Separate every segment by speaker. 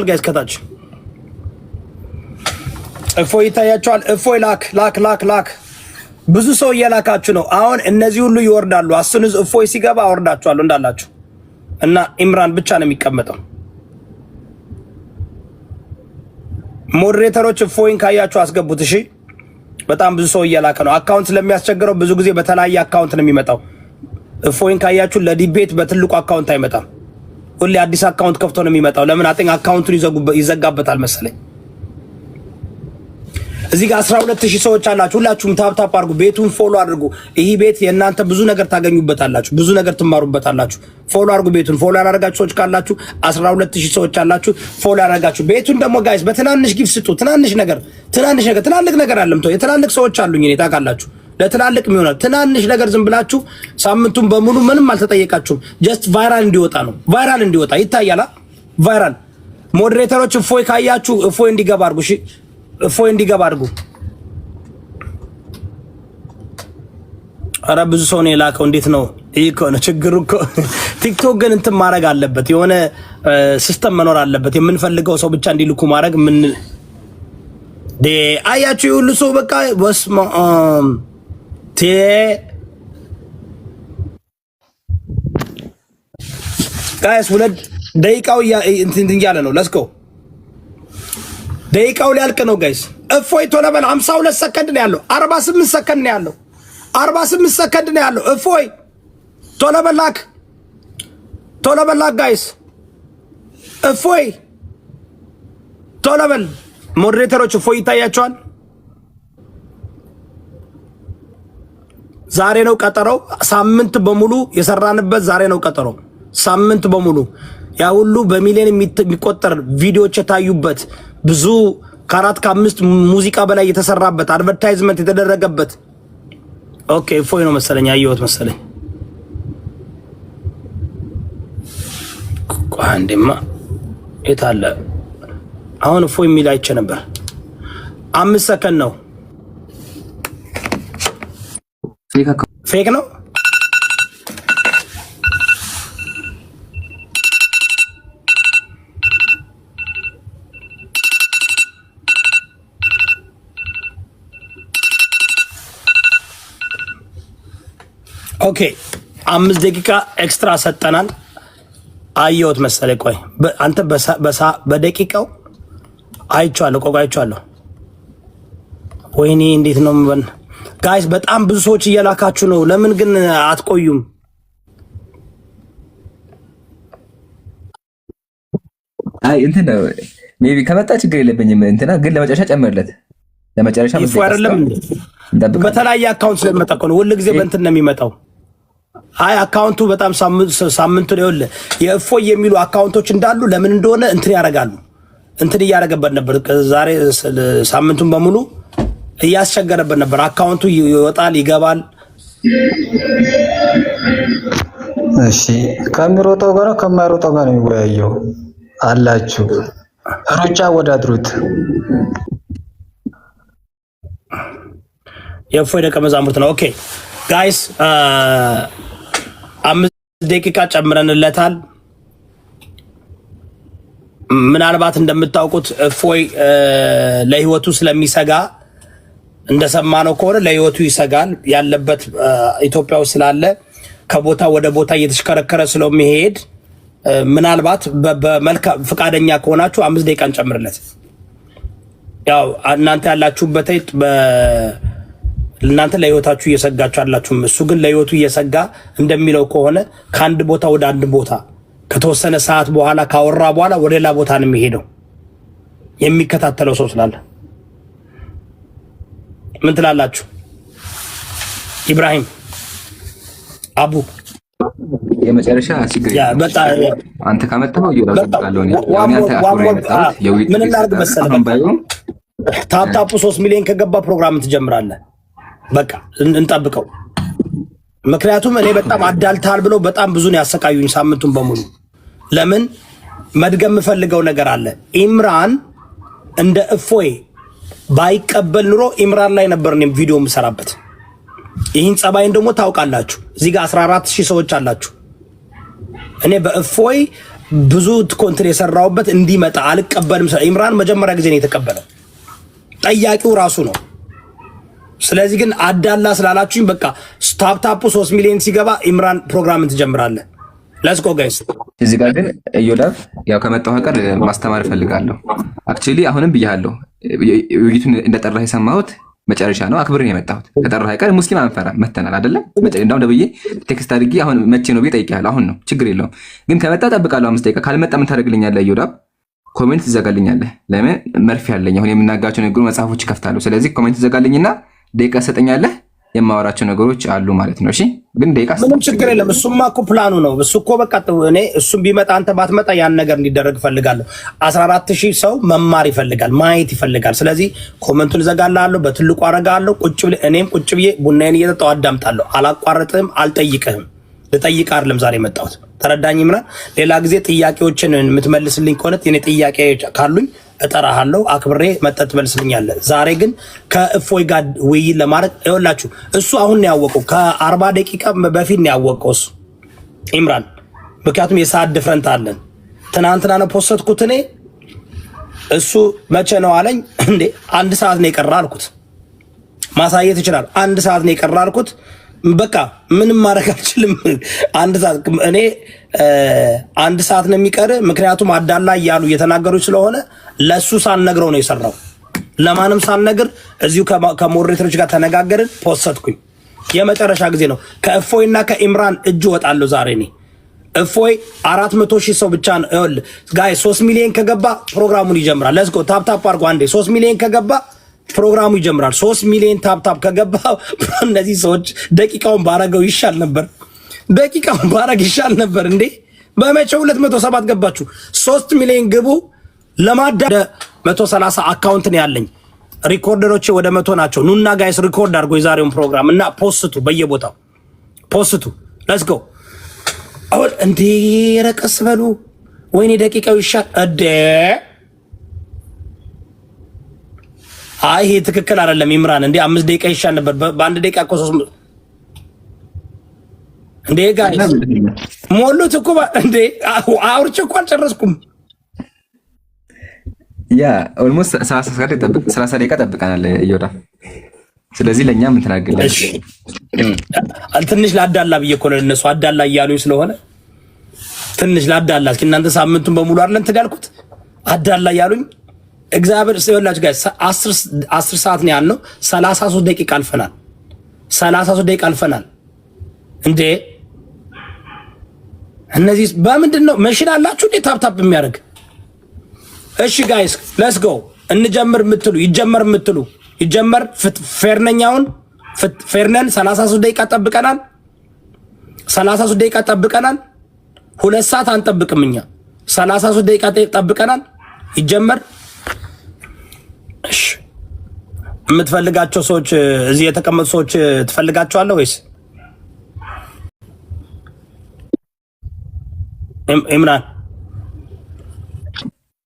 Speaker 1: ጋይስ ከታች እፎይ ይታያቸዋል። እፎይ ላክ ብዙ ሰው እየላካችሁ ነው። አሁን እነዚህ ሁሉ ይወርዳሉ። አስኑዝ እፎይ ሲገባ አወርዳችኋለሁ እንዳላችሁ እና ኢምራን ብቻ ነው የሚቀመጠው። ሞዴሬተሮች እፎይን ካያችሁ አስገቡት። እሺ በጣም ብዙ ሰው እየላከ ነው። አካውንት ስለሚያስቸግረው ብዙ ጊዜ በተለያየ አካውንት ነው የሚመጣው። እፎይን ካያችሁ ለዲቤት በትልቁ አካውንት አይመጣም። ሁሌ አዲስ አካውንት ከፍቶ ነው የሚመጣው። ለምን አጥኝ አካውንቱን ይዘጋበታል መሰለኝ። እዚህ ጋር 12000 ሰዎች አላችሁ። ሁላችሁም ታፕ አድርጉ። ቤቱን ፎሎ አድርጉ። ይሄ ቤት የእናንተ ብዙ ነገር ታገኙበታላችሁ፣ ብዙ ነገር ትማሩበታላችሁ። ፎሎ አድርጉ። ቤቱን ፎሎ ያደረጋችሁ ሰዎች ካላችሁ 12000 ሰዎች አላችሁ ፎሎ ያደረጋችሁ። ቤቱን ደግሞ ጋይስ በትናንሽ ጊፍት ስጡ። ትናንሽ ነገር ትላልቅ ነገር አለም ተው። የትላልቅ ሰዎች አሉኝ እኔ ታውቃላችሁ። ለትላልቅ የሚሆነው ትናንሽ ነገር ዝም ብላችሁ ሳምንቱን በሙሉ ምንም አልተጠየቃችሁም። ጀስት ቫይራል እንዲወጣ ነው። ቫይራል እንዲወጣ ይታያላ። ቫይራል ሞዴሬተሮች እፎይ ካያችሁ እፎይ እንዲገባ አድርጉ። እሺ እፎይ እንዲገባ አድርጉ። ኧረ ብዙ ሰው ነው የላከው። እንዴት ነው ይሄ? ነው ችግሩ እኮ ቲክቶክ ግን እንትን ማድረግ አለበት። የሆነ ሲስተም መኖር አለበት። የምንፈልገው ሰው ብቻ እንዲልኩ ማድረግ ምን አያችሁ? ሁሉ ሰው በቃ በስመ አብ ጋይስ 2 ደቂቃው እንትን እያለ ነው። ለስኮ ደቂቃው ሊያልቅ ነው ጋይስ። እፎይ ቶሎ በል። 52 ሰከንድ ነው ያለው። 48 ሰከንድ ነው ያለው። 48 ሰከንድ ነው ያለው። እፎይ ቶሎ በላክ ጋይስ። እፎይ ቶሎ በል። ሞዴሬተሮች እፎይ ይታያቸዋል። ዛሬ ነው ቀጠሮው። ሳምንት በሙሉ የሰራንበት ዛሬ ነው ቀጠሮው። ሳምንት በሙሉ ያ ሁሉ በሚሊዮን የሚቆጠር ቪዲዮዎች የታዩበት ብዙ ከ4 ከ5 ሙዚቃ በላይ የተሰራበት አድቨርታይዝመንት የተደረገበት። ኦኬ እፎይ ነው መሰለኝ አየሁት መሰለኝ። አንዴማ የት አለ አሁን? እፎይ የሚል አይቼ ነበር። 5 ሰከንድ ነው። ፌክ ነው። ኦኬ 5 ደቂቃ ኤክስትራ ሰጠናል። አየሁት መሰለኝ። ቆይ አንተ በደቂቃው አይቼዋለሁ። ወይኔ እንዴት ነው ጋይስ? በጣም ብዙ ሰዎች እየላካችሁ ነው። ለምን ግን አትቆዩም?
Speaker 2: አይ እንትን ሜቢ ከመጣ ችግር የለብኝም። እንትና ግን ለመጨረሻ ጨምርለት። ለመጨረሻ
Speaker 1: ይፎ አይደለም በተለያየ አካውንት ስለመጣ ነው። ሁሉ ጊዜ በእንትን ነው የሚመጣው። አይ አካውንቱ በጣም ሳምንቱ ነው ይኸውልህ። የእፎይ የሚሉ አካውንቶች እንዳሉ ለምን እንደሆነ እንትን ያደርጋሉ። እንትን እያደረገበት ነበር። ዛሬ ሳምንቱን በሙሉ እያስቸገረበት ነበር። አካውንቱ ይወጣል ይገባል።
Speaker 3: እሺ ከሚሮጠው ጋር ከማይሮጠው ጋር ነው የሚወያየው አላችሁ። ሩጫ ወዳድሩት።
Speaker 1: የእፎይ ደቀ መዛሙርት ነው። ኦኬ ጋይስ 5 ደቂቃ ጨምረንለታል። ምናልባት እንደምታውቁት እፎይ ለህይወቱ ስለሚሰጋ እንደሰማነው ከሆነ ለህይወቱ ይሰጋል። ያለበት ኢትዮጵያ ውስጥ ስላለ ከቦታ ወደ ቦታ እየተሽከረከረ ስለሚሄድ ምናልባት በመልካም ፍቃደኛ ከሆናችሁ 5 ደቂቃ እንጨምርለት። ያው እናንተ ያላችሁበት እናንተ ለህይወታችሁ እየሰጋችሁ አላችሁም። እሱ ግን ለህይወቱ እየሰጋ እንደሚለው ከሆነ ከአንድ ቦታ ወደ አንድ ቦታ ከተወሰነ ሰዓት በኋላ ካወራ በኋላ ወደ ሌላ ቦታ ነው የሚሄደው። የሚከታተለው ሰው ስላለ ምን ትላላችሁ? ኢብራሂም አቡ
Speaker 2: የመጨረሻ ሲግሪ አንተ ካመጣው ይወራልቃለሁ።
Speaker 1: ምን እናድርግ መሰለህ? ታፕ 3 ሚሊዮን ከገባ ፕሮግራም ትጀምራለህ። በቃ እንጠብቀው። ምክንያቱም እኔ በጣም አዳልታል ብለው በጣም ብዙ ነው ያሰቃዩኝ ሳምንቱን በሙሉ። ለምን መድገም የምፈልገው ነገር አለ። ኢምራን እንደ እፎይ ባይቀበል ኑሮ ኢምራን ላይ ነበር እኔም ቪዲዮ የምሰራበት። ይህን ጸባይን ደግሞ ታውቃላችሁ። እዚህ ጋር 14000 ሰዎች አላችሁ። እኔ በእፎይ ብዙ ኮንትሪ የሰራውበት እንዲመጣ አልቀበልም። ኢምራን መጀመሪያ ጊዜ ነው የተቀበለው፣ ጠያቂው ራሱ ነው። ስለዚህ ግን አዳላ ስላላችሁኝ በቃ ታፕታፑ 3 ሚሊዮን ሲገባ ኢምራን ፕሮግራምን ትጀምራለህ። ሌትስ ጎ ጋይስ።
Speaker 2: እዚህ ጋር ግን እዮዳብ ያው ከመጣሁ ቀር ማስተማር እፈልጋለሁ። አክቹሊ አሁንም ብያለሁ፣ ውይይቱን እንደጠራህ የሰማሁት መጨረሻ ነው። አክብርን የመጣሁት ከጠራህ ቀር ሙስሊም አንፈራም መተናል አይደለም። እንዳውም ደብዬ ቴክስት አድርጌ አሁን መቼ ነው ብዬ ጠይቄሃለሁ። አሁን ነው ችግር የለውም። ግን ከመጣ እጠብቃለሁ 5 ደቂቃ። ካልመጣ ምን ታደርግልኛለህ እዮዳብ? ኮሜንት ትዘጋልኛለህ። ለምን መርፌ አለኝ። አሁን የምናጋቸው ነገሩ መጽሐፎች ይከፍታሉ። ስለዚህ ኮሜንት ትዘጋልኝና ደቂቃ ሰጠኛለህ። የማወራቸው ነገሮች አሉ ማለት ነው። እሺ ግን ደቂቃ
Speaker 1: ምንም ችግር የለም። እሱማ እኮ ፕላኑ ነው። እሱ እኮ በቃ እኔ እሱም ቢመጣ አንተ ባትመጣ ያን ነገር እንዲደረግ እፈልጋለሁ። 14000 ሰው መማር ይፈልጋል፣ ማየት ይፈልጋል። ስለዚህ ኮመንቱን እዘጋላለሁ፣ በትልቁ አረጋለሁ። ቁጭ ብለህ እኔም ቁጭ ብዬ ቡናዬን እየጠጣሁ አዳምጣለሁ። አላቋርጥህም፣ አልጠይቅህም። ልጠይቅህ አይደለም ዛሬ መጣሁት። ተረዳኝ ምናምን። ሌላ ጊዜ ጥያቄዎችን የምትመልስልኝ ከሆነ የኔ ጥያቄዎች ካሉኝ እጠራሃለሁ፣ አክብሬ መጠጥ ትመልስልኛለህ። ዛሬ ግን ከእፎይ ጋር ውይይት ለማድረግ ይኸውላችሁ፣ እሱ አሁን ነው ያወቀው፣ ከ40 ደቂቃ በፊት ነው ያወቀው እሱ ኢምራን። ምክንያቱም የሰዓት ድፍረንት አለን። ትናንትና ነው ፖስትኩት እኔ። እሱ መቼ ነው አለኝ። እንዴ 1 ሰዓት ነው የቀረ አልኩት። ማሳየት ይችላል። 1 ሰዓት ነው የቀረ አልኩት። በቃ ምንም ማድረግ አልችልም። 1 ሰዓት እኔ 1 ሰዓት ነው የሚቀር። ምክንያቱም አዳላ እያሉ እየተናገሩ ስለሆነ ለሱ ሳልነግረው ነው የሰራው። ለማንም ሳልነግር እዚሁ ከሞዴሬተሮች ጋር ተነጋገርን፣ ፖስትኩኝ። የመጨረሻ ጊዜ ነው። ከእፎይና ከኢምራን እጅ ወጣለሁ ዛሬ እኔ። እፎይ 400,000 ሰው ብቻ ነው። ይኸውልህ ጋይ 3 ሚሊዮን ከገባ ፕሮግራሙን ይጀምራል። ሌትስ ጎ ታፕ ታፕ አድርጎ አንዴ 3 ሚሊዮን ከገባ ፕሮግራሙ ይጀምራል። 3 ሚሊዮን ታፕታፕ ከገባ እነዚህ ሰዎች ደቂቃውን ባረገው ይሻል ነበር። ደቂቃውን ባረግ ይሻል ነበር እንዴ። በመቼው 207 ገባችሁ። 3 ሚሊዮን ግቡ። ለማዳ 130 አካውንት ነው ያለኝ። ሪኮርደሮቼ ወደ 100 ናቸው። ኑና ጋይስ ሪኮርድ አድርጎ የዛሬውን ፕሮግራም እና ፖስቱ፣ በየቦታው ፖስቱ። ሌትስ ጎ አሁን እንዴ ረቀስ በሉ። ወይኔ ደቂቃው ይሻል እዴ። አይ ይሄ ትክክል አይደለም ኢምራን። እንዴ 5 ደቂቃ ይሻል ነበር። በ1 ደቂቃ እኮ 3 እንዴ ጋይስ ሞሉት እኮ እንዴ አውርቼ እኮ አልጨረስኩም።
Speaker 2: ያ ኦልሞስት 30 ደቂቃ ጠብቀናል እዮዳ። ስለዚህ ለኛ ምን ተናገርልኝ?
Speaker 1: ትንሽ ላዳላ ብዬ እኮ ነው እነሱ አዳላ እያሉኝ ስለሆነ ትንሽ ላዳላ። እስኪ እናንተ ሳምንቱን በሙሉ አይደለም ትጋልኩት አዳላ እያሉኝ እግዚአብሔር ሲወላጅ ጋር 10 ሰዓት ነው ያልነው። 33 ደቂቃ አልፈናል። 33 ደቂቃ አልፈናል እንዴ። እነዚህ በምንድን ነው መሽን አላችሁ እንዴ ታፕታፕ የሚያደርግ? እሺ ጋይስ ሌትስ ጎ እንጀምር የምትሉ ይጀመር የምትሉ ይጀመር። ፌርነኛውን ፌርነን 33 ደቂቃ ጠብቀናል። 33 ደቂቃ ጠብቀናል። 2 ሰዓት አንጠብቅም እኛ። 33 ደቂቃ ጠብቀናል። ይጀመር። እሺ የምትፈልጋቸው ሰዎች እዚህ የተቀመጡ ሰዎች ትፈልጋቸዋለህ ወይስ ኢምራን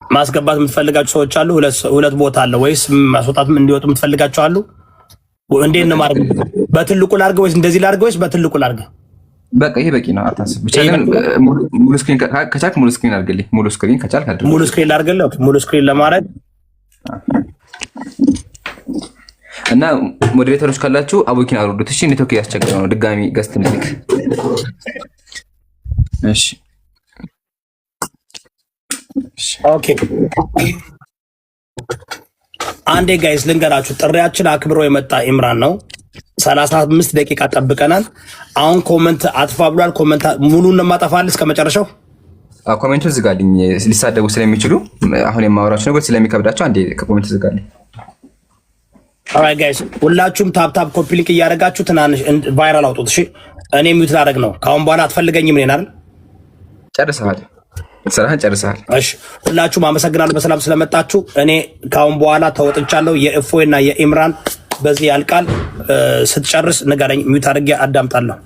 Speaker 1: ማስገባት የምትፈልጋቸው ሰዎች አሉ? ሁለት ቦታ አለ ወይስ ማስወጣትም እንዲወጡ የምትፈልጋቸው አሉ? እንዴት ነው ማድረግ? በትልቁ ላድርግ ወይስ እንደዚህ ላድርግ ወይስ በትልቁ ላድርግ?
Speaker 2: በቃ ይሄ በቂ ነው፣ አታስብ። ብቻ ግን ሙሉ ስክሪን ከቻልክ ሙሉ ስክሪን አድርግልኝ። ሙሉ ስክሪን ከቻልክ አድርግ።
Speaker 1: ሙሉ ስክሪን ላድርግልህ? ኦኬ ሙሉ ስክሪን ለማድረግ
Speaker 2: እና ሞዴሬተሮች ካላችሁ አቡኪን አውርዱት። እሺ ኔትወርክ ያስቸገረው ነው። ድጋሚ ገስት ምልክ። እሺ
Speaker 1: ኦኬ አንዴ ጋይስ ልንገራችሁ፣ ጥሪያችን አክብሮ የመጣ ኢምራን ነው። 35 ደቂቃ ጠብቀናል። አሁን ኮሜንት አጥፋ ብሏል። ኮሜንት ሙሉን ነው ማጠፋልህ እስከ መጨረሻው።
Speaker 2: ኮሜንቱ ዝጋልኝ፣ ሊሳደቡ ስለሚችሉ አሁን የማወራቸው ነገር ስለሚከብዳቸው አንዴ ኮሜንት ዝጋልኝ።
Speaker 1: ኦራይት ጋይስ ሁላችሁም ታፕ ታፕ ኮፒ ሊንክ እያደረጋችሁ ትናንሽ ቫይራል አውጡት። እሺ እኔ ሚውት ላደርግ ነው። ካሁን በኋላ አትፈልገኝም ነኝ አይደል?
Speaker 2: ጨርሰሃል፣ ስራህን ጨርሰሃል።
Speaker 1: እሺ ሁላችሁም አመሰግናለሁ በሰላም ስለመጣችሁ። እኔ ካሁን በኋላ ተወጥቻለሁ። የእፎይና የኢምራን በዚህ ያልቃል። ስትጨርስ ንገረኝ፣ ሚውት አድርጌ አዳምጣለሁ።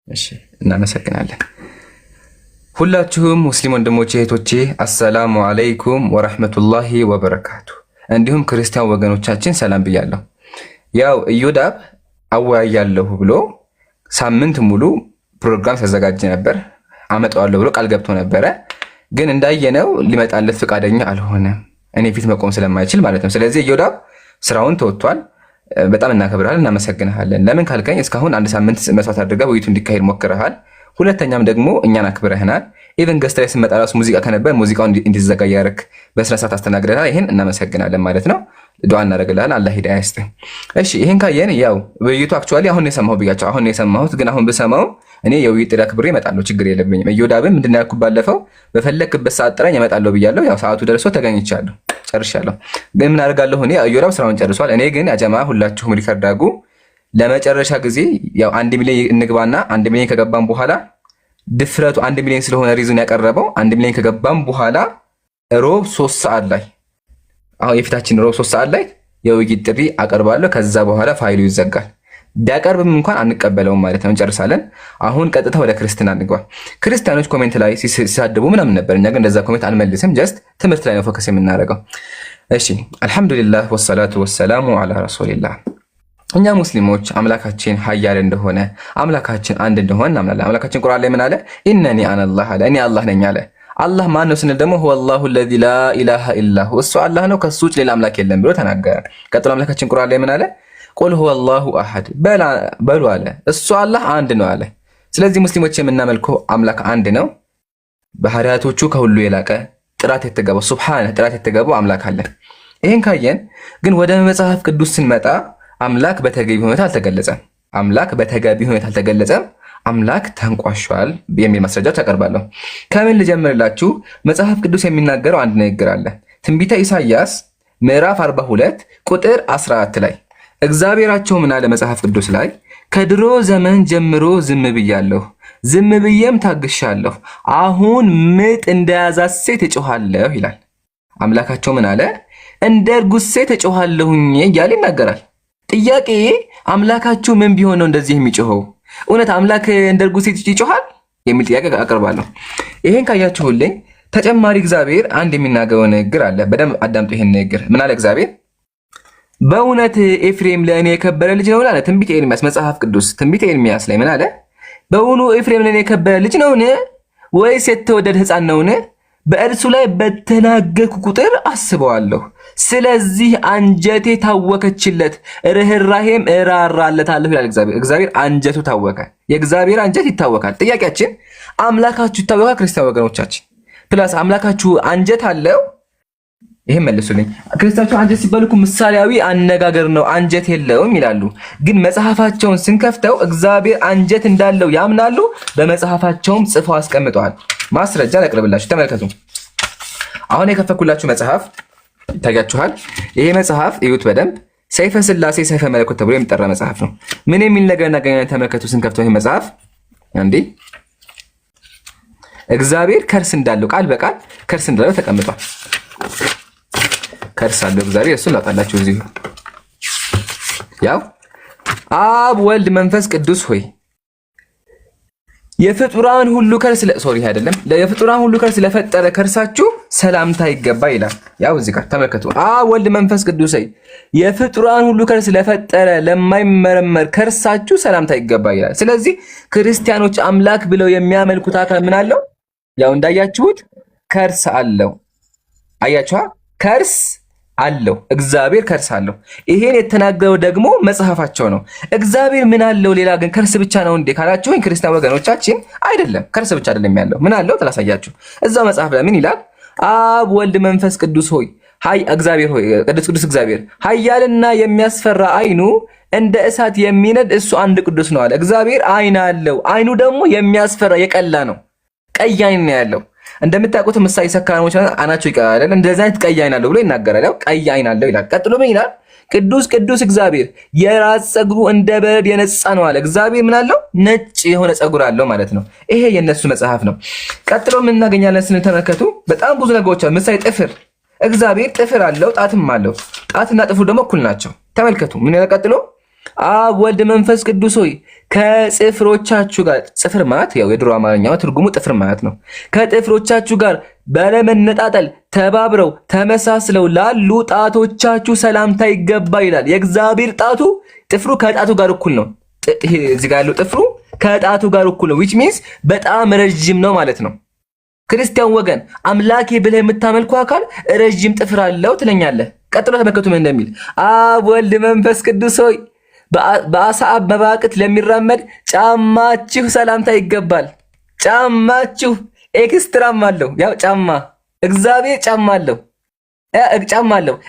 Speaker 2: እሺ እናመሰግናለን። ሁላችሁም ሙስሊም ወንድሞቼ እህቶቼ፣ አሰላሙ አለይኩም ወራህመቱላሂ ወበረካቱ። እንዲሁም ክርስቲያን ወገኖቻችን ሰላም ብያለሁ። ያው እዮዳብ አወያያለሁ ብሎ ሳምንት ሙሉ ፕሮግራም ተዘጋጀ ነበር። አመጣዋለሁ ብሎ ቃል ገብቶ ነበረ። ግን እንዳየነው ሊመጣለት ፈቃደኛ አልሆነም፣ እኔ ፊት መቆም ስለማይችል ማለት ነው። ስለዚህ ኢዮዳብ ስራውን ተወጥቷል። በጣም እናከብርሃለን፣ እናመሰግንሃለን። ለምን ካልከኝ እስካሁን 1 ሳምንት መስዋዕት አድርገህ ውይይቱ እንዲካሄድ ሞክረሃል። ሁለተኛም ደግሞ እኛን አክብረህናል። ኢቨን ገስት ላይ ስመጣ ራሱ ሙዚቃ ከነበር ሙዚቃው እንዲዘጋጅ ያደረክ በስነ ስርዓት አስተናግደናል። ይሄን እናመሰግናለን ማለት ነው። ዱዓ እናደርግልሃለን፣ አላህ ሂዳያ ይስጥህ። እሺ ይሄን ካየን ያው ውይይቱ አክቹአሊ አሁን የሰማሁት ብያቸው አሁን የሰማሁት ግን አሁን ብሰማው እኔ የውይይት ጥሪ አክብሬ እመጣለሁ፣ ችግር የለብኝም። ኢዮዳብም ምንድን ያልኩት ባለፈው በፈለክበት ሰዓት ጥራኝ እመጣለሁ ብያለሁ። ያው ሰዓቱ ደርሶ ተገኝቻለሁ፣ ጨርሻለሁ። ግን ምን አደርጋለሁ እኔ ኢዮዳብ ስራውን ጨርሷል። እኔ ግን ያጀማ ሁላችሁም ሪከርድ አድርጉ። ለመጨረሻ ጊዜ ያው 1 ሚሊዮን እንግባና 1 ሚሊዮን ከገባን በኋላ ድፍረቱ 1 ሚሊዮን ስለሆነ ሪዝን ያቀረበው 1 ሚሊዮን ከገባን በኋላ ሮብ 3 ሰዓት ላይ አሁን የፊታችን ሮብ 3 ሰዓት ላይ የውይይት ጥሪ አቀርባለሁ። ከዛ በኋላ ፋይሉ ይዘጋል። ቢያቀርብም እንኳን አንቀበለውም ማለት ነው። እንጨርሳለን። አሁን ቀጥታ ወደ ክርስትና እንግባ። ክርስቲያኖች ኮሜንት ላይ ሲሳደቡ ምናምን ነበር። እኛ ግን እንደዛ ኮሜንት አንመልስም። ጀስት ትምህርት ላይ ነው ፎከስ የምናደርገው። እሺ አልሐምዱሊላህ ወሰላቱ ወሰላሙ አላ ረሱሊላህ። እኛ ሙስሊሞች አምላካችን ኃያል እንደሆነ አምላካችን አንድ እንደሆነ እናምናለን። አምላካችን ቁርአን ላይ ምን አለ? ኢነኒ አነላህ አለ፣ እኔ አላህ ነኝ አለ። አላህ ማን ነው ስንል ደግሞ ሁወላሁ አለዚ ላ ኢላሃ ኢላሁ፣ እሱ አላህ ነው ከሱ ውጭ ሌላ አምላክ የለም ብሎ ተናገረ። ቀጥሎ አምላካችን ቁርአን ላይ ምን አለ? ቁል ሁወላሁ አሐድ በሉ አለ፣ እሱ አላህ አንድ ነው አለ። ስለዚህ ሙስሊሞች የምናመልከው አምላክ አንድ ነው። ባህሪያቶቹ ከሁሉ የላቀ ጥራት የተገባው ሱብሃነ ጥራት የተገባው አምላክ አለ። ይሄን ካየን ግን ወደ መጽሐፍ ቅዱስ ስንመጣ አምላክ በተገቢ ሁኔታ አልተገለጸም። አምላክ በተገቢ ሁኔታ አልተገለጸም። አምላክ ተንቋሿል የሚል ማስረጃ ታቀርባለሁ። ከምን ልጀምርላችሁ? መጽሐፍ ቅዱስ የሚናገረው አንድ ንግግር አለ። ትንቢተ ኢሳይያስ ምዕራፍ 42 ቁጥር 14 ላይ እግዚአብሔራቸው ምን አለ? መጽሐፍ ቅዱስ ላይ ከድሮ ዘመን ጀምሮ ዝም ብያለሁ፣ ዝም ብዬም ታግሻለሁ፣ አሁን ምጥ እንደያዛት ሴት እጮሃለሁ ይላል። አምላካቸው ምን አለ? እንደ እርጉዝ ሴት እጮሃለሁኝ እያለ ይናገራል። ጥያቄ አምላካችሁ ምን ቢሆን ነው እንደዚህ የሚጮኸው? እውነት አምላክ እንደ እርጉዝ ሴት ይጮሃል የሚል ጥያቄ አቀርባለሁ። ይሄን ካያችሁልኝ ተጨማሪ እግዚአብሔር አንድ የሚናገረው ንግግር አለ። በደንብ አዳምጡ። ይሄን ንግግር ምን አለ እግዚአብሔር? በእውነት ኤፍሬም ለእኔ የከበረ ልጅ ነው አለ። ትንቢተ ኤርምያስ መጽሐፍ ቅዱስ ትንቢተ ኤርምያስ ላይ ምን አለ? በእውኑ ኤፍሬም ለእኔ የከበረ ልጅ ነውን? ወይስ የተወደደ ሕፃን ነውን? በእርሱ ላይ በተናገርኩ ቁጥር አስበዋለሁ። ስለዚህ አንጀቴ ታወከችለት፣ ርኅራሄም እራራለታለሁ ይላል እግዚአብሔር። እግዚአብሔር አንጀቱ ታወከ። የእግዚአብሔር አንጀት ይታወካል። ጥያቄያችን አምላካችሁ ይታወካል? ክርስቲያን ወገኖቻችን ፕላስ አምላካችሁ አንጀት አለው? ይሄን መልሱልኝ። ክርስቲያኖች አንጀት ሲባሉ ምሳሌያዊ አነጋገር ነው፣ አንጀት የለውም ይላሉ። ግን መጽሐፋቸውን ስንከፍተው እግዚአብሔር አንጀት እንዳለው ያምናሉ። በመጽሐፋቸውም ጽፈው አስቀምጠዋል። ማስረጃ ላቅርብላችሁ፣ ተመልከቱ። አሁን የከፈኩላችሁ መጽሐፍ ይታያችኋል። ይሄ መጽሐፍ እዩት በደንብ። ሰይፈ ሥላሴ ሰይፈ መለኮት ተብሎ የሚጠራ መጽሐፍ ነው። ምን የሚል ነገር እናገኛለን? ተመልከቱ። ስንከፍተው ይሄ መጽሐፍ እንዴ እግዚአብሔር ከርስ እንዳለው ቃል በቃል ከርስ እንዳለው ተቀምጧል። ከርስ አለው እግዚአብሔር። እሱን ላውጣላችሁ እዚሁ። ያው አብ ወልድ መንፈስ ቅዱስ ሆይ የፍጡራን ሁሉ ከርስ አይደለም የፍጡራን ሁሉ ከርስ ለፈጠረ ከርሳችሁ ሰላምታ ይገባ ይላል። ያው እዚህ ጋር ተመልከቱ። አብ ወልድ መንፈስ ቅዱስ ሆይ የፍጡራን ሁሉ ከርስ ለፈጠረ ለማይመረመር ከርሳችሁ ሰላምታ ይገባ ይላል። ስለዚህ ክርስቲያኖች አምላክ ብለው የሚያመልኩት አካል ምን አለው? ያው እንዳያችሁት ከርስ አለው። አያችኋ? ከርስ አለው። እግዚአብሔር ከርስ አለው። ይሄን የተናገረው ደግሞ መጽሐፋቸው ነው። እግዚአብሔር ምን አለው ሌላ ግን ከርስ ብቻ ነው እንዴ ካላችሁኝ ክርስቲያን ወገኖቻችን አይደለም። ከርስ ብቻ አይደለም ያለው። ምን አለው ተላሳያችሁ። እዛው መጽሐፍ ላይ ምን ይላል? አብ ወልድ መንፈስ ቅዱስ ሆይ እግዚአብሔር ሆይ ቅዱስ እግዚአብሔር ኃያልና የሚያስፈራ አይኑ እንደ እሳት የሚነድ እሱ አንድ ቅዱስ ነው አለ። እግዚአብሔር አይን አለው። አይኑ ደግሞ የሚያስፈራ የቀላ ነው። ቀይ አይን ነው ያለው። እንደምታውቁት ምሳሌ ሰካራሞች አናቸው ይቀራል። እንደዚህ አይነት ቀይ አይን አለው ብሎ ይናገራል። ያው ቀይ አይን አለው ይላል። ቀጥሎ ምን ይላል? ቅዱስ ቅዱስ እግዚአብሔር የራስ ፀጉሩ እንደ በረድ የነጻ ነው አለ። እግዚአብሔር ምን አለው? ነጭ የሆነ ፀጉር አለው ማለት ነው። ይሄ የነሱ መጽሐፍ ነው። ቀጥሎ ምን እናገኛለን ስንተመለከቱ በጣም ብዙ ነገሮች አሉ። ምሳሌ ጥፍር፣ እግዚአብሔር ጥፍር አለው፣ ጣትም አለው። ጣትና ጥፍሩ ደግሞ እኩል ናቸው። ተመልከቱ ምን ይላል ቀጥሎ? አብ ወልድ መንፈስ ቅዱስ ሆይ ከጥፍሮቻችሁ ጋር፣ ጥፍር ማለት ያው የድሮ አማርኛው ትርጉሙ ጥፍር ማለት ነው። ከጥፍሮቻችሁ ጋር ባለመነጣጠል ተባብረው ተመሳስለው ላሉ ጣቶቻችሁ ሰላምታ ይገባ ይላል። የእግዚአብሔር ጣቱ ጥፍሩ ከጣቱ ጋር እኩል ነው። እዚህ ጋር ያለው ጥፍሩ ከጣቱ ጋር እኩል ነው which means በጣም ረጅም ነው ማለት ነው። ክርስቲያን ወገን አምላኬ ብለህ የምታመልከው አካል ረጅም ጥፍር አለው ትለኛለህ። ቀጥሎ ተመልከቱ ምን እንደሚል አብ ወልድ መንፈስ ቅዱስ ሆይ በአሳ አብ መባቅት ለሚራመድ ጫማችሁ ሰላምታ ይገባል። ጫማችሁ ኤክስትራም አለው። ያው ጫማ እግዚአብሔር ጫማ አለው።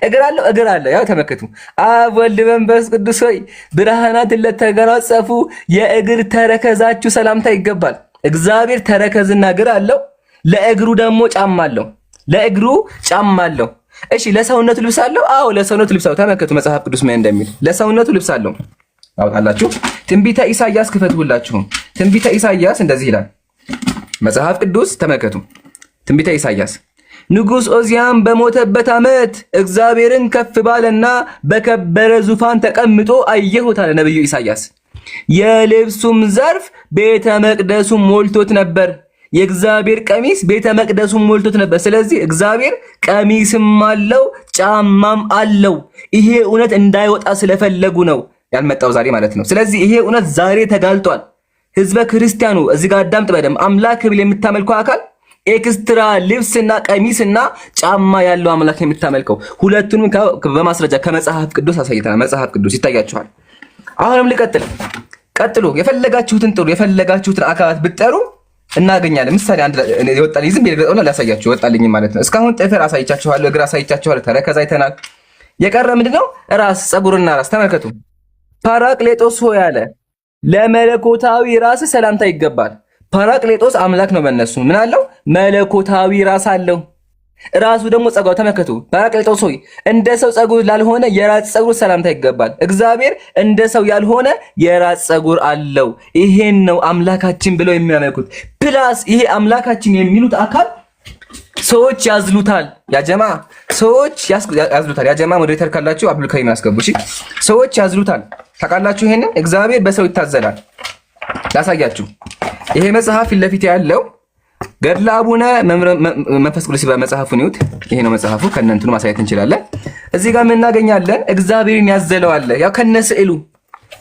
Speaker 2: እግር አለው። ያው ተመልከቱ አብ ወልድ መንፈስ ቅዱስ ሆይ ብርሃናትን ለተጎናጸፉ የእግር ተረከዛችሁ ሰላምታ ይገባል። እግዚአብሔር ተረከዝና እግር አለው። ለእግሩ ደግሞ ጫማ አለው። እሺ ለሰውነቱ ልብስ አለው? አዎ ለሰውነቱ ልብስ አለው። ተመልከቱ መጽሐፍ ቅዱስ ምን እንደሚል ለሰውነቱ ልብስ አለው። አውጣላችሁ ትንቢተ ኢሳይያስ ክፈቱላችሁ። ትንቢተ ኢሳይያስ እንደዚህ ይላል መጽሐፍ ቅዱስ ተመልከቱ። ትንቢተ ኢሳይያስ ንጉሥ ኦዚያን በሞተበት ዓመት እግዚአብሔርን ከፍ ባለና በከበረ ዙፋን ተቀምጦ አየሁት አለ ነብዩ ኢሳይያስ። የልብሱም ዘርፍ ቤተ መቅደሱን ሞልቶት ነበር። የእግዚአብሔር ቀሚስ ቤተ መቅደሱን ሞልቶት ነበር። ስለዚህ እግዚአብሔር ቀሚስም አለው ጫማም አለው። ይሄ እውነት እንዳይወጣ ስለፈለጉ ነው ያልመጣው ዛሬ ማለት ነው። ስለዚህ ይሄ እውነት ዛሬ ተጋልጧል። ህዝበ ክርስቲያኑ እዚህ ጋር አዳምጥ በደምብ። አምላክ ብል የምታመልከው አካል ኤክስትራ ልብስና ቀሚስና ጫማ ያለው አምላክ የምታመልከው ሁለቱንም በማስረጃ ከመጽሐፍ ቅዱስ አሳይተናል። መጽሐፍ ቅዱስ ይታያችኋል። አሁንም ቀጥሉ። የፈለጋችሁትን ጥሩ፣ የፈለጋችሁትን አካላት ብትጠሩ እናገኛለን። ምሳሌ አንድ ይወጣልኝ ዝም ብዬ ላሳያችሁ። ይወጣልኝ ማለት ነው። እስካሁን ጥፍር አሳይቻችኋለሁ፣ እግር አሳይቻችኋለሁ፣ ተረከዝ አይተናል። የቀረ ምንድነው? ራስ፣ ፀጉርና ራስ። ተመልከቱ። ፓራቅሌጦስ ሆይ አለ ለመለኮታዊ ራስ ሰላምታ ይገባል። ፓራቅሌጦስ አምላክ ነው በእነሱ ምን አለው? መለኮታዊ ራስ አለው። ራሱ ደግሞ ፀጉር። ተመልከቱ። ፓራቅሌጦስ ሆይ እንደ ሰው ፀጉር ላልሆነ የራስ ፀጉር ሰላምታ ይገባል። እግዚአብሔር እንደ ሰው ያልሆነ የራስ ፀጉር አለው። ይሄን ነው አምላካችን ብለው የሚያመልኩት። ፕላስ ይሄ አምላካችን የሚሉት አካል ሰዎች ያዝሉታል። ያጀማ ሰዎች ያዝሉታል። ያጀማ ሞዴሬተር ካላችሁ አብዱል ከሪም አስገቡ። እሺ ሰዎች ያዝሉታል። ታውቃላችሁ ይሄንን እግዚአብሔር በሰው ይታዘላል። ላሳያችሁ። ይሄ መጽሐፍ ፊት ለፊት ያለው ገድለ አቡነ መንፈስ ቅዱስ በመጽሐፉን ይዩት። ይሄ ነው መጽሐፉ። ከነንቱን ማሳየት እንችላለን። እዚህ ጋር ምን እናገኛለን? እግዚአብሔርን ያዘለው አለ። ያው ከነስዕሉ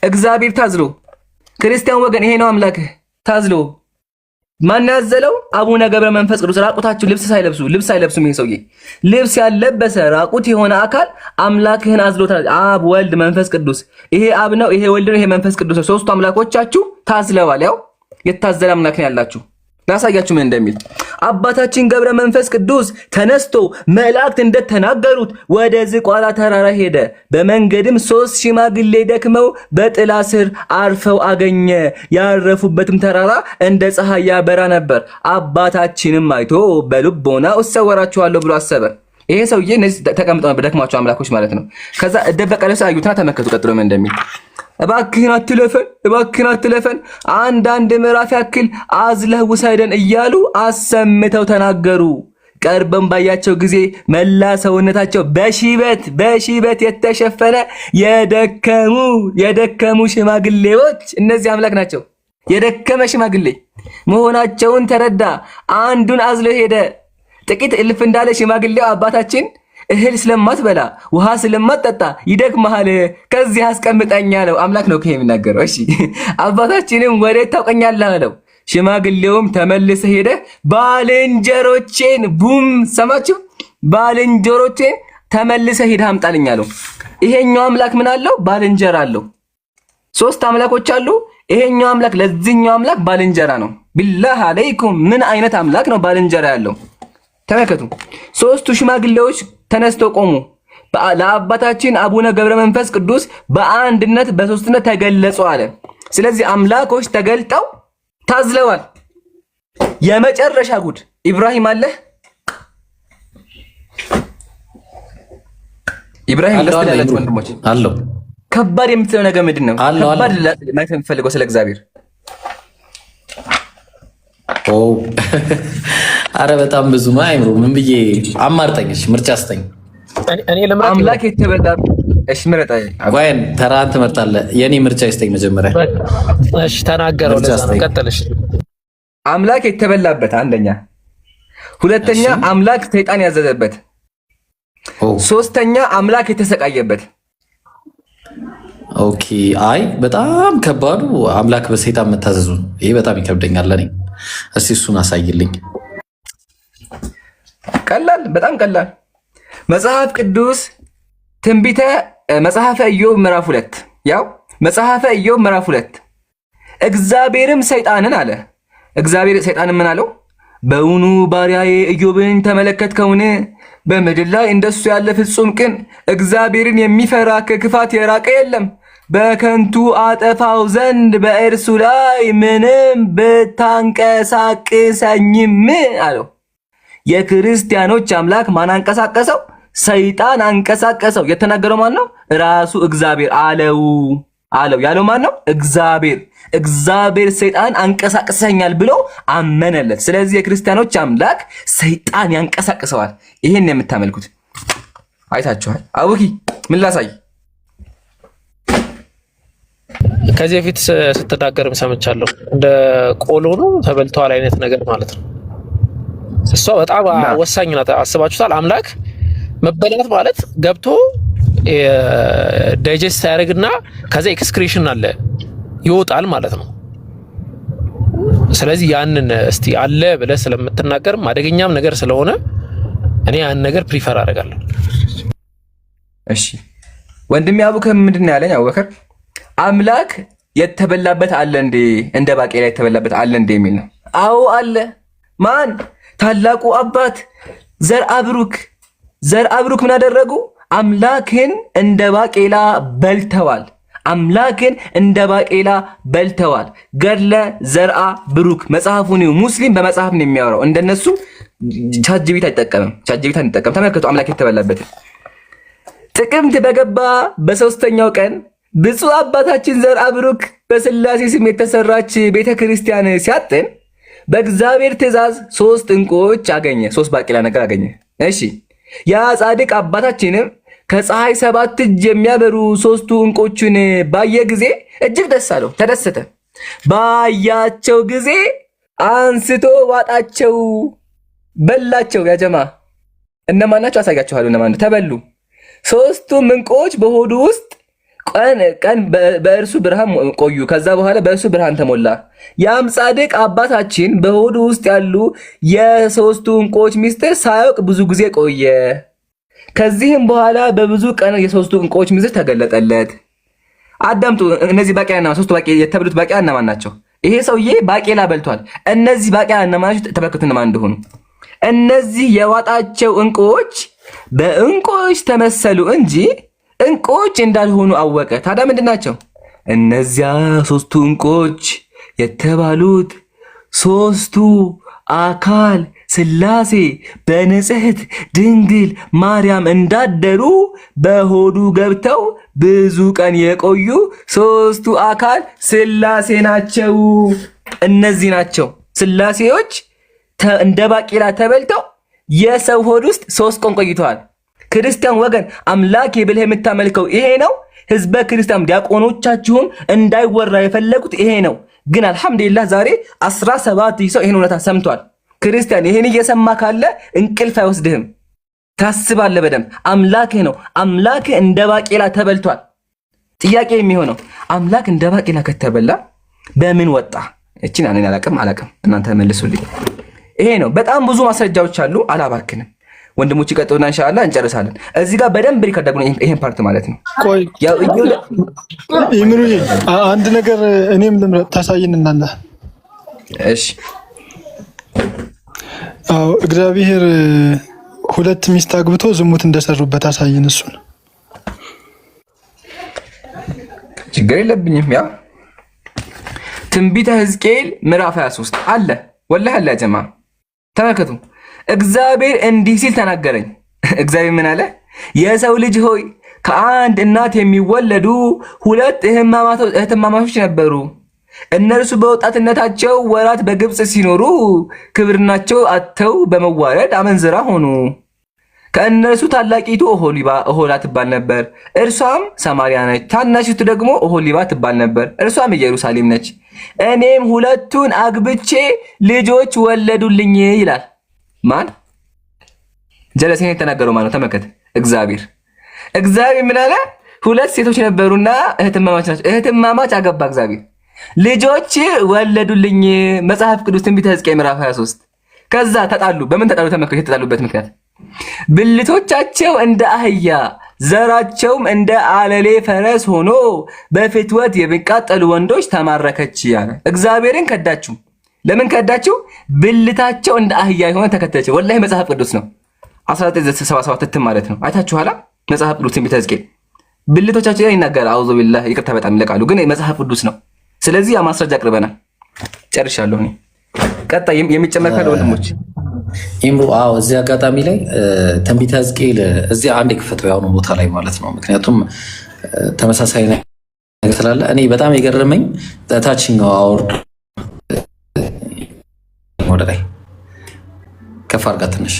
Speaker 2: እግዚአብሔር ታዝሎ። ክርስቲያን ወገን ይሄ ነው አምላክህ ታዝሎ። ማን ያዘለው? አቡነ ገብረ መንፈስ ቅዱስ። ራቁታችሁ ልብስ አይለብሱም። ይሄ ሰውዬ ልብስ ያለበሰ ራቁት የሆነ አካል አምላክህን አዝሎታል። አብ ወልድ መንፈስ ቅዱስ። ይሄ አብ ነው፣ ይሄ ወልድ ነው፣ ይሄ መንፈስ ቅዱስ ነው። ሶስቱ አምላኮቻችሁ ታዝለዋል። ያው የታዘለ አምላክ ነው ያላችሁ። ላሳያችሁ ምን እንደሚል። አባታችን ገብረ መንፈስ ቅዱስ ተነስቶ መላእክት እንደተናገሩት ወደ ዝቋላ ተራራ ሄደ። በመንገድም 3 ሽማግሌ ደክመው በጥላ ስር አርፈው አገኘ። ያረፉበትም ተራራ እንደ ፀሐይ ያበራ ነበር። አባታችንም አይቶ በልቦናው እሰወራችኋለሁ ብሎ አሰበ። ይሄ ሰውዬ እነዚህ ተቀምጠው ነበር ደክማቸው አምላኮች ማለት ነው። ከዛ እደበቀለስ አዩትና ተመከቱ። ቀጥሎ ምን እንደሚል እባክህን አትለፈን፣ አንዳንድ ምዕራፍ ያክል አዝለህ ውሰደን እያሉ አሰምተው ተናገሩ። ቀርበን ባያቸው ጊዜ መላ ሰውነታቸው በሽበት የተሸፈነ የደከሙ ሽማግሌዎች፣ እነዚህ አምላክ ናቸው። የደከመ ሽማግሌ መሆናቸውን ተረዳ። አንዱን አዝሎ ሄደ። ጥቂት እልፍ እንዳለ ሽማግሌው አባታችን እህል ስለማትበላ ውሃ ስለማትጠጣ ይደክምሃል፣ ከዚህ አስቀምጠኝ አለው። አምላክ ነው የሚናገረው። እሺ አባታችንም ወዴት ታውቀኛለህ አለው። ሽማግሌውም ተመልሰ ሄደ ባልንጀሮቼን ሰማችሁ? ባልንጀሮቼን ተመልሰ ሄደ አምጣልኝ አለው። ይሄኛው አምላክ ምን አለው? ባልንጀራ አለው። 3 አምላኮች አሉ። ይሄኛው አምላክ ለዚህኛው አምላክ ባልንጀራ ነው። ቢላህ አለይኩም ምን አይነት አምላክ ነው ባልንጀራ ያለው? ተመልከቱ። 3ቱ ሽማግሌዎች ተነስተው ቆሙ። ለአባታችን አቡነ ገብረ መንፈስ ቅዱስ በአንድነት በሶስትነት ተገለጹ አለ። ስለዚህ አምላኮች ተገልጠው ታዝለዋል። የመጨረሻ ጉድ ኢብራሂም አለ። ኢብራሂም ለስተላላችሁ ወንድሞች
Speaker 4: አለው።
Speaker 2: ከባድ የምትለው ነገር ምንድን ነው? ከባድ ማለት የምፈልገው ስለ እግዚአብሔር
Speaker 4: አረ በጣም ብዙ ነው። አይምሮ ምን ብዬ አማርጠኝሽ? ምርጫ አስተኝ
Speaker 5: እኔ ለምን
Speaker 2: አምላክ የተበላ እሺ፣ ምረጣ
Speaker 4: ወይን ተራን ትመርጣለህ? የኔ ምርጫ ይስተኝ መጀመሪያ።
Speaker 5: እሺ ተናገረው። ቀጥልሽ።
Speaker 2: አምላክ የተበላበት አንደኛ፣ ሁለተኛ አምላክ ሰይጣን ያዘዘበት፣ ሶስተኛ አምላክ የተሰቃየበት።
Speaker 4: ኦኬ። አይ በጣም ከባዱ አምላክ በሰይጣን መታዘዙ ነው። ይሄ በጣም ይከብደኛል ለኔ። እስቲ እሱን አሳይልኝ።
Speaker 2: ቀላል፣ በጣም ቀላል። መጽሐፍ ቅዱስ ትንቢተ መጽሐፈ ኢዮብ ምዕራፍ 2 ያው መጽሐፈ ኢዮብ ምዕራፍ 2 እግዚአብሔርም ሰይጣንን አለ። እግዚአብሔር ሰይጣንን ምን አለው? በውኑ ባሪያዬ ኢዮብን ተመለከትከውን? በምድር ላይ እንደሱ ያለ ፍጹም ቅን እግዚአብሔርን የሚፈራ ከክፋት የራቀ የለም። በከንቱ አጠፋው ዘንድ በእርሱ ላይ ምንም ብታንቀሳቅሰኝም አለው። የክርስቲያኖች አምላክ ማን አንቀሳቀሰው? ሰይጣን አንቀሳቀሰው። የተናገረው ማን ነው? ራሱ እግዚአብሔር አለው። ያለው ማን ነው? እግዚአብሔር። እግዚአብሔር ሰይጣን አንቀሳቅሰኛል ብሎ አመነለት። ስለዚህ የክርስቲያኖች አምላክ ሰይጣን ያንቀሳቅሰዋል። ይሄን የምታመልኩት አይታችኋል። አቡኪ ምን ላሳይ?
Speaker 5: ከዚህ በፊት ስትናገርም ሰምቻለሁ። እንደ ቆሎ ነው ተበልተዋል አይነት ነገር ማለት ነው። እሷ በጣም ወሳኝ ናት። አስባችሁታል? አምላክ መበላት ማለት ገብቶ ዳይጀስት ያደርግና ከዛ ኤክስክሪሽን አለ ይወጣል ማለት ነው። ስለዚህ ያንን እስቲ አለ ብለህ ስለምትናገርም አደገኛም ነገር ስለሆነ እኔ ያን ነገር ፕሪፈር አደርጋለሁ።
Speaker 2: እሺ ወንድሜ አቡከር ምንድን ነው ያለኝ? አቡበከር አምላክ የተበላበት አለ እንዴ? እንደ ባቄላ የተበላበት አለ እንዴ የሚል ነው። አዎ አለ። ማን? ታላቁ አባት ዘርአ ብሩክ ምን አደረጉ? አምላክን እንደ ባቄላ በልተዋል። አምላክን እንደ ባቄላ በልተዋል። ገድለ ዘርአ ብሩክ መጽሐፉን ሙስሊም በመጽሐፍ ነው የሚያወራው። እንደነሱ ቻትጂቢት አይጠቀምም። ቻትጂቢት አንጠቀም። ተመልከቱ አምላክ የተበላበት። ጥቅምት በገባ በ3ኛው ቀን ብፁዕ አባታችን ዘርአ ብሩክ በስላሴ ስም የተሰራች ቤተክርስቲያን ሲያጥን በእግዚአብሔር ትእዛዝ 3 ዕንቁዎች አገኘ። 3 ባቄላ ነገር አገኘ። እሺ ያ ጻድቅ አባታችንም ከፀሐይ 7 እጅ የሚያበሩ 3ቱ ዕንቁዎችን ባየ ጊዜ እጅግ ደስ አለው፣ ተደሰተ። ባያቸው ጊዜ አንስቶ ዋጣቸው፣ በላቸው። ያጀማ እነማን ናቸው? አሳያችኋለሁ። እነማን ተበሉ? 3ቱም ዕንቁዎች በሆዱ ውስጥ ቀን በእርሱ ብርሃን ቆዩ። ከዛ በኋላ በእርሱ ብርሃን ተሞላ። ያም ጻድቅ አባታችን በሆዱ ውስጥ ያሉ የ3ቱ ዕንቁዎች ሚስጥር ሳያውቅ ብዙ ጊዜ ቆየ። ከዚህም በኋላ በብዙ ቀን የ3ቱ ዕንቁዎች ሚስጥር ተገለጠለት። አዳምጡ። እነዚህ ባቄላ 3ቱ ባቄላ የተበሉት ባቄላ እነማን ናቸው? ይሄ ሰውዬ ባቄላ በልቷል። እነዚህ ባቄላ እነማን ናቸው? ተመልከቱ እነማን እንደሆኑ። እነዚህ የዋጣቸው ዕንቁዎች በዕንቁዎች ተመሰሉ እንጂ ዕንቁዎች እንዳልሆኑ አወቀ። ታዲያ ምንድን ናቸው? እነዚያ 3ቱ ዕንቁዎች የተባሉት 3ቱ አካል ሥላሴ በንጽሕት ድንግል ማርያም እንዳደሩ በሆዱ ገብተው ብዙ ቀን የቆዩ 3ቱ አካል ሥላሴ ናቸው። እነዚህ ናቸው ሥላሴዎች እንደ ባቄላ ተበልተው የሰው ሆድ ውስጥ 3 ቀን ቆይተዋል። ክርስቲያን ወገን አምላክ ብለህ የምታመልከው ይሄ ነው። ህዝበ ክርስቲያን ዲያቆኖቻችሁም እንዳይወራ የፈለጉት ይሄ ነው። ግን አልሐምዱሊላህ ዛሬ 17 ሰው ይሄን እውነታ ሰምቷል። ክርስቲያን ይሄን እየሰማ ካለ እንቅልፍ አይወስድህም። ታስባለህ በደንብ። አምላክህ ነው። አምላክ እንደ ባቄላ ተበልቷል። ጥያቄ የሚሆነው አምላክ እንደ ባቄላ ከተበላ በምን ወጣ? እቺን እኔ አላቅም። እናንተ መልሱልኝ። ይሄ ነው። በጣም ብዙ ማስረጃዎች አሉ። አላባክንም። ወንድሞች ይቀጥሉና ኢንሻአላህ እንጨርሳለን። እዚህ ጋር በደንብ ሪከርድ አድርጉ ይሄን ፓርት ማለት ነው።
Speaker 6: ቆይ ይምሩዬ አንድ ነገር እኔም ልምረጥ ታሳይንና አለ።
Speaker 2: እሺ
Speaker 6: አዎ እግዚአብሔር 2 ሚስት አግብቶ ዝሙት እንደሰሩበት አሳይን። እሱን
Speaker 2: ችግር የለብኝም። ያ ትንቢተ ሕዝቅኤል ምዕራፍ 23 አለ። ወላሂ አለ። ጀማ ተመልከቱ። እግዚአብሔር እንዲህ ሲል ተናገረኝ። እግዚአብሔር ምን አለ? የሰው ልጅ ሆይ ከአንድ እናት የሚወለዱ 2 እህትማማቾች ነበሩ። እነርሱ በወጣትነታቸው ወራት በግብፅ ሲኖሩ ክብርናቸው አጥተው በመዋረድ አመንዝራ ሆኑ። ከእነርሱ ታላቂቱ ኦሖላ ትባል ነበር፣ እርሷም ሰማርያ ነች። ታናሽቱ ደግሞ ኦሖሊባ ትባል ነበር፣ እርሷም ኢየሩሳሌም ነች። እኔም 2ቱን አግብቼ ልጆች ወለዱልኝ ይላል። ማን? ጀለሴን የተናገረው ማን ነው? ተመልከት። እግዚአብሔር ምን አለ? ሁለት ሴቶች ነበሩና እህትማማች ናቸው። እህትማማች አገባ እግዚአብሔር፣ ልጆች ወለዱልኝ። መጽሐፍ ቅዱስ ትንቢተ ሕዝቅኤል ምዕራፍ 23። ከዛ ተጣሉ። በምን ተጣሉ? ተመልከቱ የተጣሉበት ምክንያት። ብልቶቻቸው እንደ አህያ ዘራቸውም እንደ አለሌ ፈረስ ሆኖ በፍትወት የሚቃጠሉ ወንዶች ተማረከች ያለ። እግዚአብሔርን ከዳችሁ። ለምን ከዳችሁ? ብልታቸው እንደ አህያ የሆነ ተከተለች። ወላሂ መጽሐፍ ቅዱስ ነው 1977 እትም ማለት ነው። አይታችኋላ? መጽሐፍ ቅዱስ ትንቢተ ሕዝቅኤል ብልቶቻቸው ይናገራል። አውዙ ቢላህ ይቅርታ በጣም ይለቃሉ፣ ግን መጽሐፍ ቅዱስ ነው። ስለዚህ ያ ማስረጃ አቅርበናል። ጨርሻለሁ እኔ። ቀጣይ የሚጨመር ካለ ወንድሞች
Speaker 4: ኢምሩ። አዎ እዚህ አጋጣሚ ላይ ትንቢተ ሕዝቅኤል እዚህ አንድ ክፈተው ያው ቦታ ላይ ማለት ነው። ምክንያቱም ተመሳሳይ ነገር ስላለ እኔ በጣም የገረመኝ ታችኛው አውርድ ወደ ላይ ከፍ አድርጋ ትንሽ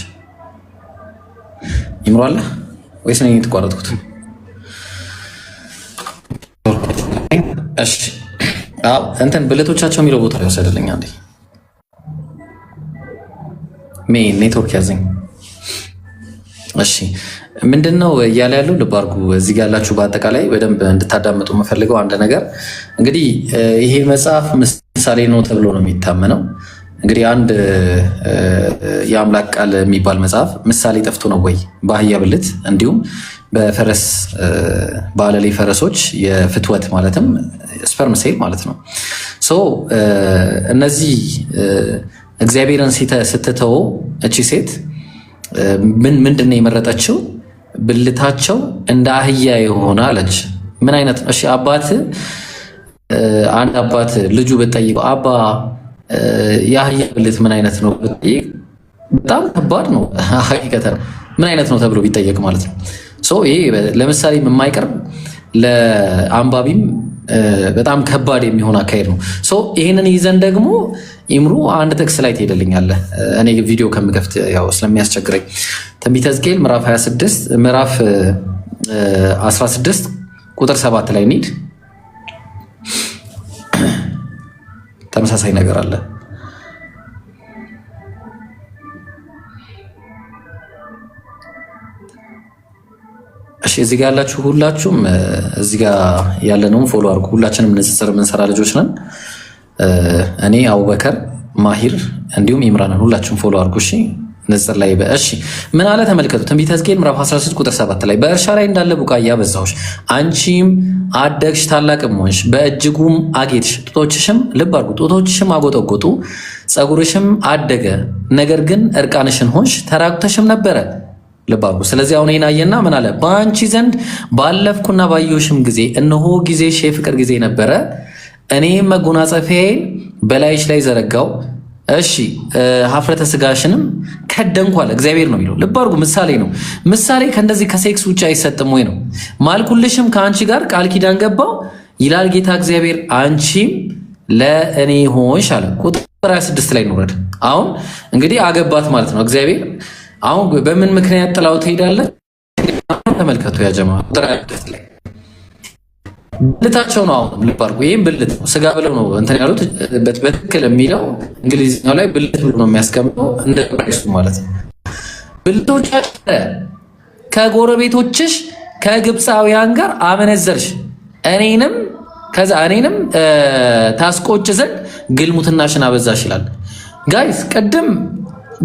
Speaker 4: ኢምሩ አለ ወይስ ነው የተቋረጥኩት? እሺ አዎ እንትን ብልቶቻቸው የሚለው ቦታ ላይ ወሰደልኝ አንዴ ኔትወርክ ያዘኝ። እሺ ምንድነው እያለ ያለው? ልብ አድርጉ። እዚህ ጋር ያላችሁ በአጠቃላይ በደንብ እንድታዳምጡ የምፈልገው አንድ ነገር እንግዲህ ይሄ መጽሐፍ ምሳሌ ነው ተብሎ ነው የሚታመነው። እንግዲህ አንድ የአምላክ ቃል የሚባል መጽሐፍ ምሳሌ ጠፍቶ ነው ወይ? በአህያ ብልት እንዲሁም በፈረስ በአለሌ ፈረሶች የፍትወት ማለትም ስፐርም ሴል ማለት ነው። እነዚህ እግዚአብሔርን ስትተው እቺ ሴት ምንድን ነው የመረጠችው? ብልታቸው እንደ አህያ የሆነ አለች። ምን አይነት እሺ፣ አባት አንድ አባት ልጁ ብትጠይቀው አባ የአህያ ብልት ምን አይነት ነው ብትጠይቅ በጣም ከባድ ነው። ሀቂቀተን ምን አይነት ነው ተብሎ ቢጠየቅ ማለት ነው። ይሄ ለምሳሌ የማይቀርብ ለአንባቢም በጣም ከባድ የሚሆን አካሄድ ነው። ይህንን ይዘን ደግሞ ኢምሩ አንድ ጥቅስ ላይ ትሄድልኛለህ። እኔ ቪዲዮ ከምከፍት ያው ስለሚያስቸግረኝ ትንቢተ ሕዝቅኤል ምዕራፍ 26 ምዕራፍ 16 ቁጥር 7 ላይ እንሂድ። ተመሳሳይ ነገር አለ። እሺ እዚህ ጋር ያላችሁ ሁላችሁም እዚህ ጋር ያለነውን ፎሎ አድርጉ። ሁላችንም ንጽጽር የምንሰራ ልጆች ነን። እኔ አቡበከር ማሂር እንዲሁም ኢምራንን ሁላችሁም ፎሎ አድርጉ። እሺ ንጽጽር ላይ እሺ ምን አለ ተመልከቱ። ትንቢተ ሕዝቅኤል ምዕራፍ 16 ቁጥር 7 ላይ በእርሻ ላይ እንዳለ ቡቃያ በዛሁሽ፣ አንቺም አደግሽ ታላቅም ሆንሽ፣ በእጅጉም አጌጥሽ፣ ጡቶችሽም ልብ አድርጉ፣ ጡቶችሽም አጎጠጎጡ፣ ፀጉርሽም አደገ፣ ነገር ግን እርቃንሽን ሆንሽ፣ ተራቁተሽም ነበረ። ልብ አድርጉ። ስለዚህ አሁን ይህን አየና ምን አለ? በአንቺ ዘንድ ባለፍኩና ባየሁሽም ጊዜ እነሆ ጊዜሽ የፍቅር ጊዜ ነበረ፣ እኔም መጎናጸፊያዬን በላይሽ ላይ ዘረጋው፣ እሺ ሀፍረተ ስጋሽንም ከደንኩ አለ። እግዚአብሔር ነው የሚለው። ልብ አድርጉ። ምሳሌ ነው። ምሳሌ ከእንደዚህ ከሴክስ ውጭ አይሰጥም ወይ ነው። ማልኩልሽም ከአንቺ ጋር ቃል ኪዳን ገባው ይላል ጌታ እግዚአብሔር፣ አንቺም ለእኔ ሆንሽ አለ። ቁጥር 26 ላይ እንውረድ። አሁን እንግዲህ አገባት ማለት ነው እግዚአብሔር። አሁን በምን ምክንያት ጥላው ትሄዳለች? ተመልከቱ ያጀማ ቁጥር 26 ላይ ብልታቸው ነው። አሁን ልብ አድርጉ። ይህም ብልት ነው፣ ስጋ ብለው ነው እንትን ያሉት። በትክክል የሚለው እንግሊዝኛው ላይ ብልት ብሎ ነው የሚያስቀምጠው፣ እንደ ቅዱስ ማለት ነው። ብልቶቻች ከጎረቤቶችሽ ከግብፃውያን ጋር አመነዘርሽ፣ እኔንም ታስቆጭ ዘንድ ግልሙትናሽን አበዛሽ ይላል። ጋይስ ቅድም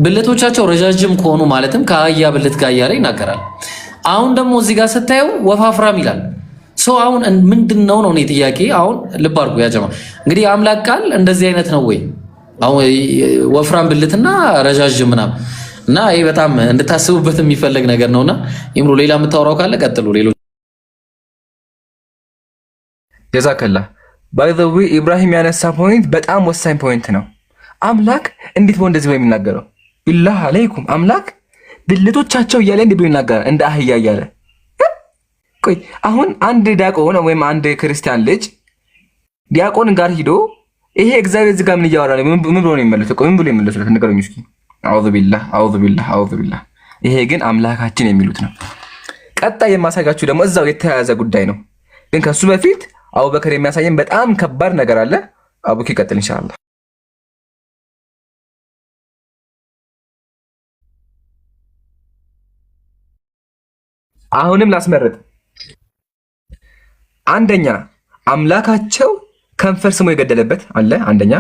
Speaker 4: ብልቶቻቸው ረዣዥም ከሆኑ ማለትም ከአህያ ብልት ጋር እያለ ይናገራል። አሁን ደግሞ እዚህ ጋር ስታዩ ወፋፍራም ይላል። አሁን ምንድን ነው እኔ ጥያቄ። አሁን ልብ አድርጉ ያጀማ እንግዲህ የአምላክ ቃል እንደዚህ አይነት ነው ወይ? አሁን ወፍራም ብልትና ረዣዥም ምናምን እና ይሄ በጣም እንድታስቡበት የሚፈለግ ነገር ነውና ይምሩ። ሌላ የምታወራው ካለ ቀጥሉ። ሌሎች
Speaker 2: ጀዛከላ ባይ ዘ ዌይ ኢብራሂም ያነሳ ፖይንት በጣም ወሳኝ ፖይንት ነው። አምላክ እንዴት ነው እንደዚህ የሚናገረው? ቢላህ አለይኩም አምላክ ብልቶቻቸው እያለ እንዴት ይናገራል? እንደ አህያ እያለ ቆይ አሁን አንድ ዲያቆን ወይም አንድ ክርስቲያን ልጅ ዲያቆን ጋር ሂዶ ይሄ እግዚአብሔር እዚህ ጋር ምን እያወራ ነው? ምን ብሎ ነው የሚመለሰው? ቆይ ምን ብሎ የሚመለሰው? ንገሩኝ እስኪ። አዑዙ ቢላህ አዑዙ ቢላህ አዑዙ ቢላህ። ይሄ ግን አምላካችን የሚሉት ነው። ቀጣይ የማሳያችሁ ደግሞ እዛው የተያያዘ ጉዳይ ነው፣ ግን ከሱ በፊት አቡበከር የሚያሳየን በጣም ከባድ ነገር አለ። አቡኪ ቀጥል ኢንሻአላህ። አሁንም ላስመርጥ አንደኛ አምላካቸው ከንፈር ስሞ የገደለበት አለ አንደኛ።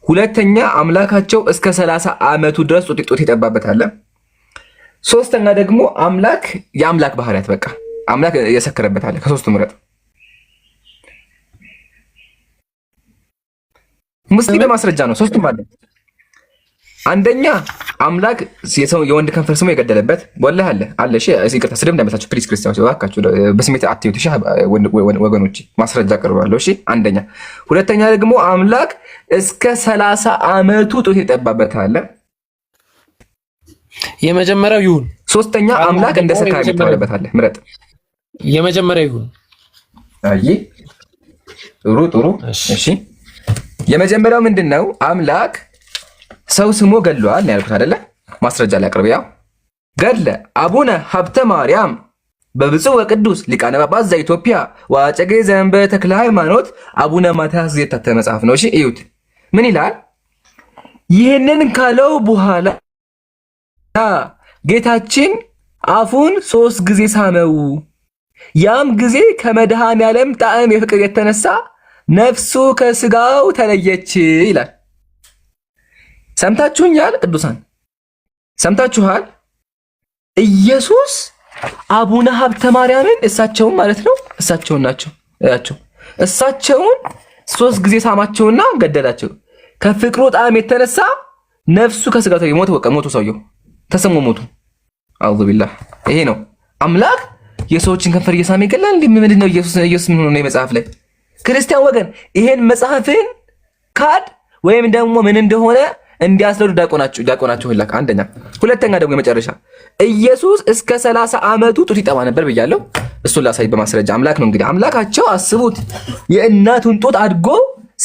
Speaker 2: ሁለተኛ አምላካቸው እስከ 30 ዓመቱ ድረስ ጡት የጠባበት አለ። ሶስተኛ ደግሞ አምላክ የአምላክ ባህሪያት በቃ አምላክ የሰከረበት አለ። ከሶስቱ ምረጥ። ሙስሊም በማስረጃ ነው። ሶስቱም አለ። አንደኛ አምላክ የወንድ ከንፈር ስሞ የገደለበት ወላሂ አለ። እሺ ይቅርታ ስድብ እንዳይመስላችሁ ፕሊዝ ክርስቲያኖች እባካችሁ በስሜት አትዩት። እሺ ወገኖች ማስረጃ ቀርባለሁ። እሺ አንደኛ። ሁለተኛ ደግሞ አምላክ እስከ 30 ዓመቱ ጡት የጠባበት አለ።
Speaker 5: የመጀመሪያው ይሁን።
Speaker 2: ሶስተኛ አምላክ እንደ ሰካራ የተባለበት አለ። ምረጥ።
Speaker 5: የመጀመሪያው ይሁን።
Speaker 2: አይ ጥሩ። እሺ የመጀመሪያው ምንድነው? አምላክ ሰው ስሞ ገድሏል ነው ያልኩት አይደለ? ማስረጃ ላይ አቅርብ። ያው ገድለ አቡነ ሀብተ ማርያም በብፁዕ ወቅዱስ ሊቃነ ጳጳሳት ዘኢትዮጵያ ወአጨጌ ዘእንበለ ተክለ ሃይማኖት አቡነ ማትያስ የታተመ መጽሐፍ ነው። እሺ እዩት። ምን ይላል? ይህንን ካለው በኋላ ጌታችን አፉን 3 ጊዜ ሳመው። ያም ጊዜ ከመድኃኔዓለም ጣዕም የፍቅር የተነሳ ነፍሱ ከስጋው ተለየች ይላል። ሰምታችሁኛል? ቅዱሳን ሰምታችኋል? ኢየሱስ አቡነ ሀብተ ማርያምን እሳቸውን ማለት ነው እሳቸውን ናቸው ያቸው እሳቸውን 3 ጊዜ ሳማቸውና ገደላቸው። ከፍቅሩ ጣዕም የተነሳ ነፍሱ ከስጋው ተለየ። ሞተ። በቃ ሞቱ። ሰውየው ተሰሞ ሞቱ። አዑዙ ቢላህ። ይሄ ነው አምላክ የሰዎችን ከንፈር እየሳመ ይገላል። እንዴ ምንድን ነው? ኢየሱስ ምን ሆነ? መጽሐፍ ላይ ክርስቲያን ወገን ይሄን መጽሐፍን ካድ ወይም ደግሞ ምን እንደሆነ እንዲያስረዱ ዲያቆናቸው ይላክ። አንደኛ። ሁለተኛ ደግሞ የመጨረሻ ኢየሱስ እስከ 30 ዓመቱ ጡት ይጠባ ነበር ብያለሁ። እሱን ላሳይ በማስረጃ። አምላክ ነው እንግዲህ አምላካቸው አስቡት፣ የእናቱን ጡት አድጎ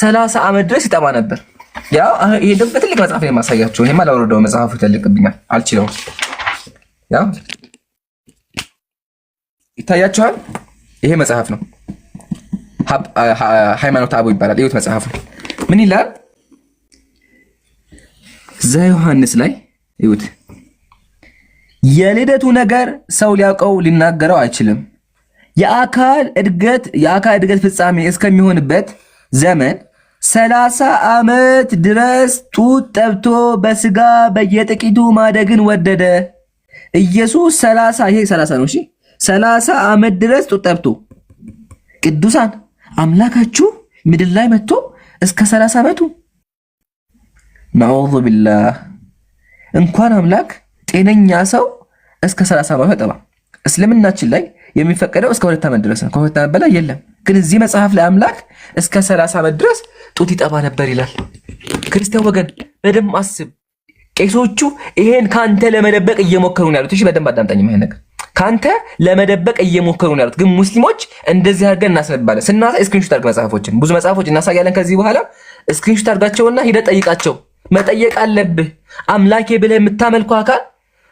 Speaker 2: 30 ዓመት ድረስ ይጠባ ነበር። ያው ይሄ ደግሞ በትልቅ መጽሐፍ ነው የማሳያቸው። ይሄማ ላወረደው መጽሐፉ ይተልቅብኛል፣ አልችለውም። ያው ይታያችኋል። ይሄ መጽሐፍ ነው፣ ሃይማኖተ አበው ይባላል። ይሁት መጽሐፉ ምን ይላል? ዘዮሐንስ ላይ ይሁት የልደቱ ነገር ሰው ሊያውቀው ሊናገረው አይችልም። የአካል እድገት ፍጻሜ እስከሚሆንበት ዘመን 30 ዓመት ድረስ ጡት ጠብቶ በስጋ በየጥቂቱ ማደግን ወደደ። ኢየሱስ 30 ነው። እሺ 30 ዓመት ድረስ ጡት ጠብቶ ቅዱሳን አምላካችሁ ምድር ላይ መጥቶ እስከ 30 ዓመቱ ነዑዙ ቢላህ። እንኳን አምላክ ጤነኛ ሰው እስከ 30 ዓመት አይጠባም። እስልምናችን ላይ የሚፈቀደው እስከ 2 ዓመት ድረስ ነው። ከ2 ዓመት በላይ የለም። ግን እዚህ መጽሐፍ ላይ አምላክ እስከ 30 ዓመት ድረስ ጡት ይጠባ ነበር ይላል። ክርስቲያን ወገን በደንብ አስብ። ቄሶቹ ይሄን ካንተ ለመደበቅ እየሞከሩ ነው ያሉት። እሺ በደንብ አዳምጠኝ። ይሄን ነገር ካንተ ለመደበቅ እየሞከሩ ነው ያሉት። ግን ሙስሊሞች እንደዚህ አድርገን እናስነባለን። ስናሳይ ስክሪንሾት አድርገን መጽሐፎችን ብዙ መጽሐፎች እናሳያለን። ከዚህ በኋላ ስክሪንሾት አድርጋቸውና ሂደህ ጠይቃቸው። መጠየቅ አለብህ። አምላኬ ብለህ የምታመልከው አካል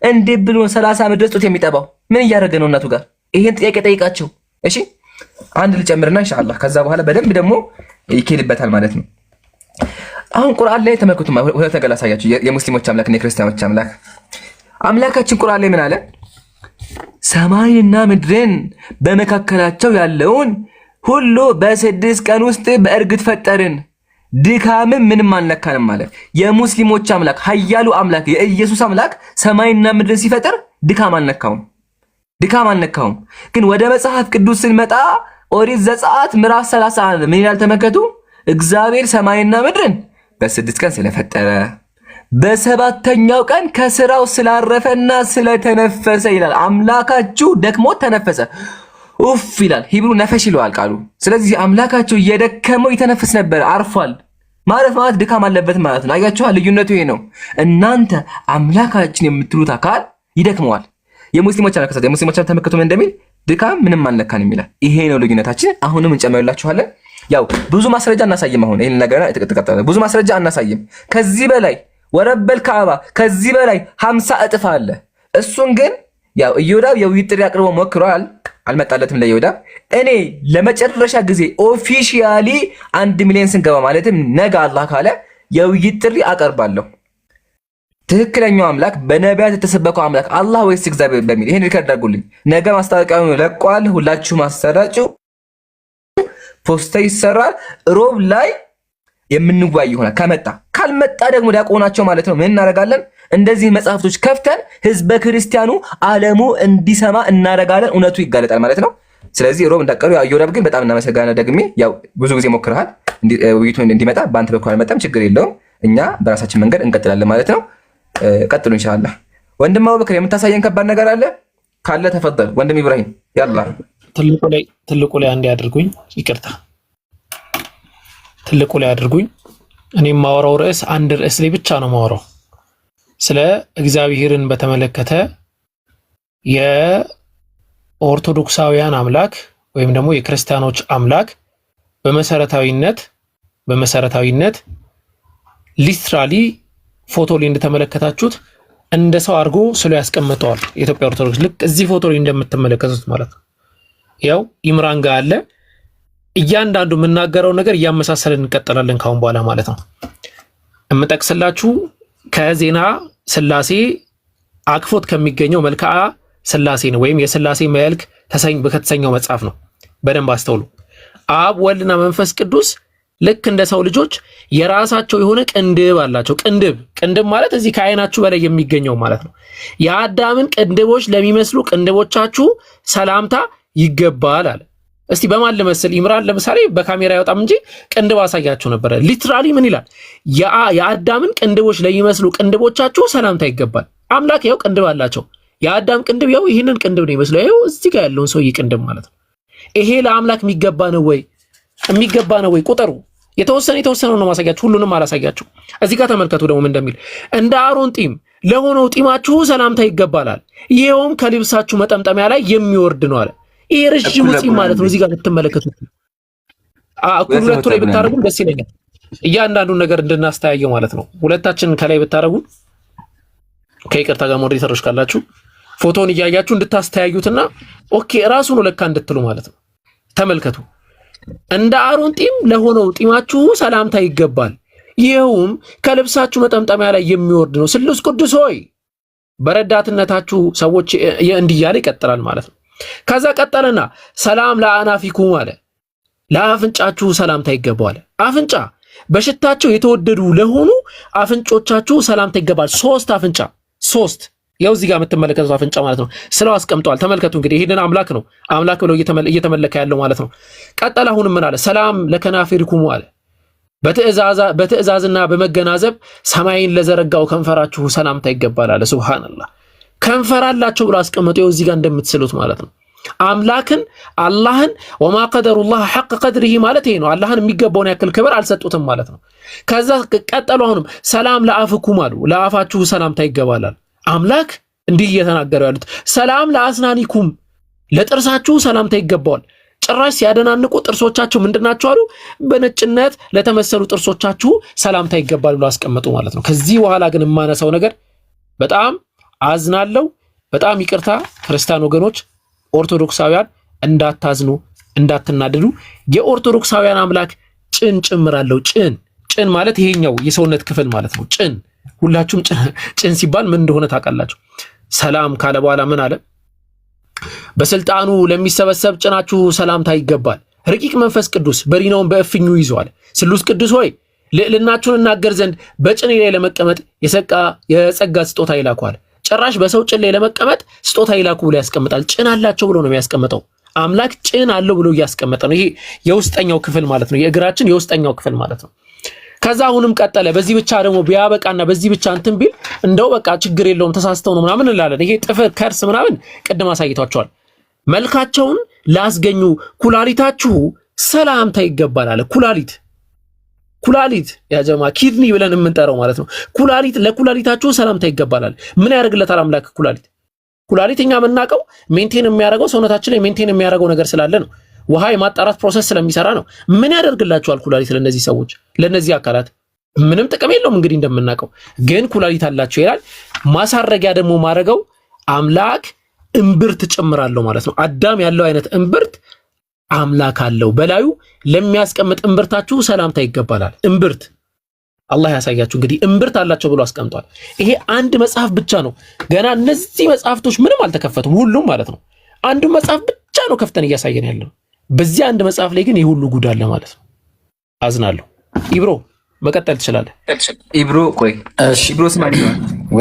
Speaker 2: እንዴት ብሎ 30 ዓመት ድረስ ጡት የሚጠባው ምን እያደረገ ነው እናቱ ጋር? ይሄን ጥያቄ ጠይቃቸው። እሺ አንድ ልጨምርና ኢንሻአላህ ከዛ በኋላ በደንብ ደግሞ ይኬድበታል ማለት ነው። አሁን ቁርአን ላይ ተመልከቱ። ሁለት ነገር ላሳያችሁ። የሙስሊሞች አምላክና የክርስቲያኖች አምላክ። አምላካችን ቁርአን ላይ ምን አለ? ሰማይና ምድርን በመካከላቸው ያለውን ሁሉ በ6 ቀን ውስጥ በእርግጥ ፈጠርን፣ ድካምም ምንም አልነካንም ማለት። የሙስሊሞች አምላክ ኃያሉ አምላክ የኢየሱስ አምላክ ሰማይና ምድርን ሲፈጥር ድካም አልነካውም። ግን ወደ መጽሐፍ ቅዱስ ስንመጣ ኦሪት ዘጸአት ምዕራፍ 31 ምን ይላል? ተመልከቱ። እግዚአብሔር ሰማይና ምድርን በ6 ቀን ስለፈጠረ በ7ኛው ቀን ከስራው ስላረፈና ስለተነፈሰ ይላል። አምላካችሁ ደክሞ ተነፈሰ። ኡፍ ይላል። ሂብሩ ነፈሽ ይለዋል ቃሉ። ስለዚህ አምላካችሁ እየደከመው ይተነፍስ ነበር፣ አርፏል። ማረፍ ማለት ድካም አለበት ማለት ነው። አያችኋል? ልዩነቱ ይሄ ነው። እናንተ አምላካችን የምትሉት አካል ይደክመዋል። የሙስሊሞች አምላክ የሙስሊሞች ተመልከቱ ምን እንደሚል ድካም ምንም አልነካንም ይላል። ይሄ ነው ልዩነታችን። አሁንም እንጨምርላችኋለን። ያው ብዙ ማስረጃ እናሳይም። አሁን ይሄን ነገር ተቀጣጣለ ብዙ ማስረጃ እናሳይም። ከዚህ በላይ ወረበል ካዕባ ከዚህ በላይ 50 እጥፍ አለ። እሱን ግን ያው ኢዮዳብ የውይይት ጥሪ አቅርቦ ሞክሯል፣ አልመጣለትም ለኢዮዳብ። እኔ ለመጨረሻ ጊዜ ኦፊሻሊ 1 ሚሊዮን ስንገባ ማለትም ነገ አላህ ካለ የውይይት ጥሪ አቀርባለሁ። ትክክለኛው አምላክ በነቢያት የተሰበከው አምላክ አላህ ወይስ እግዚአብሔር በሚል ይሄን ሪከርድ አድርጉልኝ። ነገ ማስታወቂያውን ለቋል። ሁላችሁም አሰራጩ። ፖስታ ይሰራል። ሮብ ላይ የምንወያይ ይሆናል። ከመጣ ካልመጣ ደግሞ ዲያቆናቸው ማለት ነው ምን እናደርጋለን? እንደዚህ መጽሐፍቶች ከፍተን ህዝበ ክርስቲያኑ ዓለሙ እንዲሰማ እናደርጋለን። እውነቱ ይጋለጣል ማለት ነው። ስለዚህ ሮብ እንዳቀሩ ኢዮዳብ ግን በጣም እናመሰግናለን። ደግሜ ያው ብዙ ጊዜ ሞክረሃል ውይይቱ እንዲመጣ፣ በአንተ በኩል አልመጣም፣ ችግር የለውም። እኛ በራሳችን መንገድ እንቀጥላለን ማለት ነው። ቀጥሉ ኢንሻአላህ። ወንድም አቡበክር የምታሳየን ከባድ ነገር አለ ካለ ተፈضل። ወንድም ኢብራሂም ያላ
Speaker 5: ትልቁ ላይ አንዴ አድርጉኝ፣ ይቅርታ ትልቁ ላይ አድርጉኝ። እኔ የማወራው ርዕስ አንድ ርዕስ ላይ ብቻ ነው የማወራው፣ ስለ እግዚአብሔርን በተመለከተ የኦርቶዶክሳውያን አምላክ ወይም ደግሞ የክርስቲያኖች አምላክ በመሰረታዊነት ሊትራሊ ፎቶ ላይ እንደተመለከታችሁት እንደ ሰው አድርጎ ስለ ያስቀምጠዋል የኢትዮጵያ ኦርቶዶክስ። ልክ እዚህ ፎቶ ላይ እንደምትመለከቱት ማለት ነው። ያው ኢምራን ጋር አለ። እያንዳንዱ የምናገረው ነገር እያመሳሰልን እንቀጥላለን ካሁን በኋላ ማለት ነው። እምጠቅስላችሁ ከዜና ስላሴ አክፎት ከሚገኘው መልክዓ ስላሴ ነው፣ ወይም የስላሴ መልክ ከተሰኘው መጽሐፍ ነው። በደንብ አስተውሉ። አብ ወልድና መንፈስ ቅዱስ ልክ እንደ ሰው ልጆች የራሳቸው የሆነ ቅንድብ አላቸው። ቅንድብ ማለት እዚህ ከአይናችሁ በላይ የሚገኘው ማለት ነው። የአዳምን ቅንድቦች ለሚመስሉ ቅንድቦቻችሁ ሰላምታ ይገባል አለ። እስቲ በማን ልመስል? ኢምራን ለምሳሌ በካሜራ ያወጣም እንጂ ቅንድብ አሳያችሁ ነበረ። ሊትራሊ ምን ይላል? የአዳምን ቅንድቦች ለሚመስሉ ቅንድቦቻችሁ ሰላምታ ይገባል። አምላክ ያው ቅንድብ አላቸው። የአዳም ቅንድብ ያው ይህንን ቅንድብ ነው ይመስለው። ያው እዚህ ጋር ያለውን ሰውዬ ቅንድብ ማለት ነው። ይሄ ለአምላክ የሚገባ ነው ወይ? የሚገባ ነው ወይ? ቁጥሩ የተወሰነው ነው ማሳያችሁ፣ ሁሉንም አላሳያችሁ። እዚህ ጋር ተመልከቱ ደግሞ ምን እንደሚል። እንደ አሮን ጢም ለሆነው ጢማችሁ ሰላምታ ይገባላል፣ ይሄውም ከልብሳችሁ መጠምጠሚያ ላይ የሚወርድ ነው አለ። ይሄ ረጅሙ ጢም ማለት ነው። እዚህ ጋር ብትመለከቱት እኩል ሁለቱ ላይ ብታረጉን ደስ ይለኛል። እያንዳንዱን ነገር እንድናስተያየው ማለት ነው። ሁለታችን ከላይ ብታረጉን ከይቅርታ ጋር ሞዴሬተሮች ካላችሁ ፎቶውን እያያችሁ እንድታስተያዩትና ኦኬ ራሱ ነው ለካ እንድትሉ ማለት ነው። ተመልከቱ። እንደ አሮን ጢም ለሆነው ጢማችሁ ሰላምታ ይገባል፣ ይሄውም ከልብሳችሁ መጠምጠሚያ ላይ የሚወርድ ነው። ስሉስ ቅዱስ ሆይ በረዳትነታችሁ ሰዎች እንዲያለ ይቀጥላል ማለት ነው። ከዛ ቀጠለና ሰላም ለአናፊኩም አለ፣ ለአፍንጫችሁ ሰላምታ ይገባል። አፍንጫ በሽታቸው የተወደዱ ለሆኑ አፍንጮቻችሁ ሰላምታ ይገባል። ሶስት አፍንጫ ያው እዚህ ጋር የምትመለከቱት አፍንጫ ማለት ነው። ስለው አስቀምጧል። ተመልከቱ እንግዲህ ይሄንን አምላክ ነው አምላክ ብለው እየተመለከ ያለው ማለት ነው። ቀጠለ አሁንም ምን አለ? ሰላም ለከናፊርኩም አለ፣ በትእዛዝና በመገናዘብ ሰማይን ለዘረጋው ከንፈራችሁ ሰላምታ ይገባል አለ። ሱብሃንአላህ ከንፈር አላቸው ብሎ አስቀምጠው እዚህ ጋር እንደምትስሉት ማለት ነው። አምላክን አላህን ወማ ቀደሩላህ ሐቅ ቀድሪሂ ማለት ይሄ ነው። አላህን የሚገባውን ያክል ክብር አልሰጡትም ማለት ነው። ከዛ ቀጠሉ አሁንም ሰላም ለአፍኩም አሉ፣ ለአፋችሁ ሰላምታ ይገባላል። አምላክ እንዲህ እየተናገሩ ያሉት ሰላም ለአስናኒኩም፣ ለጥርሳችሁ ሰላምታ ይገባዋል። ጭራሽ ሲያደናንቁ ጥርሶቻችሁ ምንድናቸው አሉ? በነጭነት ለተመሰሉ ጥርሶቻችሁ ሰላምታ ይገባል ብሎ አስቀመጡ ማለት ነው። ከዚህ በኋላ ግን የማነሳው ነገር በጣም አዝናለሁ፣ በጣም ይቅርታ ክርስቲያን ወገኖች፣ ኦርቶዶክሳውያን እንዳታዝኑ፣ እንዳትናደዱ። የኦርቶዶክሳውያን አምላክ ጭን ጭምራለሁ። ጭን ማለት ይሄኛው የሰውነት ክፍል ማለት ነው። ጭን ሁላችሁም ጭን ሲባል ምን እንደሆነ ታውቃላችሁ። ሰላም ካለ በኋላ ምን አለ? በስልጣኑ ለሚሰበሰብ ጭናችሁ ሰላምታ ይገባል። ረቂቅ መንፈስ ቅዱስ በሪናውን በእፍኙ ይዟል። ስሉስ ቅዱስ ሆይ ልዕልናችሁን እናገር ዘንድ በጭኔ ላይ ለመቀመጥ የጸጋ ስጦታ ይላኳል። ጭራሽ በሰው ጭን ላይ ለመቀመጥ ስጦታ ይላኩ ብሎ ያስቀምጣል። ጭን አላቸው ብሎ ነው የሚያስቀምጠው። አምላክ ጭን አለው ብሎ እያስቀመጠ ነው። ይሄ የውስጠኛው ክፍል ማለት ነው። የእግራችን የውስጠኛው ክፍል ማለት ነው። ከዛ አሁንም ቀጠለ። በዚህ ብቻ ደግሞ ቢያበቃና በዚህ ብቻ እንትን ቢል እንደው በቃ ችግር የለውም ተሳስተው ነው ምናምን እንላለን። ይሄ ጥፍር ከርስ ምናምን ቅድም አሳይቷቸዋል። መልካቸውን ላስገኙ ኩላሊታችሁ ሰላምታ ይገባል አለ። ኩላሊት ያጀማ ኪድኒ ብለን የምንጠራው ማለት ነው። ኩላሊት ለኩላሊታችሁ ሰላምታ ይገባላል። ምን ያደርግለታል አምላክ? ኩላሊት እኛ የምናውቀው ሜንቴን የሚያደርገው ሰውነታችን ላይ ሜንቴን የሚያደርገው ነገር ስላለ ነው። ውሃ የማጣራት ፕሮሰስ ስለሚሰራ ነው። ምን ያደርግላችኋል ኩላሊት? ለነዚህ ሰዎች ለነዚህ አካላት ምንም ጥቅም የለውም። እንግዲህ እንደምናውቀው ግን ኩላሊት አላቸው ይላል። ማሳረጊያ ደግሞ ማድረገው አምላክ እምብርት ጭምራለሁ ማለት ነው። አዳም ያለው አይነት እምብርት አምላክ አለው። በላዩ ለሚያስቀምጥ እምብርታችሁ ሰላምታ ይገባላል። እምብርት አላህ ያሳያችሁ። እንግዲህ እምብርት አላቸው ብሎ አስቀምጧል። ይሄ አንድ መጽሐፍ ብቻ ነው። ገና እነዚህ መጽሐፍቶች ምንም አልተከፈቱም፣ ሁሉም ማለት ነው። አንዱ መጽሐፍ ብቻ ነው ከፍተን እያሳየን ያለው። በዚህ አንድ መጽሐፍ ላይ ግን ይህ ሁሉ ጉድ አለ ማለት ነው። አዝናለሁ። ኢብሮ መቀጠል ትችላለህ።
Speaker 2: ኢብሮ ቆይ ኢብሮ ስማኝ ነው።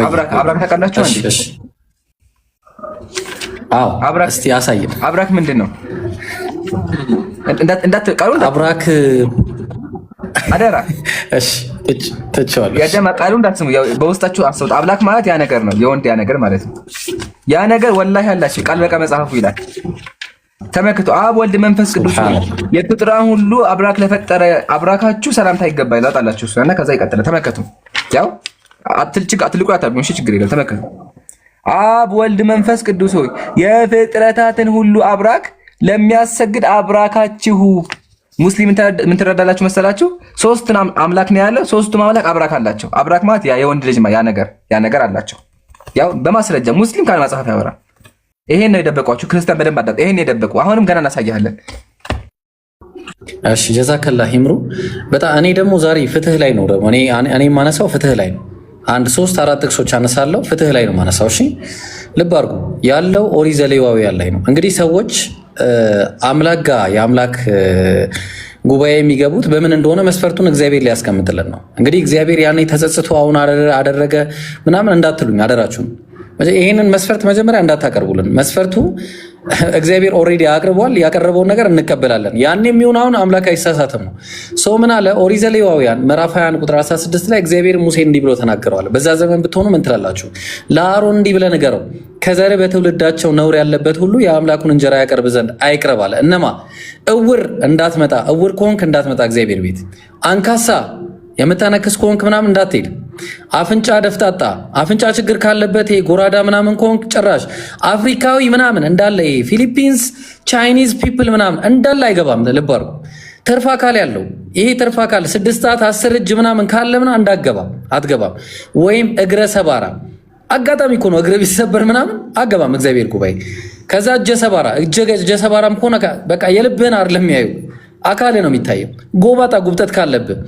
Speaker 2: አብራክ ታውቃላችሁ አንዴ?
Speaker 4: አዎ አብራክ እስቲ ያሳየን።
Speaker 2: አብራክ ምንድን ነው? እንዳትቃሉ
Speaker 4: አብራክ
Speaker 2: አደራ።
Speaker 4: እሺ ተቻለ
Speaker 2: ያጀማ ቃሉ እንዳትስሙ። ያው በውስጣችሁ አስቡት። አብላክ ማለት ያ ነገር ነው፣ የወንድ ያ ነገር ማለት ነው። ያ ነገር ወላሂ አላችሁ ቃል በቃ መጽሐፉ ይላል። ተመልከቱ። አብ ወልድ መንፈስ ቅዱስ የፍጥራን ሁሉ አብራክ ለፈጠረ አብራካችሁ ሰላምታ ይገባል ይላጣላችሁ እሱና ከዛ ይቀጥላል። ተመልከቱ። ያው አትልቁ አታርጉ። እሺ ችግር የለም። ተመልከቱ። አብ ወልድ መንፈስ ቅዱስ ሆይ የፍጥረታትን ሁሉ አብራክ ለሚያሰግድ አብራካችሁ ሙስሊም ምን ትረዳላችሁ መሰላችሁ? ሶስት አምላክ ነው ያለው። ሶስቱም አምላክ አብራክ አላቸው። አብራክ ማለት ያ የወንድ ልጅ ያ ነገር አላቸው። ያው በማስረጃ ሙስሊም ካለ መጽሐፍ ያወራል። ይሄን ነው የደበቋችሁ። ክርስቲያን በደንብ አዳምጡ። ይሄን የደበቁ አሁንም ገና እናሳያለን።
Speaker 4: እሺ ጀዛከላህ ሂምሩ በጣም እኔ ደግሞ ዛሬ ፍትህ ላይ ነው ደግሞ እኔ የማነሳው ፍትህ ላይ ነው። አንድ 3-4 ጥቅሶች አነሳለሁ። ፍትህ ላይ ነው የማነሳው። እሺ ልብ አድርጉ። ያለው ኦሪት ዘሌዋውያን ላይ ነው። እንግዲህ ሰዎች አምላክ ጋር የአምላክ ጉባኤ የሚገቡት በምን እንደሆነ መስፈርቱን እግዚአብሔር ሊያስቀምጥልን ነው። እንግዲህ እግዚአብሔር ያኔ ተጸጽቶ አሁን አደረገ ምናምን እንዳትሉኝ አደራችሁን። ይህንን መስፈርት መጀመሪያ እንዳታቀርቡልን። መስፈርቱ እግዚአብሔር ኦልሬዲ አቅርቧል። ያቀረበውን ነገር እንቀበላለን። ያን የሚሆን አሁን አምላክ አይሳሳትም ነው። ሰው ምን አለ? ኦሪት ዘሌዋውያን ምዕራፍ 21 ቁጥር 16 ላይ እግዚአብሔር ሙሴን እንዲህ ብሎ ተናግረዋል። በዛ ዘመን ብትሆኑ ምን ትላላችሁ? ለአሮን እንዲህ ብለህ ንገረው፣ ከዘር በትውልዳቸው ነውር ያለበት ሁሉ የአምላኩን እንጀራ ያቀርብ ዘንድ አይቅረብ አለ። እነማ እውር እንዳትመጣ፣ እውር ከሆንክ እንዳትመጣ እግዚአብሔር ቤት። አንካሳ የምታነክስ ከሆንክ ምናምን እንዳትሄድ። አፍንጫ ደፍጣጣ፣ አፍንጫ ችግር ካለበት ጎራዳ ምናምን ከሆንክ ጭራሽ አፍሪካዊ ምናምን እንዳለ ፊሊፒንስ ቻይኒዝ ፒፕል ምናምን እንዳለ አይገባም። ልብ አድርጉ። ትርፍ አካል ያለው ይሄ ትርፍ አካል 6 ሰዓት 10 እጅ ምናምን ካለ ምናምን አትገባም። ወይም እግረ ሰባራ አጋጣሚ እኮ ነው እግረ ቢሰበር ምናምን አገባም እግዚአብሔር ጉባኤ። ከዛ እጀ ሰባራም ከሆነ በቃ የልብህን አይደለም የሚያዩ አካል ነው የሚታየው። ጎባጣ ጉብጠት ካለብህ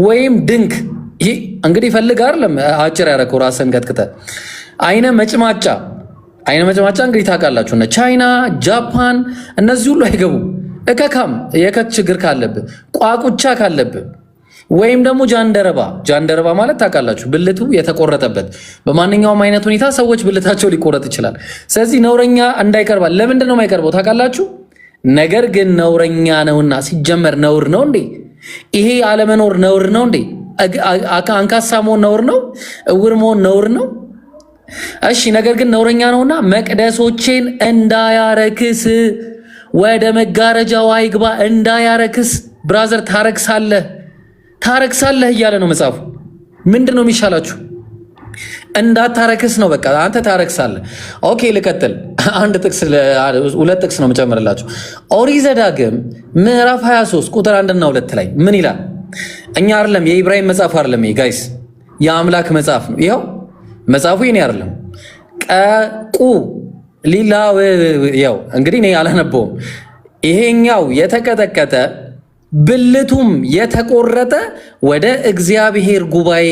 Speaker 4: ወይም ድንክ ይሄ እንግዲህ ፈልግ አይደለም አጭር ያረከው ራስን ቀጥቅጠ። አይነ መጭማጫ እንግዲህ ታውቃላችሁ እነ ቻይና ጃፓን እነዚህ ሁሉ አይገቡም። እከካም የከት ችግር ካለብህ፣ ቋቁቻ ካለብህ ወይም ደግሞ ጃንደረባ ማለት ታውቃላችሁ ብልቱ የተቆረጠበት። በማንኛውም አይነት ሁኔታ ሰዎች ብልታቸው ሊቆረጥ ይችላል። ስለዚህ ነውረኛ እንዳይቀርባል። ለምንድን ነው የማይቀርበው ታውቃላችሁ? ነገር ግን ነውረኛ ነውና። ሲጀመር ነውር ነው እንዴ? ይሄ አለመኖር ነውር ነው እንዴ? አንካሳ መሆን ነውር ነው? እውር መሆን ነውር ነው? እሺ ነገር ግን ነውረኛ ነውና መቅደሶቼን እንዳያረክስ ወደ መጋረጃው አይግባ እንዳያረክስ። ብራዘር ታረክሳለህ እያለ ነው መጽሐፉ። ምንድን ነው የሚሻላችሁ? እንዳታረክስ ነው በቃ። አንተ ታረክሳለህ። ኦኬ ልቀጥል። ሁለት ጥቅስ ነው የምጨምርላችሁ። ኦሪት ዘዳግም ምዕራፍ 23 ቁጥር 1 እና 2 ላይ ምን ይላል? እኛ አይደለም የኢብራሂም መጽሐፍ አይደለም ይሄ ጋይስ፣ የአምላክ መጽሐፍ ነው። ይኸው መጽሐፉ የኔ አይደለም። ቀቁ ሊላው ያው እንግዲህ እኔ አላነበውም። ይሄኛው የተቀጠቀጠ ብልቱም የተቆረጠ ወደ እግዚአብሔር ጉባኤ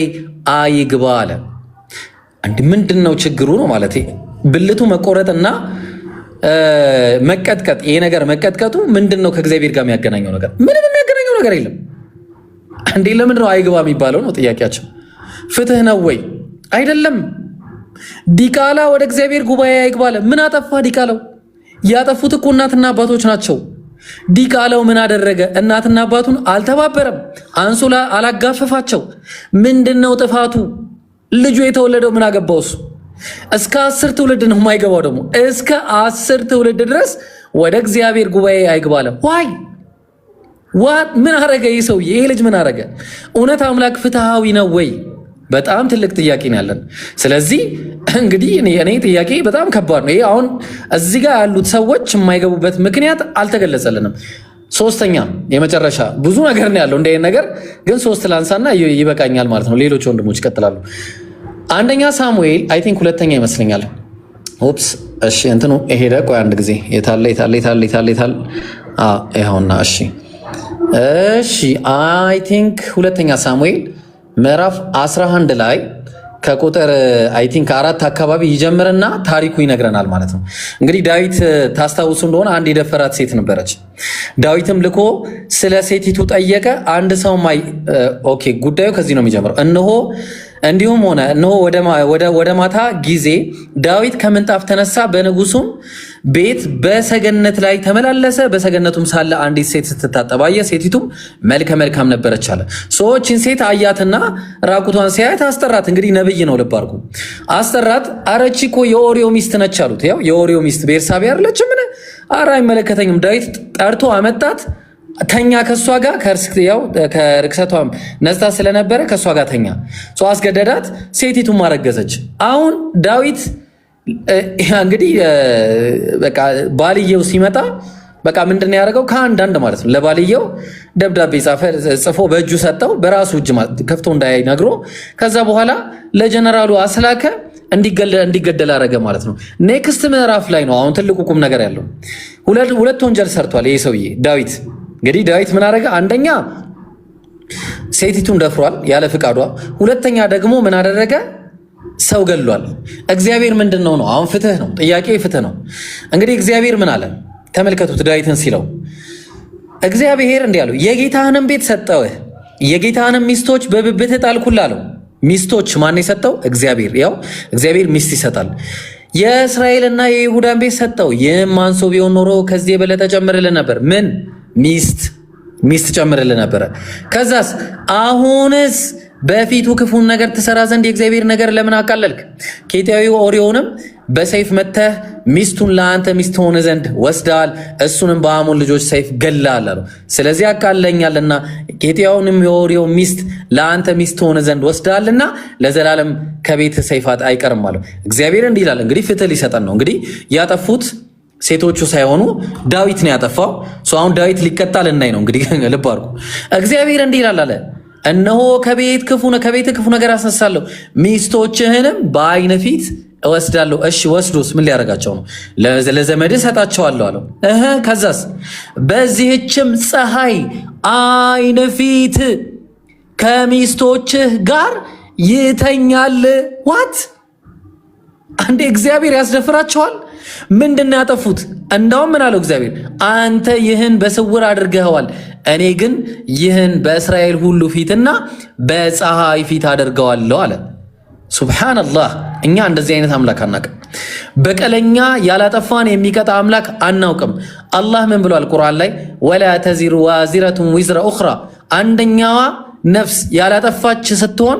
Speaker 4: አይግባ አለ። አንድ ምንድነው ችግሩ ነው ማለት ብልቱ መቆረጥና መቀጥቀጥ። ይሄ ነገር መቀጥቀጡ ምንድነው ከእግዚአብሔር ጋር የሚያገናኘው ነገር? ምንም የሚያገናኘው ነገር የለም። እንዴ ለምንድን ነው አይግባ የሚባለው ነው ጥያቄያቸው። ፍትህ ነው ወይ? አይደለም። ዲቃላ ወደ እግዚአብሔር ጉባኤ አይግባ አለ። ምን አጠፋ ዲቃላው? ያጠፉት እኮ እናትና አባቶች ናቸው። ዲቃላው ምን አደረገ? እናትና አባቱን አልተባበረም፣ አንሶላ አላጋፈፋቸው። ምንድነው ጥፋቱ? ልጁ የተወለደው ምን አገባው እሱ? እስከ 10 ትውልድ ነው የማይገባው። ደግሞ እስከ 10 ትውልድ ድረስ ወደ እግዚአብሔር ጉባኤ አይግባለ። ምን አረገ ይህ ሰውዬ? ይሄ ልጅ ምን አረገ? እውነት አምላክ ፍትሃዊ ነው ወይ? በጣም ትልቅ ጥያቄ ነው ያለን። ስለዚህ እንግዲህ እኔ ጥያቄ በጣም ከባድ ነው። ይሄ አሁን እዚህ ጋር ያሉት ሰዎች የማይገቡበት ምክንያት አልተገለጸልንም። ሶስተኛ የመጨረሻ ብዙ ነገር ነው ያለው እንደ ነገር ግን 3 ላንሳና ይበቃኛል ማለት ነው። ሌሎች ወንድሞች ይቀጥላሉ። አንደኛ ሳሙኤል አይ ቲንክ ሁለተኛ ይመስለኛል። ኦፕስ እሺ እንትኑ ሄደ። ቆይ አንድ ጊዜ የታለ ይኸውና። እሺ አይ ቲንክ ሁለተኛ ሳሙኤል ምዕራፍ 11 ላይ ከቁጥር አይ ቲንክ 4 አካባቢ ይጀምርና ታሪኩ ይነግረናል ማለት ነው። እንግዲህ ዳዊት ታስታውሱ እንደሆነ አንድ የደፈራት ሴት ነበረች። ዳዊትም ልኮ ስለ ሴቲቱ ጠየቀ። አንድ ሰው ኦኬ፣ ጉዳዩ ከዚህ ነው የሚጀምረው። እነሆ እንዲሁም ሆነ እነሆ ወደ ማታ ጊዜ ዳዊት ከምንጣፍ ተነሳ፣ በንጉሱም ቤት በሰገነት ላይ ተመላለሰ። በሰገነቱም ሳለ አንዲት ሴት ስትታጠብ አየ። ሴቲቱም መልከ መልካም ነበረች አለ። ሰዎችን ሴት አያትና ራቁቷን ሲያየት አስጠራት። እንግዲህ ነብይ ነው፣ ልብ አድርጉ። አስጠራት። አረቺ እኮ የኦሪዮ ሚስት ነች አሉት። ያው የኦሪዮ ሚስት ቤርሳቤ አይደለች? ምን ኧረ አይመለከተኝም። ዳዊት ጠርቶ አመጣት። ተኛ ከሷ ጋር ከርክሰቷም ነጽታ ስለነበረ ከሷ ጋር ተኛ። ሰው አስገደዳት። ሴቲቱ ማረገዘች። አሁን ዳዊት እንግዲህ በቃ ባልየው ሲመጣ በቃ ምንድን ነው ያደረገው? ከአንዳንድ ማለት ነው ለባልየው ደብዳቤ ጽፎ በእጁ ሰጠው፣ በራሱ እጅ ከፍቶ እንዳይነግሮ። ከዛ በኋላ ለጀነራሉ አስላከ፣ እንዲገደል አደረገ ማለት ነው። ኔክስት ምዕራፍ ላይ ነው አሁን ትልቁ ቁም ነገር ያለው። ሁለት ወንጀል ሰርቷል ይሄ ሰውዬ ዳዊት። እንግዲህ ዳዊት ምን አደረገ? አንደኛ ሴቲቱን ደፍሯል ያለ ፍቃዷ። ሁለተኛ ደግሞ ምን አደረገ? ሰው ገሏል። እግዚአብሔር ምንድን ነው አሁን? ፍትህ ነው ጥያቄ፣ ፍትህ ነው። እንግዲህ እግዚአብሔር ምን አለ? ተመልከቱት ዳዊትን ሲለው እግዚአብሔር እንዲህ አለው፣ የጌታህንም ቤት ሰጠውህ፣ የጌታህንም ሚስቶች በብብትህ ጣልኩልህ አለው። ሚስቶች ማን የሰጠው? እግዚአብሔር። ያው እግዚአብሔር ሚስት ይሰጣል። የእስራኤልና የይሁዳን ቤት ሰጠው። ይህም አንሶ ቢሆን ኖሮ ከዚህ የበለጠ ጨምርልህ ነበር። ምን? ሚስት ጨምርልህ ነበረ። ከዛስ አሁንስ በፊቱ ክፉን ነገር ትሰራ ዘንድ የእግዚአብሔር ነገር ለምን አቃለልክ? ኬጢያዊ ኦርዮንም በሰይፍ መተህ ሚስቱን ለአንተ ሚስት ሆነ ዘንድ ወስደሃል፣ እሱንም በአሞን ልጆች ሰይፍ ገለሃል አለው። ስለዚህ አቃለኛልና ኬጢያውንም የኦርዮ ሚስት ለአንተ ሚስት ሆነ ዘንድ ወስደሃልና ለዘላለም ከቤት ሰይፋት አይቀርም አለው። እግዚአብሔር እንዲህ ይላል። እንግዲህ ፍትህ ሊሰጠን ነው። እንግዲህ ያጠፉት ሴቶቹ ሳይሆኑ ዳዊት ነው ያጠፋው። አሁን ዳዊት ሊቀጣ ልናይ ነው። እንግዲህ ልብ አድርጉ። እግዚአብሔር እንዲህ ይላል አለ፣ እነሆ ከቤት ክፉ ነገር አስነሳለሁ፣ ሚስቶችህንም በዓይነ ፊት እወስዳለሁ። እሺ ወስዶስ ምን ሊያደርጋቸው ነው? ለዘመድ ሰጣቸዋለሁ አለው። ከዛስ በዚህችም ፀሐይ ዓይን ፊት ከሚስቶችህ ጋር ይተኛል። ዋት አንዴ እግዚአብሔር ያስደፍራቸዋል። ምንድን ያጠፉት? እንዳውም ምን አለው እግዚአብሔር? አንተ ይህን በስውር አድርገኸዋል፣ እኔ ግን ይህን በእስራኤል ሁሉ ፊትና በፀሐይ ፊት አደርገዋለሁ አለ። ሱብሃነላህ። እኛ እንደዚህ አይነት አምላክ አናውቅም። በቀለኛ ያላጠፋን የሚቀጣ አምላክ አናውቅም። አላህ ምን ብሏል ቁርአን ላይ? ወላ ተዚሩ ዋዚረቱን ዊዝረ ኡኽራ። አንደኛዋ ነፍስ ያላጠፋች ስትሆን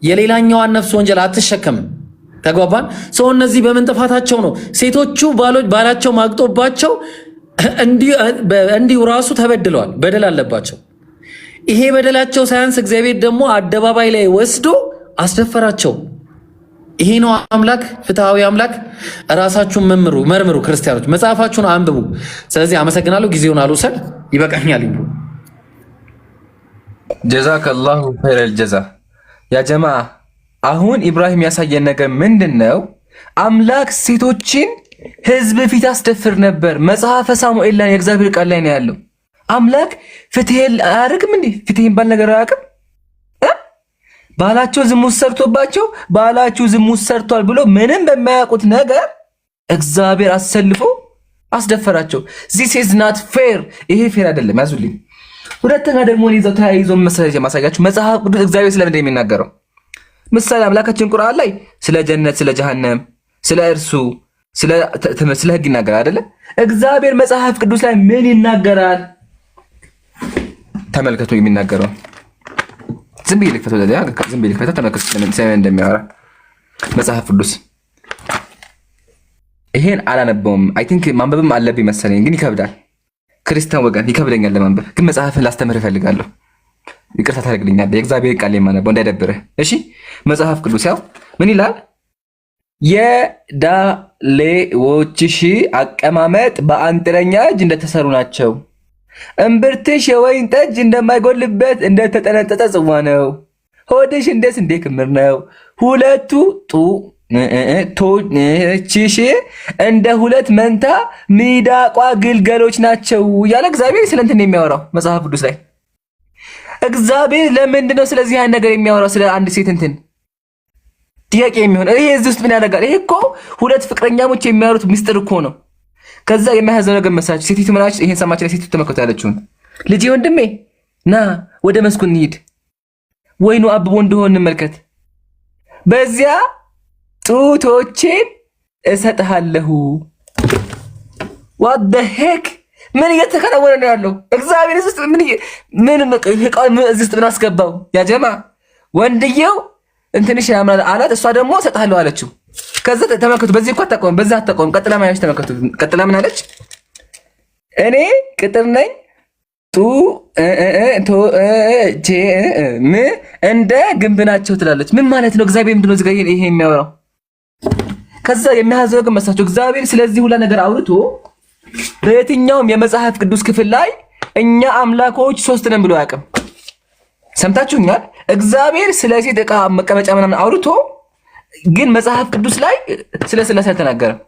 Speaker 4: የሌላኛዋን ነፍስ ወንጀል አትሸከምም። ተግባባን? ሰው እነዚህ በምን ጥፋታቸው ነው? ሴቶቹ ባላቸው ማግጦባቸው እንዲሁ ራሱ ተበድለዋል፣ በደል አለባቸው። ይሄ በደላቸው ሳያንስ እግዚአብሔር ደግሞ አደባባይ ላይ ወስዶ አስደፈራቸው። ይሄ ነው አምላክ፣ ፍትሃዊ አምላክ። ራሳችሁን መርምሩ፣ ክርስቲያኖች መጽሐፋችሁን አንብቡ። ስለዚህ አመሰግናለሁ። ጊዜውን አልውሰድ፣ ይበቃኛል።
Speaker 2: ጀዛከላሁ ኸይረል ጀዛ። ያ ጀማ አሁን ኢብራሂም ያሳየን ነገር ምንድን ነው? አምላክ ሴቶችን ህዝብ ፊት አስደፍር ነበር። መጽሐፈ ሳሙኤል ላይ የእግዚአብሔር ቃል ላይ ነው ያለው። አምላክ ፍትህ አያደርግም እንዴ? ፍትህን ባል ነገር አያውቅም? ባላቸው ዝሙት ሰርቶባቸው ባላችሁ ዝሙት ሰርቷል ብሎ ምንም በማያውቁት ነገር እግዚአብሔር አሰልፎ አስደፈራቸው። this is not fair። ይሄ ፌር አይደለም፣ ያዙልኝ። ሁለተኛ ደግሞ ይዘው ተያይዞ መሰለኝ ማሳያችሁ መጽሐፍ ቅዱስ እግዚአብሔር ስለምን የሚናገረው ምሳሌ አምላካችን ቁርአን ላይ ስለ ጀነት፣ ስለ ጀሃነም፣ ስለ እርሱ ስለ ህግ ይናገራል አይደለ? እግዚአብሔር መጽሐፍ ቅዱስ ላይ ምን ይናገራል? ተመልከቱ የሚናገረው። ዝም ብዬ ልክፈተው ተመልከቱ ስለምን እንደሚያወራ መጽሐፍ ቅዱስ። ይሄን አላነበውም። አይ ቲንክ ማንበብም አለብኝ መሰለኝ፣ ግን ይከብዳል። ክርስቲያን ወገን ይከብደኛል ለማንበብ፣ ግን መጽሐፍን ላስተምር እፈልጋለሁ። ይቅርታ ታደርግልኛለህ። የእግዚአብሔር ቃል የማነበው እንዳይደብርህ እሺ። መጽሐፍ ቅዱስ ያው ምን ይላል? የዳሌዎችሽ አቀማመጥ በአንጥረኛ እጅ እንደተሰሩ ናቸው። እምብርትሽ የወይን ጠጅ እንደማይጎልበት እንደተጠነጠጠ ጽዋ ነው። ሆድሽ እንደ ስንዴ ክምር ነው። ሁለቱ ጡቶችሽ እንደ ሁለት መንታ ሚዳቋ ግልገሎች ናቸው እያለ እግዚአብሔር ስለ እንትን የሚያወራው መጽሐፍ ቅዱስ ላይ። እግዚአብሔር ለምንድን ነው ስለዚህ አይነት ነገር የሚያወራው? ስለ አንድ ሴት እንትን ጥያቄ የሚሆን ይሄ እዚህ ውስጥ ምን ያደርጋል? ይሄ እኮ ሁለት ፍቅረኛሞች የሚያወሩት ምስጢር እኮ ነው። ከዛ የሚያሳዝነው ነገር መሳች ሴቲቱ ምናች ይሄን ሰማች ላይ ሴቲቱ ተመከቱ ያለችውን ልጄ ወንድሜ ና ወደ መስኩ እንሂድ፣ ወይኑ አብቦ እንደሆነ እንመልከት፣ በዚያ ጡቶቼን እሰጥሃለሁ። what the heck ምን እየተከናወነ ነው ያለው? እግዚአብሔር እዚህ ውስጥ ምን አስገባው? ያ ጀማ ወንድየው እንትንሽ ያምራል አላት፣ እሷ ደግሞ እሰጥሃለሁ አለችው። ከዛ ተመከቱ በዚህ እንኳን አታቆም፣ በዛ አታቆም። ቀጥላ ማያሽ ተመከቱ። ቀጥላ ምን አለች? እኔ ቅጥር ነኝ እንደ ግንብ ናቸው ትላለች። ምን ማለት ነው? እግዚአብሔር ምንድን ነው እዚህ ጋር ይሄ የሚያወራው? ከዛ የሚያዘው ግን መሳቸው እግዚአብሔር ስለዚህ ሁላ ነገር አውርቶ በየትኛውም የመጽሐፍ ቅዱስ ክፍል ላይ እኛ አምላኮች ሶስት ነን ብሎ አያውቅም። ሰምታችሁኛል? እግዚአብሔር ስለ ሴት ዕቃ መቀመጫ ምናምን አውርቶ ግን መጽሐፍ ቅዱስ ላይ ስለ ስላሴ አልተናገረም።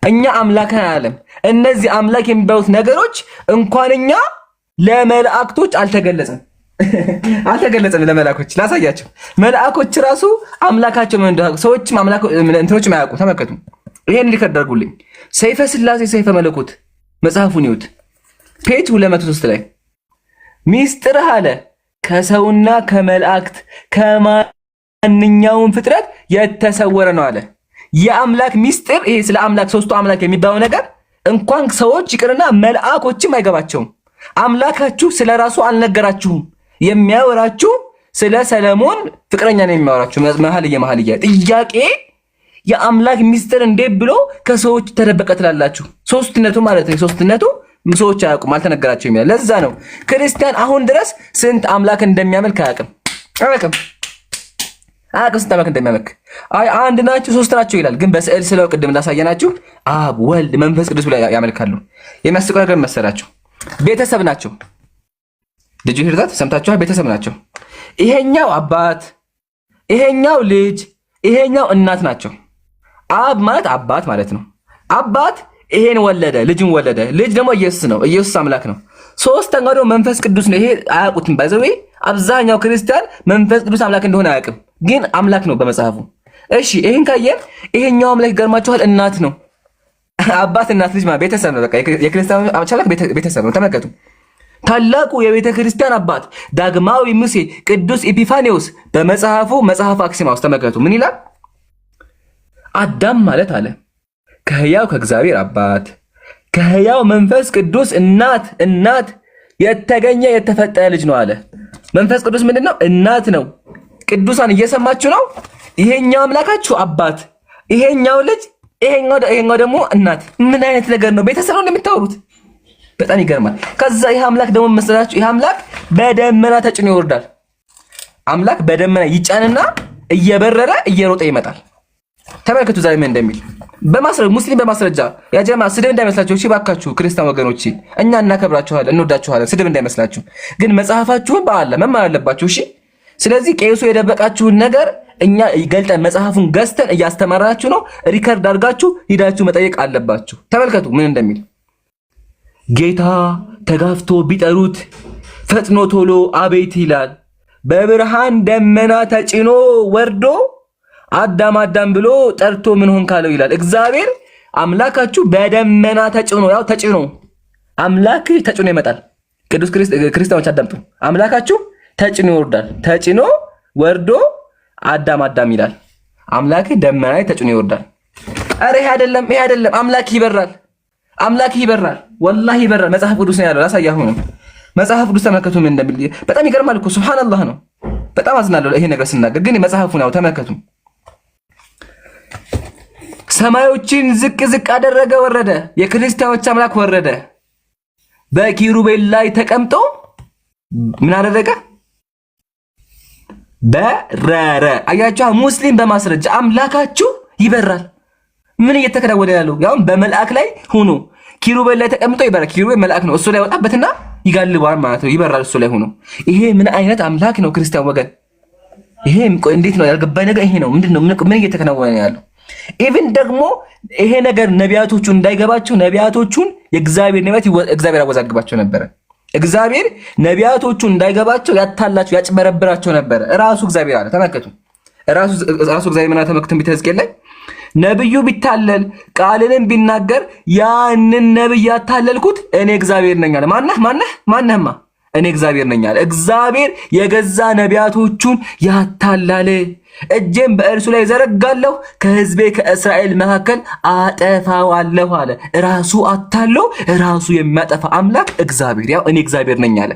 Speaker 2: እኛ አምላክ አላለም። እነዚህ አምላክ የሚባሉት ነገሮች እንኳን እኛ ለመላእክቶች አልተገለጸም። ለመላእክቶች ላሳያቸው። መላእክቶች ራሱ አምላካቸው ምን እንደሆነ ሰዎችም አምላክ እንትኖችም አያውቁም። ተመልከቱ። ይሄን ሊከደርጉልኝ ሰይፈ ስላሴ ሰይፈ መለኮት መጽሐፉን ይዩት። ፔጅ 203 ላይ ሚስጥርህ አለ ከሰውና ከመላእክት ከማንኛውም ፍጥረት የተሰወረ ነው አለ። የአምላክ ሚስጥር ይሄ ስለ አምላክ ሶስቱ አምላክ የሚባለው ነገር እንኳን ሰዎች ይቅርና መላእክቶችም አይገባቸውም። አምላካችሁ ስለ ራሱ አልነገራችሁም። የሚያወራችሁ ስለ ሰለሞን ፍቅረኛ ነው የሚያወራችሁ። መኃልየ ጥያቄ የአምላክ ሚስጥር እንዴት ብሎ ከሰዎች ተደበቀ ትላላችሁ? ሶስትነቱ ማለት ነው። ሶስትነቱ ሰዎች አያውቁም፣ አልተነገራቸውም ይላል። ለዛ ነው ክርስቲያን አሁን ድረስ ስንት አምላክ እንደሚያመልክ አያውቅም። ስንት አምላክ እንደሚያመልክ አይ አንድ ናቸው ሶስት ናቸው ይላል። ግን በስዕል ስለው ቅድም እንዳሳየናችሁ አብ ወልድ መንፈስ ቅዱስ ብለው ያመልካሉ። የሚያስቀው ነገር መሰላችሁ? ቤተሰብ ናቸው። ልጅ ህርታት ሰምታችኋል? ቤተሰብ ናቸው። ይሄኛው አባት፣ ይሄኛው ልጅ፣ ይሄኛው እናት ናቸው። አብ ማለት አባት ማለት ነው። አባት ይሄን ወለደ፣ ልጅን ወለደ። ልጅ ደግሞ ኢየሱስ ነው። ኢየሱስ አምላክ ነው። ሶስተኛው ደግሞ መንፈስ ቅዱስ ነው። ይሄ አያውቁትም። ባይዘው አብዛኛው ክርስቲያን መንፈስ ቅዱስ አምላክ እንደሆነ አያውቅም፣ ግን አምላክ ነው በመጽሐፉ። እሺ ይሄን ካየን ይሄኛው አምላክ ይገርማችኋል፣ እናት ነው። አባት እናት ልጅ ማለት ቤተሰብ ነው። በቃ የክርስቲያን አምላክ ቤተሰብ ነው። ተመልከቱ። ታላቁ የቤተ ክርስቲያን አባት ዳግማዊ ሙሴ ቅዱስ ኢፒፋኒዎስ በመጽሐፉ መጽሐፍ አክሲማውስ ተመልከቱ ምን ይላል? አዳም ማለት አለ ከሕያው ከእግዚአብሔር አባት ከሕያው መንፈስ ቅዱስ እናት የተገኘ የተፈጠረ ልጅ ነው አለ። መንፈስ ቅዱስ ምንድነው? እናት ነው። ቅዱሳን እየሰማችሁ ነው? ይሄኛው አምላካችሁ አባት፣ ይሄኛው ልጅ፣ ይሄኛው ደግሞ እናት። ምን አይነት ነገር ነው? ቤተሰብ ነው እንደምታወሩት። በጣም ይገርማል። ከዛ ይሄ አምላክ ደግሞ መሰላችሁ? ይሄ አምላክ በደመና ተጭኖ ይወርዳል። አምላክ በደመና ይጫንና እየበረረ እየሮጠ ይመጣል። ተመልከቱ ዛሬ ምን እንደሚል ሙስሊም በማስረጃ ያ ጀማ ስድብ እንዳይመስላችሁ እሺ፣ ባካችሁ ክርስቲያን ወገኖች እኛ እናከብራችኋለን፣ እንወዳችኋለን። ስድብ እንዳይመስላችሁ ግን መጽሐፋችሁን በአላህ መማር አለባችሁ እሺ። ስለዚህ ቄሱ የደበቃችሁን ነገር እኛ ገልጠን መጽሐፉን ገዝተን እያስተማራችሁ ነው። ሪከርድ አድርጋችሁ ሂዳችሁ መጠየቅ አለባችሁ። ተመልከቱ ምን እንደሚል ጌታ ተጋፍቶ ቢጠሩት ፈጥኖ ቶሎ አቤት ይላል። በብርሃን ደመና ተጭኖ ወርዶ አዳም አዳም ብሎ ጠርቶ ምን ሆን ካለው ይላል። እግዚአብሔር አምላካችሁ በደመና ተጭኖ ያው ተጭኖ አምላክ ተጭኖ ይመጣል። ቅዱስ ክርስቲያኖች አዳምጡ። አምላካችሁ ተጭኖ ይወርዳል። ተጭኖ ወርዶ አዳም አዳም ይላል። አምላክ ደመና ተጭኖ ይወርዳል። አረ ይሄ አይደለም፣ ይሄ አይደለም። አምላክ ይበራል። አምላክ ይበራል። ወላሂ ይበራል። መጽሐፍ ቅዱስ ነው ያለው። ላሳያችሁ ነው። መጽሐፍ ቅዱስ ተመልከቱ ምን እንደሚል። በጣም ይገርማል እኮ ሱብሃንአላህ ነው። በጣም አዝናለሁ ይሄ ነገር ስናገር፣ ግን መጽሐፉ ነው። ተመልከቱ። ሰማዮችን ዝቅ ዝቅ አደረገ ወረደ። የክርስቲያኖች አምላክ ወረደ። በኪሩቤል ላይ ተቀምጦ ምን አደረገ? በረረ። አያችሁ፣ ሙስሊም በማስረጃ አምላካችሁ ይበራል። ምን እየተከናወነ ያለው? ያው በመልአክ ላይ ሆኖ ኪሩቤል ላይ ተቀምጦ ይበራል። ኪሩቤል መልአክ ነው። እሱ ላይ ወጣበትና ይጋልባል ማለት ነው። ይበራል እሱ ላይ ሆኖ። ይሄ ምን አይነት አምላክ ነው ክርስቲያን ወገን? ይሄ እንዴት ነው ያልገባኝ ነገር ይሄ ነው። ምንድነው? ምን እየተከናወነ ያለው? ኢቭን ደግሞ ይሄ ነገር ነቢያቶቹ እንዳይገባቸው ነቢያቶቹን የእግዚአብሔር ነቢያት እግዚአብሔር ያወዛግባቸው ነበረ። እግዚአብሔር ነቢያቶቹ እንዳይገባቸው ያታላቸው ያጭበረብራቸው ነበረ። ራሱ እግዚአብሔር አለ። ተመልከቱ። ራሱ እግዚአብሔር ምን ተመክተን ቢተዝቀል ላይ ነብዩ ቢታለል ቃልንም ቢናገር ያንን ነብይ ያታለልኩት እኔ እግዚአብሔር ነኝ አለ። ማነህማ እኔ እግዚአብሔር ነኝ አለ። እግዚአብሔር የገዛ ነቢያቶቹን ያታላል። እጄን በእርሱ ላይ ዘረጋለሁ፣ ከህዝቤ ከእስራኤል መካከል አጠፋዋለሁ አለ። ራሱ አታለው ራሱ የሚያጠፋ አምላክ እግዚአብሔር፣ ያው እኔ እግዚአብሔር ነኝ አለ።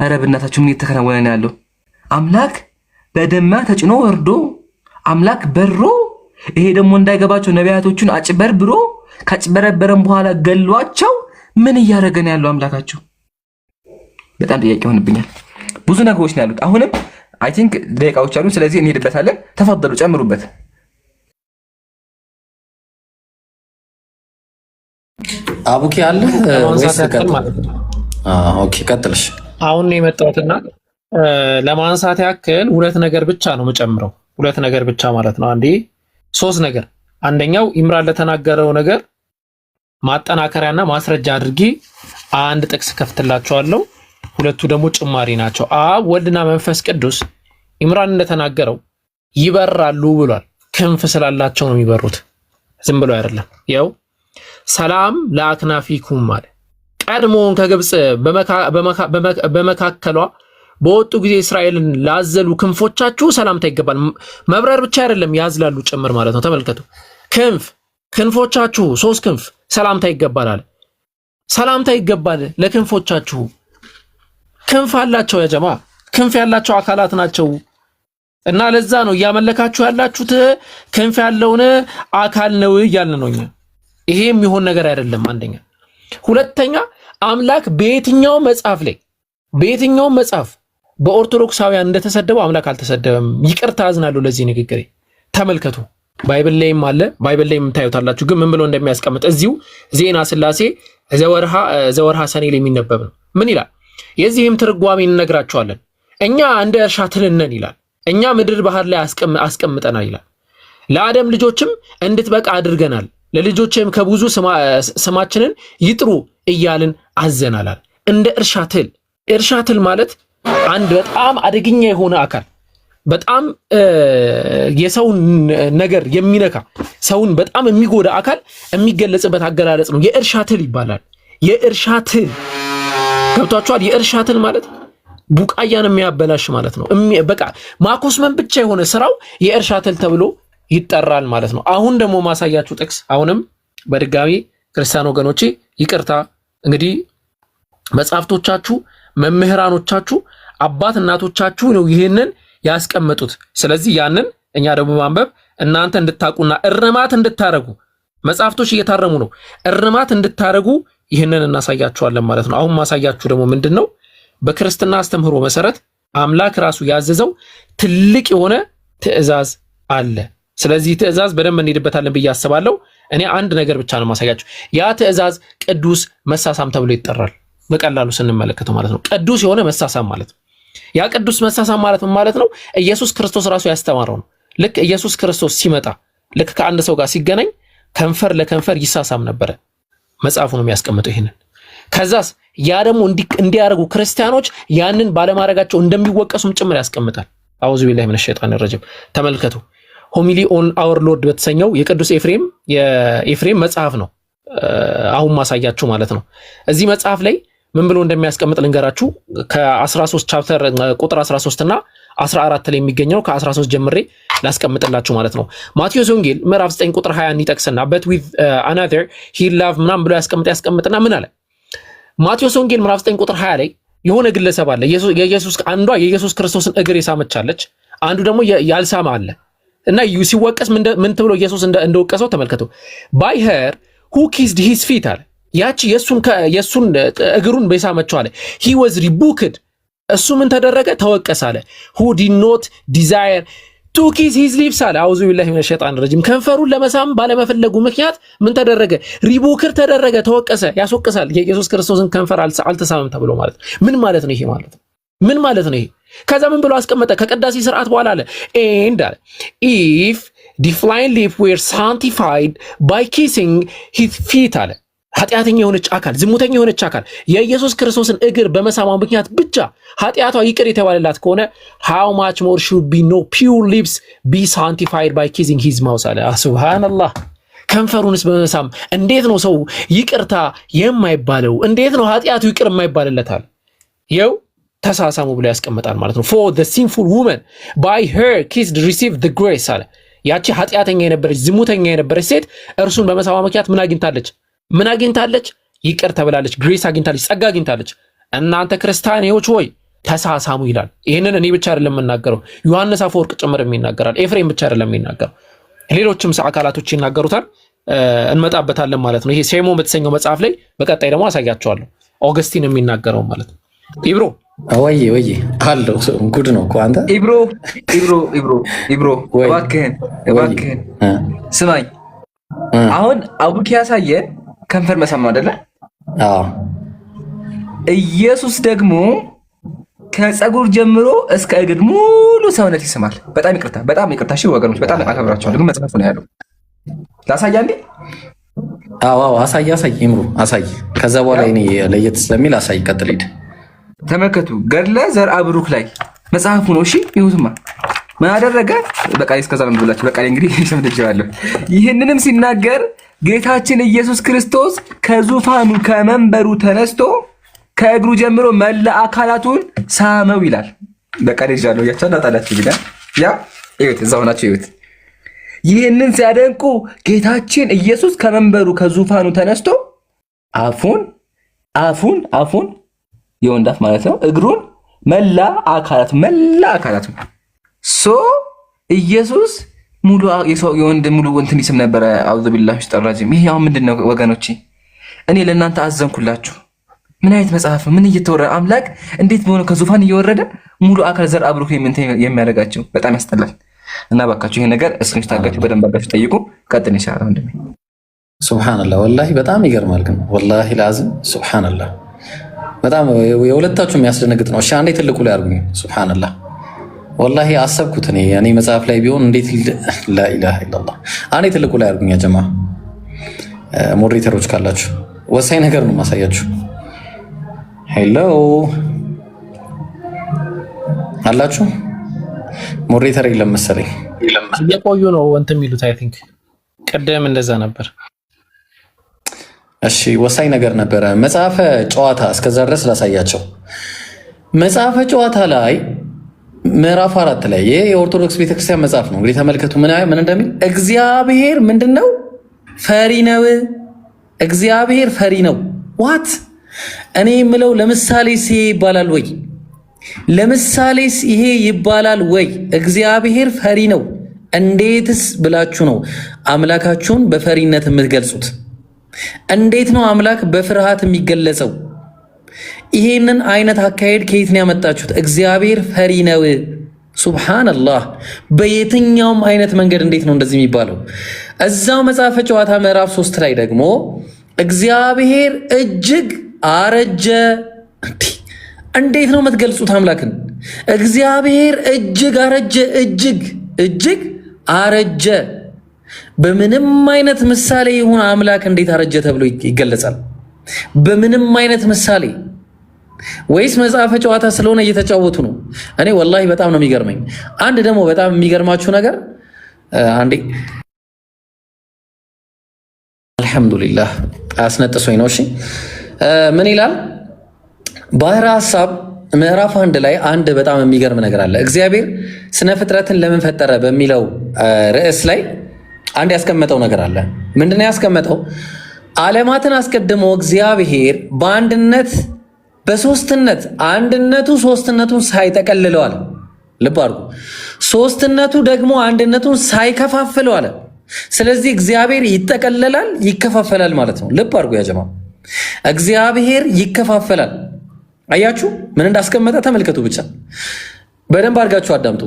Speaker 2: ኧረ በእናታችሁ ምን እየተከናወነ ነው ያለው? አምላክ በደመና ተጭኖ ወርዶ አምላክ በሮ፣ ይሄ ደግሞ እንዳይገባቸው ነቢያቶቹን አጭበርብሮ ካጭበረበረም በኋላ ገሏቸው። ምን እያደረገ ነው ያለው አምላካቸው? በጣም ጥያቄ ሆነብኛል። ብዙ ነገሮች ነው ያሉት። አሁንም አይ ቲንክ ደቂቃዎች አሉ። ስለዚህ እንሄድበታለን። ተፈضሉ ጨምሩበት።
Speaker 4: አቡኪ አለ ወይስ ቀጥል? ኦኬ ቀጥልሽ።
Speaker 5: አሁን ነው የመጣሁትና ለማንሳት ያክል ሁለት ነገር ብቻ ነው የምጨምረው። ሁለት ነገር ብቻ ማለት ነው። አንዴ ሶስት ነገር። አንደኛው ኢምራን ለተናገረው ነገር ማጠናከሪያና ማስረጃ አድርጌ አንድ ጥቅስ ከፍትላችኋለሁ። ሁለቱ ደግሞ ጭማሪ ናቸው። አብ ወልድና መንፈስ ቅዱስ ኢምራን እንደተናገረው ይበራሉ ብሏል። ክንፍ ስላላቸው ነው የሚበሩት፣ ዝም ብሎ አይደለም። ያው ሰላም ለአክናፊኩም ማለት ቀድሞውን ከግብጽ በመካከሏ በወጡ ጊዜ እስራኤልን ላዘሉ ክንፎቻችሁ ሰላምታ ይገባል። መብረር ብቻ አይደለም ያዝላሉ ጭምር ማለት ነው። ተመልከቱ። ክንፎቻችሁ 3 ክንፍ ሰላምታ ይገባል አለ። ሰላምታ ይገባል ለክንፎቻችሁ። ክንፍ አላቸው ያ ጀማ፣ ክንፍ ያላቸው አካላት ናቸው። እና ለዛ ነው እያመለካችሁ ያላችሁት ክንፍ ያለውን አካል ነው እያልን ነው እኛ። ይሄ የሚሆን ነገር አይደለም። አንደኛ። ሁለተኛ አምላክ በየትኛው መጽሐፍ በኦርቶዶክሳውያን እንደተሰደበው አምላክ አልተሰደበም። ይቅርታ አዝናለሁ ለዚህ ንግግሬ። ተመልከቱ። ባይብል ላይም አለ። ባይብል ላይም ታዩታላችሁ። ግን ምን ብሎ እንደሚያስቀምጥ እዚሁ ዜና ሥላሴ ዘወርሃ ሰኔ ላይ የሚነበብ ነው። ምን ይላል? የዚህም ትርጓሜ እንነግራቸዋለን። እኛ እንደ እርሻ ትልነን ይላል። እኛ ምድር ባህር ላይ አስቀምጠናል ይላል። ለአደም ልጆችም እንድትበቃ አድርገናል። ለልጆችም ከብዙ ስማችንን ይጥሩ እያልን አዘናላል። እንደ እርሻ ትል ማለት አንድ በጣም አደገኛ የሆነ አካል፣ በጣም የሰውን ነገር የሚነካ ሰውን በጣም የሚጎዳ አካል የሚገለጽበት አገላለጽ ነው። የእርሻ ትል ይባላል። የእርሻ ትል ገብቷችኋል? የእርሻ ትል ማለት ቡቃያን የሚያበላሽ ማለት ነው። በቃ ማኮስመን ብቻ የሆነ ስራው የእርሻ ትል ተብሎ ይጠራል ማለት ነው። አሁን ደግሞ ማሳያችሁ ጥቅስ፣ አሁንም በድጋሚ ክርስቲያን ወገኖቼ ይቅርታ እንግዲህ መጽሐፍቶቻችሁ፣ መምህራኖቻችሁ፣ አባት እናቶቻችሁ ነው ይህንን ያስቀመጡት። ስለዚህ ያንን እኛ ደግሞ ማንበብ እናንተ እንድታቁና እርማት እንድታረጉ፣ መጽሐፍቶች እየታረሙ ነው፣ እርማት እንድታረጉ ይህንን እናሳያችኋለን ማለት ነው። አሁን ማሳያችሁ ደግሞ ምንድነው? በክርስትና አስተምህሮ መሰረት አምላክ ራሱ ያዘዘው ትልቅ የሆነ ትእዛዝ አለ። ስለዚህ ትእዛዝ በደንብ እንሄድበታለን ብዬ አስባለሁ። እኔ አንድ ነገር ብቻ ነው ማሳያችሁ። ያ ትእዛዝ ቅዱስ መሳሳም ተብሎ ይጠራል። በቀላሉ ስንመለከተው ማለት ነው። ቅዱስ የሆነ መሳሳም ማለት ነው። ያ ቅዱስ መሳሳም ማለት ምን ማለት ነው? ኢየሱስ ክርስቶስ ራሱ ያስተማረው ነው። ልክ ኢየሱስ ክርስቶስ ሲመጣ ልክ ከአንድ ሰው ጋር ሲገናኝ ከንፈር ለከንፈር ይሳሳም ነበረ። መጽሐፉ ነው የሚያስቀምጠው ይሄንን። ከዛስ ያ ደግሞ እንዲያደርጉ ክርስቲያኖች ያንን ባለማድረጋቸው እንደሚወቀሱም ጭምር ያስቀምጣል። አውዙ ቢላሂ ሚነሽ ሸይጣኒር ረጂም። ተመልከቱ። ሆሚሊ ኦን አወር ሎርድ በተሰኘው የቅዱስ የኤፍሬም መጽሐፍ ነው አሁን ማሳያችሁ ማለት ነው። እዚህ መጽሐፍ ላይ ምን ብሎ እንደሚያስቀምጥ ልንገራችሁ። ከ13 ቻፕተር ቁጥር 13 እና 14 ላይ የሚገኘው ከ13 ጀምሬ ላስቀምጥላችሁ ማለት ነው። ማቴዎስ ወንጌል ምዕራፍ 9 ቁጥር 20 እንዲጠቅስና but with another he loved ምናምን ብሎ ያስቀምጥና ምን አለ? ማቴዎስ ወንጌል ምዕራፍ 9 ቁጥር 20 ላይ የሆነ ግለሰብ አለ። አንዷ የኢየሱስ ክርስቶስን እግር የሳመቻለች፣ አንዱ ደግሞ ያልሳማ አለ እና ሲወቀስ ምን ተብሎ ኢየሱስ እንደወቀሰው ተመልከቱ። by her who kissed his feet አለ። ያቺ የሱን እግሩን በሳመችው አለ he was rebuked እሱ ምን ተደረገ? ተወቀሰ አለ who did not desire to kiss his lips አለ አውዙ ቢላሂ ሚነሽ ሸይጣኒር ረጂም። ከንፈሩን ለመሳም ባለመፈለጉ ምክንያት ምን ተደረገ? ሪቡክር ተደረገ፣ ተወቀሰ። ያስወቅሳል። የኢየሱስ ክርስቶስን ከንፈር አልተሳመም ተብሎ ማለት ምን ማለት ነው? ይሄ ማለት ምን ማለት ነው? ይሄ ከዛ ምን ብሎ አስቀመጠ? ከቅዳሴ ስርዓት በኋላ አለ and አለ if the flying lip were sanctified by kissing his feet አለ ኃጢአተኛ የሆነች አካል ዝሙተኛ የሆነች አካል የኢየሱስ ክርስቶስን እግር በመሳማ ምክንያት ብቻ ኃጢአቷ ይቅር የተባለላት ከሆነ how much more should be no pure lips be sanctified by kissing his mouth አለ። ሱብሃንአላህ። ከንፈሩንስ በመሳም እንዴት ነው ሰው ይቅርታ የማይባለው? እንዴት ነው ኃጢአቱ ይቅር የማይባልለታል? ይኸው ተሳሳሙ ብሎ ያስቀምጣል ማለት ነው። for the sinful woman by her kissed receive the grace አለ። ያቺ ኃጢአተኛ የነበረች ዝሙተኛ የነበረች ሴት እርሱን በመሳማ ምክንያት ምን አግኝታለች? ምን አግኝታለች? ይቅር ተብላለች፣ ግሬስ አግኝታለች፣ ጸጋ አግኝታለች። እናንተ ክርስቲያኖች ሆይ ተሳሳሙ ይላል። ይህንን እኔ ብቻ አይደለም የምናገረው፣ ዮሐንስ አፈወርቅ ጭምር ይናገራል። ኤፍሬም ብቻ አይደለም የሚናገረው፣ ሌሎችም አካላቶች ይናገሩታል። እንመጣበታለን ማለት ነው። ይሄ ሴሞ በተሰኘው መጽሐፍ ላይ በቀጣይ ደግሞ አሳያቸዋለሁ። ኦገስቲን የሚናገረው ማለት ነው። ኢብሮ
Speaker 4: ወይ አለው ጉድ ነው እኮ አንተ
Speaker 2: ኢብሮ እባክህን ስማኝ። አሁን አቡኪ ያሳየን ከንፈር መሳም አይደለ?
Speaker 4: አዎ።
Speaker 2: ኢየሱስ ደግሞ ከፀጉር ጀምሮ እስከ እግር ሙሉ ሰውነት ይስማል። በጣም ይቅርታ። እሺ ወገኖች፣ በጣም አከብራቸዋለሁ፣ ግን መጽሐፉ ነው ያለው። ላሳያ እንዴ?
Speaker 4: አዎ፣ አሳይ ኢምሩ አሳይ። ከዛ በኋላ እኔ ለየት ስለሚል አሳይ። ቀጥል፣ ሂድ።
Speaker 2: ተመልከቱ፣ ገድለ ዘርአ ብሩክ ላይ መጽሐፉ ነው። እሺ ይሁትማ ምን አደረገ? በቃ እስከዛ ነው ብላችሁ በቃ እንግዲህ ሰምተጃለሁ። ይህንንም ሲናገር ጌታችን ኢየሱስ ክርስቶስ ከዙፋኑ ከመንበሩ ተነስቶ ከእግሩ ጀምሮ መላ አካላቱን ሳመው ይላል። በቃ ደጃለሁ ያቻላታላችሁ ይላል። ያ እዩት፣ እዛው ናቸው እዩት። ይህንን ሲያደንቁ ጌታችን ኢየሱስ ከመንበሩ ከዙፋኑ ተነስቶ አፉን የወንዳፍ ማለት ነው፣ እግሩን መላ አካላቱ ሶ ኢየሱስ ሙሉ የወንድ ሙሉ እንትን ይስም ነበረ። አውዙ ቢላሂ ሚነሸይጣኒር ይሄ አሁን ምንድነው ወገኖቼ? እኔ ለእናንተ አዘንኩላችሁ። ምን አይነት መጽሐፍ ነው? ምን እየተወራ አምላክ እንዴት በሆነ ከዙፋን እየወረደ ሙሉ አካል ዘርአ ብሩክ የሚያደርጋቸው በጣም ያስጠላል። እና ባካችሁ ይሄ ነገር እስክሪን ታጋችሁ በደንብ አድርጋችሁ ጠይቁ። ቀጥል ኢንሻአላህ ወንድሜ።
Speaker 4: ሱብሃንአላህ ወላሂ በጣም ይገርማል። ግን ወላሂ ላዝም ሱብሃንአላህ በጣም የሁለታችሁ የሚያስደነግጥ ነው። እሺ አንዴ ትልቁ ላይ አድርጉኝ። ሱብሃንአላህ ወላሂ አሰብኩት እኔ መጽሐፍ ላይ ቢሆን እንዴት ላኢላሃ ኢላላህ። አንዴ ትልቁ ላይ አድርጉኝ ያ ጀማ። ሞዴሬተሮች ካላችሁ ወሳኝ ነገር ነው ማሳያችሁ። ሄሎ አላችሁ? ሞዴሬተር የለም መሰለኝ።
Speaker 5: እየቆዩ ነው እንትን የሚሉት አይ ቲንክ ቀደም እንደዛ ነበር።
Speaker 4: እሺ ወሳኝ ነገር ነበረ። መጽሐፈ ጨዋታ እስከዛ ድረስ ላሳያቸው። መጽሐፈ ጨዋታ ላይ ምዕራፍ 4 ላይ ይሄ የኦርቶዶክስ ቤተክርስቲያን መጽሐፍ ነው። እንግዲህ ተመልከቱ ምን እንደሚል። እግዚአብሔር ምንድነው? ፈሪ ነው። እግዚአብሔር ፈሪ ነው። ዋት እኔ የምለው ለምሳሌስ ይሄ ይባላል ወይ? ለምሳሌስ ይሄ ይባላል ወይ? እግዚአብሔር ፈሪ ነው። እንዴትስ ብላችሁ ነው አምላካችሁን በፈሪነት የምትገልጹት? እንዴት ነው አምላክ በፍርሃት የሚገለጸው? ይሄንን አይነት አካሄድ ከየት ነው ያመጣችሁት? እግዚአብሔር ፈሪ ነው። ሱብሃንአላህ። በየትኛውም አይነት መንገድ እንዴት ነው እንደዚህ የሚባለው? እዛው መጽሐፈ ጨዋታ ምዕራፍ 3 ላይ ደግሞ እግዚአብሔር እጅግ አረጀ። እንዴት ነው የምትገልጹት አምላክን? እግዚአብሔር እጅግ አረጀ። እጅግ አረጀ። በምንም አይነት ምሳሌ ይሁን አምላክ እንዴት አረጀ ተብሎ ይገለጻል? በምንም አይነት ምሳሌ ወይስ መጽሐፈ ጨዋታ ስለሆነ እየተጫወቱ ነው? እኔ ወላሂ በጣም ነው የሚገርመኝ። አንድ ደግሞ በጣም የሚገርማችሁ ነገር አንዴ አልሐምዱሊላህ አስነጥሶኝ ነው። እሺ ምን ይላል? ባህረ ሐሳብ ምዕራፍ 1 ላይ አንድ በጣም የሚገርም ነገር አለ። እግዚአብሔር ስነ ፍጥረትን ለምን ፈጠረ በሚለው ርዕስ ላይ አንድ ያስቀመጠው ነገር አለ። ምንድነው ያስቀመጠው? ዓለማትን አስቀድሞ እግዚአብሔር በአንድነት በሶስትነት አንድነቱ ሶስትነቱን ሳይጠቀልለዋል። ልብ አድርጉ። ሶስትነቱ ደግሞ አንድነቱን ሳይከፋፍለው አለ። ስለዚህ እግዚአብሔር ይጠቀለላል፣ ይከፋፈላል ማለት ነው። ልብ አድርጉ ያጀማ። እግዚአብሔር ይከፋፈላል። አያችሁ ምን እንዳስቀመጠ ተመልከቱ። ብቻ በደንብ አድርጋችሁ አዳምጡ።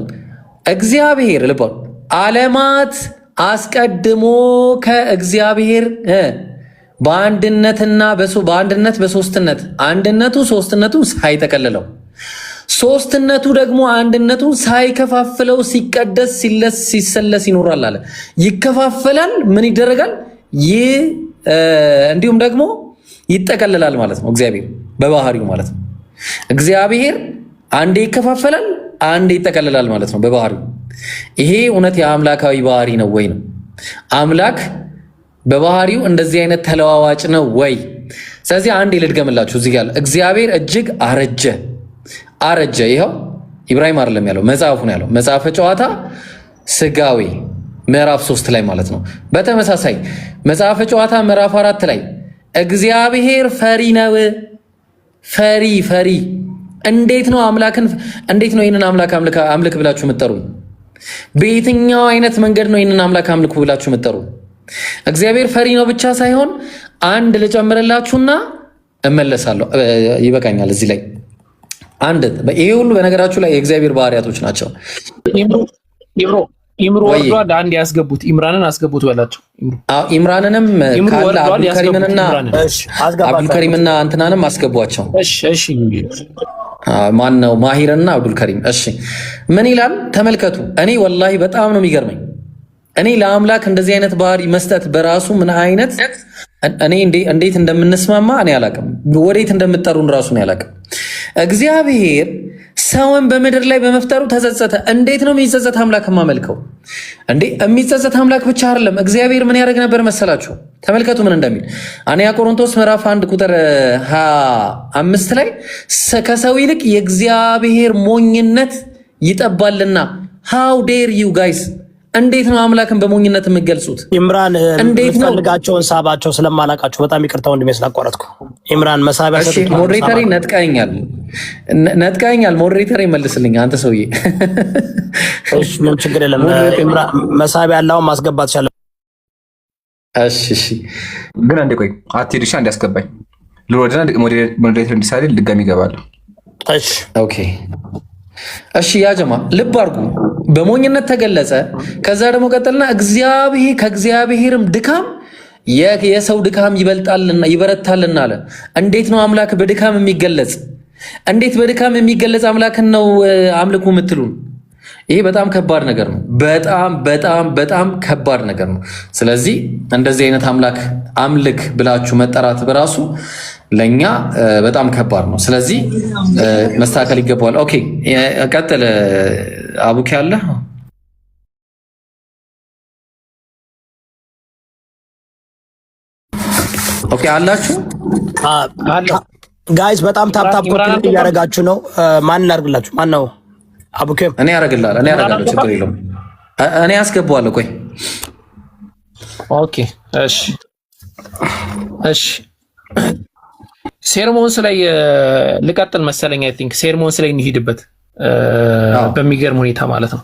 Speaker 4: እግዚአብሔር ልብ አድርጉ። ዓለማት አስቀድሞ ከእግዚአብሔር በአንድነት በሶስትነት አንድነቱ ሶስትነቱን ሳይጠቀልለው ሶስትነቱ ደግሞ አንድነቱን ሳይከፋፍለው ሲቀደስ ሲሰለስ ይኖራል አለ። ይከፋፈላል። ምን ይደረጋል? እንዲሁም ደግሞ ይጠቀልላል ማለት ነው። እግዚአብሔር በባህሪው ማለት ነው። እግዚአብሔር አንዴ ይከፋፈላል፣ አንዴ ይጠቀልላል ማለት ነው በባህሪው። ይሄ እውነት የአምላካዊ ባህሪ ነው ወይ ነው? አምላክ በባህሪው እንደዚህ አይነት ተለዋዋጭ ነው ወይ? ስለዚህ አንዴ ልድገምላችሁ እዚህ ጋር እግዚአብሔር እጅግ አረጀ። ይኸው ኢብራሂም አይደለም ያለው መጽሐፉ ነው ያለው። መጽሐፈ ጨዋታ ስጋዌ ምዕራፍ 3 ላይ ማለት ነው። በተመሳሳይ መጽሐፈ ጨዋታ ምዕራፍ 4 ላይ እግዚአብሔር ፈሪ ነው። ፈሪ እንዴት ነው ይህንን አምላክ አምልክ ብላችሁ የምትጠሩ? በየትኛው አይነት መንገድ ነው ይህንን አምላክ አምልኩ ብላችሁ የምትጠሩ? እግዚአብሔር ፈሪ ነው ብቻ ሳይሆን አንድ ልጨምርላችሁና እመለሳለሁ። ይበቃኛል እዚህ ላይ አንድ። ይሄ ሁሉ በነገራችሁ ላይ የእግዚአብሔር ባህሪያቶች ናቸው።
Speaker 5: ኢምሩ ወርዷል። አንድ ያስገቡት ኢምራንን አስገቡት በላቸው።
Speaker 4: ኢምራንንም ካለ አብዱልከሪምና እንትናንም አስገቧቸው።
Speaker 5: እሺ
Speaker 4: ማን ነው? ማሂርና አብዱልከሪም። እሺ ምን ይላል ተመልከቱ። እኔ ወላሂ በጣም ነው የሚገርመኝ። እኔ ለአምላክ እንደዚህ አይነት ባህሪ መስጠት በራሱ ምን አይነት እኔ እንዴት እንደምንስማማ እኔ አላቅም። ወዴት እንደምትጠሩን ራሱ እኔ አላቅም። እግዚአብሔር ሰውን በምድር ላይ በመፍጠሩ ተጸጸተ። እንዴት ነው የሚጸጸት አምላክ የማመልከው እንዴ? የሚጸጸት አምላክ ብቻ አይደለም። እግዚአብሔር ምን ያደርግ ነበር መሰላችሁ? ተመልከቱ ምን እንደሚል አንያ ቆሮንቶስ ምዕራፍ 1 ቁጥር 25 ላይ ከሰው ይልቅ የእግዚአብሔር ሞኝነት ይጠባልና። ሃው ዴር ዩ ጋይስ! እንዴት ነው አምላክን በሞኝነት የምገልጹት?
Speaker 1: ኢምራን ፈልጋቸውን ሳባቸው ስለማላቃቸው በጣም ይቅርታ ወንድሜ ስላቋረጥኩ። ኢምራን መሳቢያ ሰጥቶ
Speaker 4: ሞዴሬተሪ ነጥቀኛል። ሞዴሬተሪ መልስልኝ አንተ ሰውዬ።
Speaker 1: እሺ ምን ችግር የለም። ኢምራን መሳቢያ ያለው ማስገባት ይችላል።
Speaker 4: እሺ
Speaker 2: ግን አንዴ ቆይ አትሄድሽ። አንዴ አስገባኝ ልወደና ሞዴሬተር እንዲሳይል ድጋሚ ይገባለሁ።
Speaker 4: እሺ ኦኬ እሺ ያ ጀማ ልብ አድርጉ። በሞኝነት ተገለጸ። ከዛ ደግሞ ቀጠልና ከእግዚአብሔርም ድካም የሰው ድካም ይበረታልና አለ። እንዴት ነው አምላክ በድካም የሚገለጽ? እንዴት በድካም የሚገለጽ አምላክን ነው አምልኩ የምትሉን? ይሄ በጣም ከባድ ነገር ነው። በጣም ከባድ ነገር ነው። ስለዚህ እንደዚህ አይነት አምላክ አምልክ ብላችሁ መጠራት በራሱ ለኛ በጣም ከባድ ነው። ስለዚህ መስተካከል ይገባዋል። ኦኬ ቀጥል አቡኪ አለ። ኦኬ አላችሁ
Speaker 1: ጋይስ በጣም ታፕታፕ ኮፒ እያደረጋችሁ ነው። ማን ላድርግላችሁ? ማን ነው? አቡኪ
Speaker 4: እኔ ያደርግልሃለሁ። ችግር የለውም። እኔ አስገባዋለሁ። ቆይ
Speaker 5: ኦኬ እሺ ሴርሞንስ ላይ ልቀጥል መሰለኝ። አይ ቲንክ ሴርሞንስ ላይ እንሂድበት በሚገርም ሁኔታ ማለት ነው።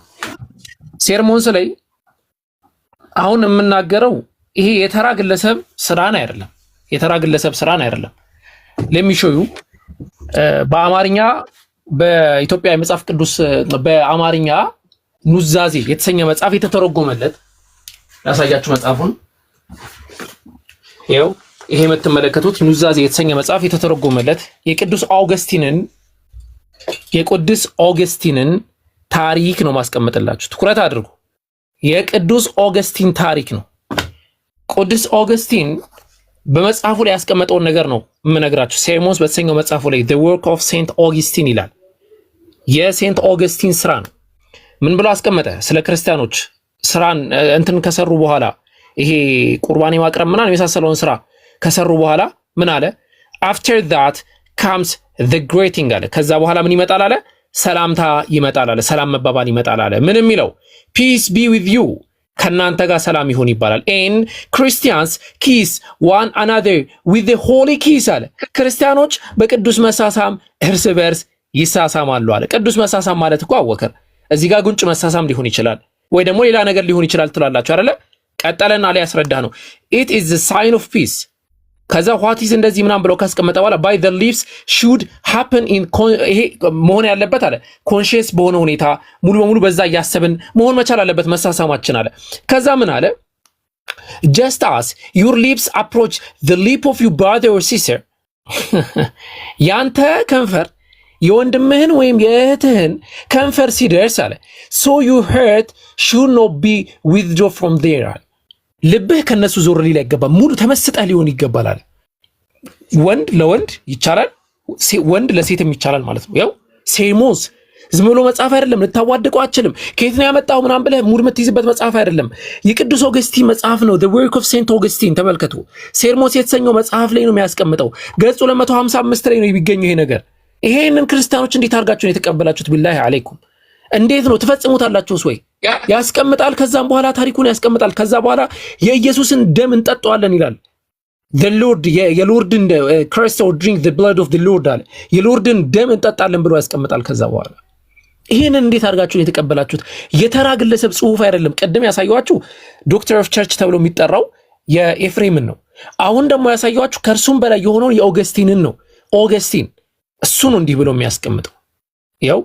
Speaker 5: ሴርሞንስ ላይ አሁን የምናገረው ይሄ የተራ ግለሰብ ስራን አይደለም። ለሚሾዩ በአማርኛ በኢትዮጵያ የመጽሐፍ ቅዱስ በአማርኛ ኑዛዜ የተሰኘ መጽሐፍ የተተረጎመለት ያሳያችሁ መጽሐፉን ይኸው። ይሄ የምትመለከቱት ኑዛዜ የተሰኘ መጽሐፍ የተተረጎመለት የቅዱስ ኦገስቲንን ታሪክ ነው ማስቀመጥላችሁ። ትኩረት አድርጉ። የቅዱስ ኦገስቲን ታሪክ ነው። ቅዱስ ኦገስቲን በመጽሐፉ ላይ ያስቀመጠውን ነገር ነው የምነግራችሁ። ሴርሞንስ በተሰኘው መጽሐፉ ላይ the work of Saint Augustine ይላል። የሴንት ኦገስቲን ስራ ነው። ምን ብሎ አስቀመጠ? ስለ ክርስቲያኖች ስራን እንትን ከሰሩ በኋላ ይሄ ቁርባን ማቅረብ ምናምን የመሳሰለውን ስራ ከሰሩ በኋላ ምን አለ? after that comes the greeting አለ። ከዛ በኋላ ምን ይመጣል አለ? ሰላምታ ይመጣል አለ። ሰላም መባባል ይመጣል አለ። ምን የሚለው? peace be with you ከናንተ ጋር ሰላም ይሁን ይባላል። and Christians kiss one another with the holy kiss አለ። ክርስቲያኖች በቅዱስ መሳሳም እርስ በርስ ይሳሳማሉ አለ። ቅዱስ መሳሳም ማለት እኮ አወከር እዚህ ጋር ጉንጭ መሳሳም ሊሆን ይችላል ወይ ደግሞ ሌላ ነገር ሊሆን ይችላል ትላላችሁ አይደለ? ቀጠለና ላይ ያስረዳ ነው it is the sign of peace። ከዛ what is እንደዚህ ምናምን ብለው ካስቀመጠ በኋላ by the lips should happen in ይሄ መሆን ያለበት አለ ኮንሺየስ በሆነ ሁኔታ ሙሉ በሙሉ በዛ እያሰብን መሆን መቻል አለበት መሳሳማችን አለ። ከዛ ምን አለ? just as your lips approach the lip of your brother or sister ያንተ ከንፈር የወንድምህን ወይም የእህትህን ከንፈር ሲደርስ አለ so your heart should not be withdrawn from there አለ። ልብህ ከነሱ ዞር ሊል አይገባም። ሙሉ ተመስጠህ ሊሆን ይገባል አለ። ወንድ ለወንድ ይቻላል፣ ወንድ ለሴትም ይቻላል ማለት ነው። ያው ሴሞስ ዝም ብሎ መጽሐፍ አይደለም፣ ልታዋድቀው አችልም። ከየት ነው ያመጣው ምናምን ብለህ ሙድ የምትይዝበት መጽሐፍ አይደለም። የቅዱስ ኦገስቲን መጽሐፍ ነው። the work of Saint Augustine ተመልከቱ። ሴርሞስ የተሰኘው መጽሐፍ ላይ ነው የሚያስቀምጠው። ገጹ 255 ላይ ነው የሚገኘው ይሄ ነገር። ይሄንን ክርስቲያኖች እንዴት አድርጋችሁ ነው የተቀበላችሁት? ቢላሂ አለይኩም እንዴት ነው ትፈጽሙታላችሁስ ወይ? ያስቀምጣል። ከዛም በኋላ ታሪኩን ያስቀምጣል። ከዛ በኋላ የኢየሱስን ደም እንጠጣዋለን ይላል። the lord የሎርድን Christ or drink the blood of the lord አለ። የሎርድን ደም እንጠጣለን ብሎ ያስቀምጣል። ከዛ በኋላ ይሄንን እንዴት አድርጋችሁ ነው የተቀበላችሁት? የተራ ግለሰብ ጽሁፍ አይደለም። ቀደም ያሳየኋችሁ ዶክተር ኦፍ ቸርች ተብሎ የሚጠራው የኤፍሬምን ነው። አሁን ደግሞ ያሳየኋችሁ ከእርሱም በላይ የሆነውን የኦገስቲንን ነው። ኦገስቲን እሱ ነው እንዲህ ብሎ የሚያስቀምጠው። ያው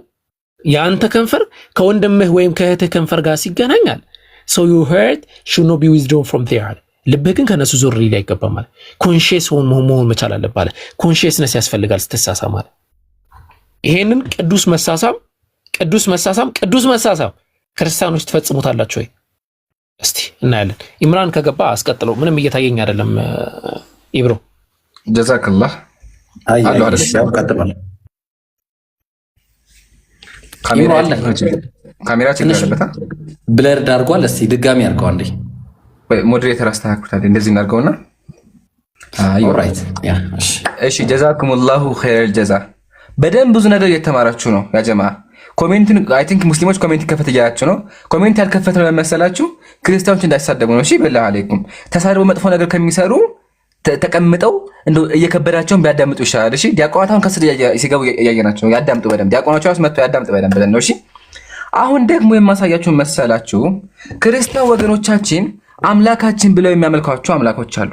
Speaker 5: የአንተ ከንፈር ከወንድምህ ወይም ከእህትህ ከንፈር ጋር ሲገናኛል so you heard should not be withdrawn from there። ልብህ ግን ከነሱ ዞር ሊል አይገባም ማለት ኮንሺየስ መሆን መቻል አለብህ አለ። ኮንሺየስነስ ያስፈልጋል ስትሳሳም አለ። ይሄንን ቅዱስ መሳሳም ክርስቲያኖች ትፈጽሙታላችሁ ወይ? እስቲ እናያለን። ኢምራን ከገባ አስቀጥለው። ምንም እየታየኝ አይደለም። ኢብሮ
Speaker 2: ጀዛከላህ አሉ አይደል?
Speaker 1: ቀጥሏል።
Speaker 2: ካሜራ ችግር አለበት።
Speaker 4: ብለር ዳርጓል። እስቲ ድጋሚ አድርገው አንዴ።
Speaker 2: ወይ ሞዴሬተር አስተካክሉታል። እንደዚህ እናድርገውና
Speaker 4: ኦልራይት ያ
Speaker 2: እሺ። ጀዛኩሙላሁ ኸይረል ጀዛ። በደንብ ብዙ ነገር እየተማራችሁ ነው ያ ጀማ። ኮሜንት አይ ቲንክ ሙስሊሞች ኮሜንት ከፈት እያላችሁ ነው። ኮሜንት ያልከፈተ ነው መሰላችሁ ክርስቲያኖች እንዳይሳደቡ ነው። እሺ በላህ አለይኩም። ተሳድበው መጥፎ ነገር ከሚሰሩ ተቀምጠው እንደው እየከበዳቸውን ቢያዳምጡ ይሻላል። እሺ ዲያቆናታውን ከስር ሲገቡ እያየናቸው ነው። ያዳምጡ በደንብ ዲያቆናቸው ራሱ መጥተው ያዳምጡ በደንብ ብለን ነው። እሺ አሁን ደግሞ የማሳያችሁ መሰላችሁ ክርስቲያን ወገኖቻችን አምላካችን ብለው የሚያመልኳቸው አምላኮች አሉ።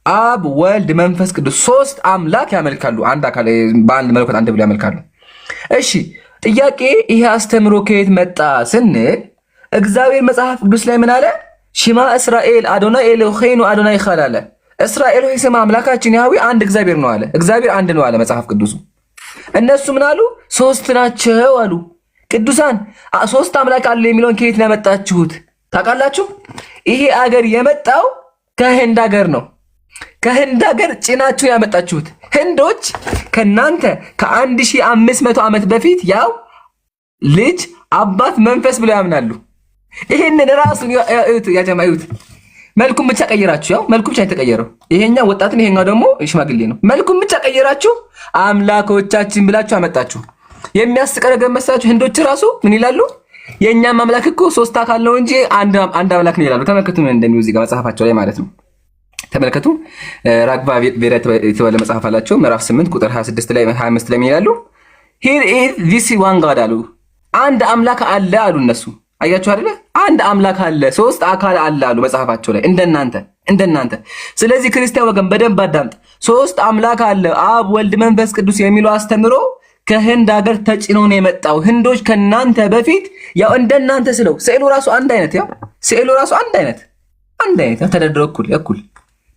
Speaker 2: አብ ወልድ መንፈስ ቅዱስ ሶስት አምላክ ያመልካሉ። አንድ አካል በአንድ መለኮት አንድ ብለው ያመልካሉ። እሺ ጥያቄ ይሄ አስተምሮ ከየት መጣ ስንል እግዚአብሔር መጽሐፍ ቅዱስ ላይ ምን አለ? ሽማ እስራኤል አዶናይ ኤሎሄኑ አዶናይ ኢኻድ አለ። እስራኤል ሆይ ስማ አምላካችን ያህዌ አንድ እግዚአብሔር ነው አለ። እግዚአብሔር አንድ ነው አለ መጽሐፍ ቅዱሱ። እነሱ ምን አሉ? ሶስት ናቸው አሉ። ቅዱሳን ሶስት አምላክ አለ የሚለውን ከየት ነው ያመጣችሁት ታውቃላችሁ? ይሄ አገር የመጣው ከህንድ አገር ነው። ከህንድ ሀገር ጭናችሁ ያመጣችሁት። ህንዶች ከናንተ ከ1500 ዓመት በፊት ያው ልጅ አባት መንፈስ ብለው ያምናሉ። ይሄንን ራሱን ያጀማዩት መልኩም ብቻ ቀይራችሁ ያው መልኩ ብቻ የተቀየረው ይሄኛው ወጣትን ይሄኛው ደግሞ ሽማግሌ ነው። መልኩም ብቻ ቀይራችሁ አምላኮቻችን ብላችሁ አመጣችሁ። የሚያስቀር ነገር መሰላችሁ? ህንዶች ራሱ ምን ይላሉ? የኛም አምላክ እኮ ሶስት አካል ነው እንጂ አንድ አምላክ ነው ይላሉ። ተመልከቱ ምን እንደሚሉ እዚህ ጋር መጽሐፋቸው ላይ ማለት ነው። ተመልከቱ ራግባ ቬራ የተባለ መጽሐፍ አላቸው ምዕራፍ 8 ቁጥር 26 ላይ 25 ላይ ይላሉ here is this one god አሉ። አንድ አምላክ አለ አሉ እነሱ። አያችሁ አይደለ? አንድ አምላክ አለ፣ ሶስት አካል አለ አሉ መጽሐፋቸው ላይ እንደናንተ። ስለዚህ ክርስቲያን ወገን በደንብ አዳምጥ። ሶስት አምላክ አለ አብ ወልድ መንፈስ ቅዱስ የሚለው አስተምሮ ከህንድ ሀገር ተጭኖ ነው የመጣው። ህንዶች ከናንተ በፊት ያው እንደናንተ ስለው ስዕሉ ራሱ አንድ አይነት ያው ስዕሉ ራሱ አንድ አይነት ተደርድረው እኩል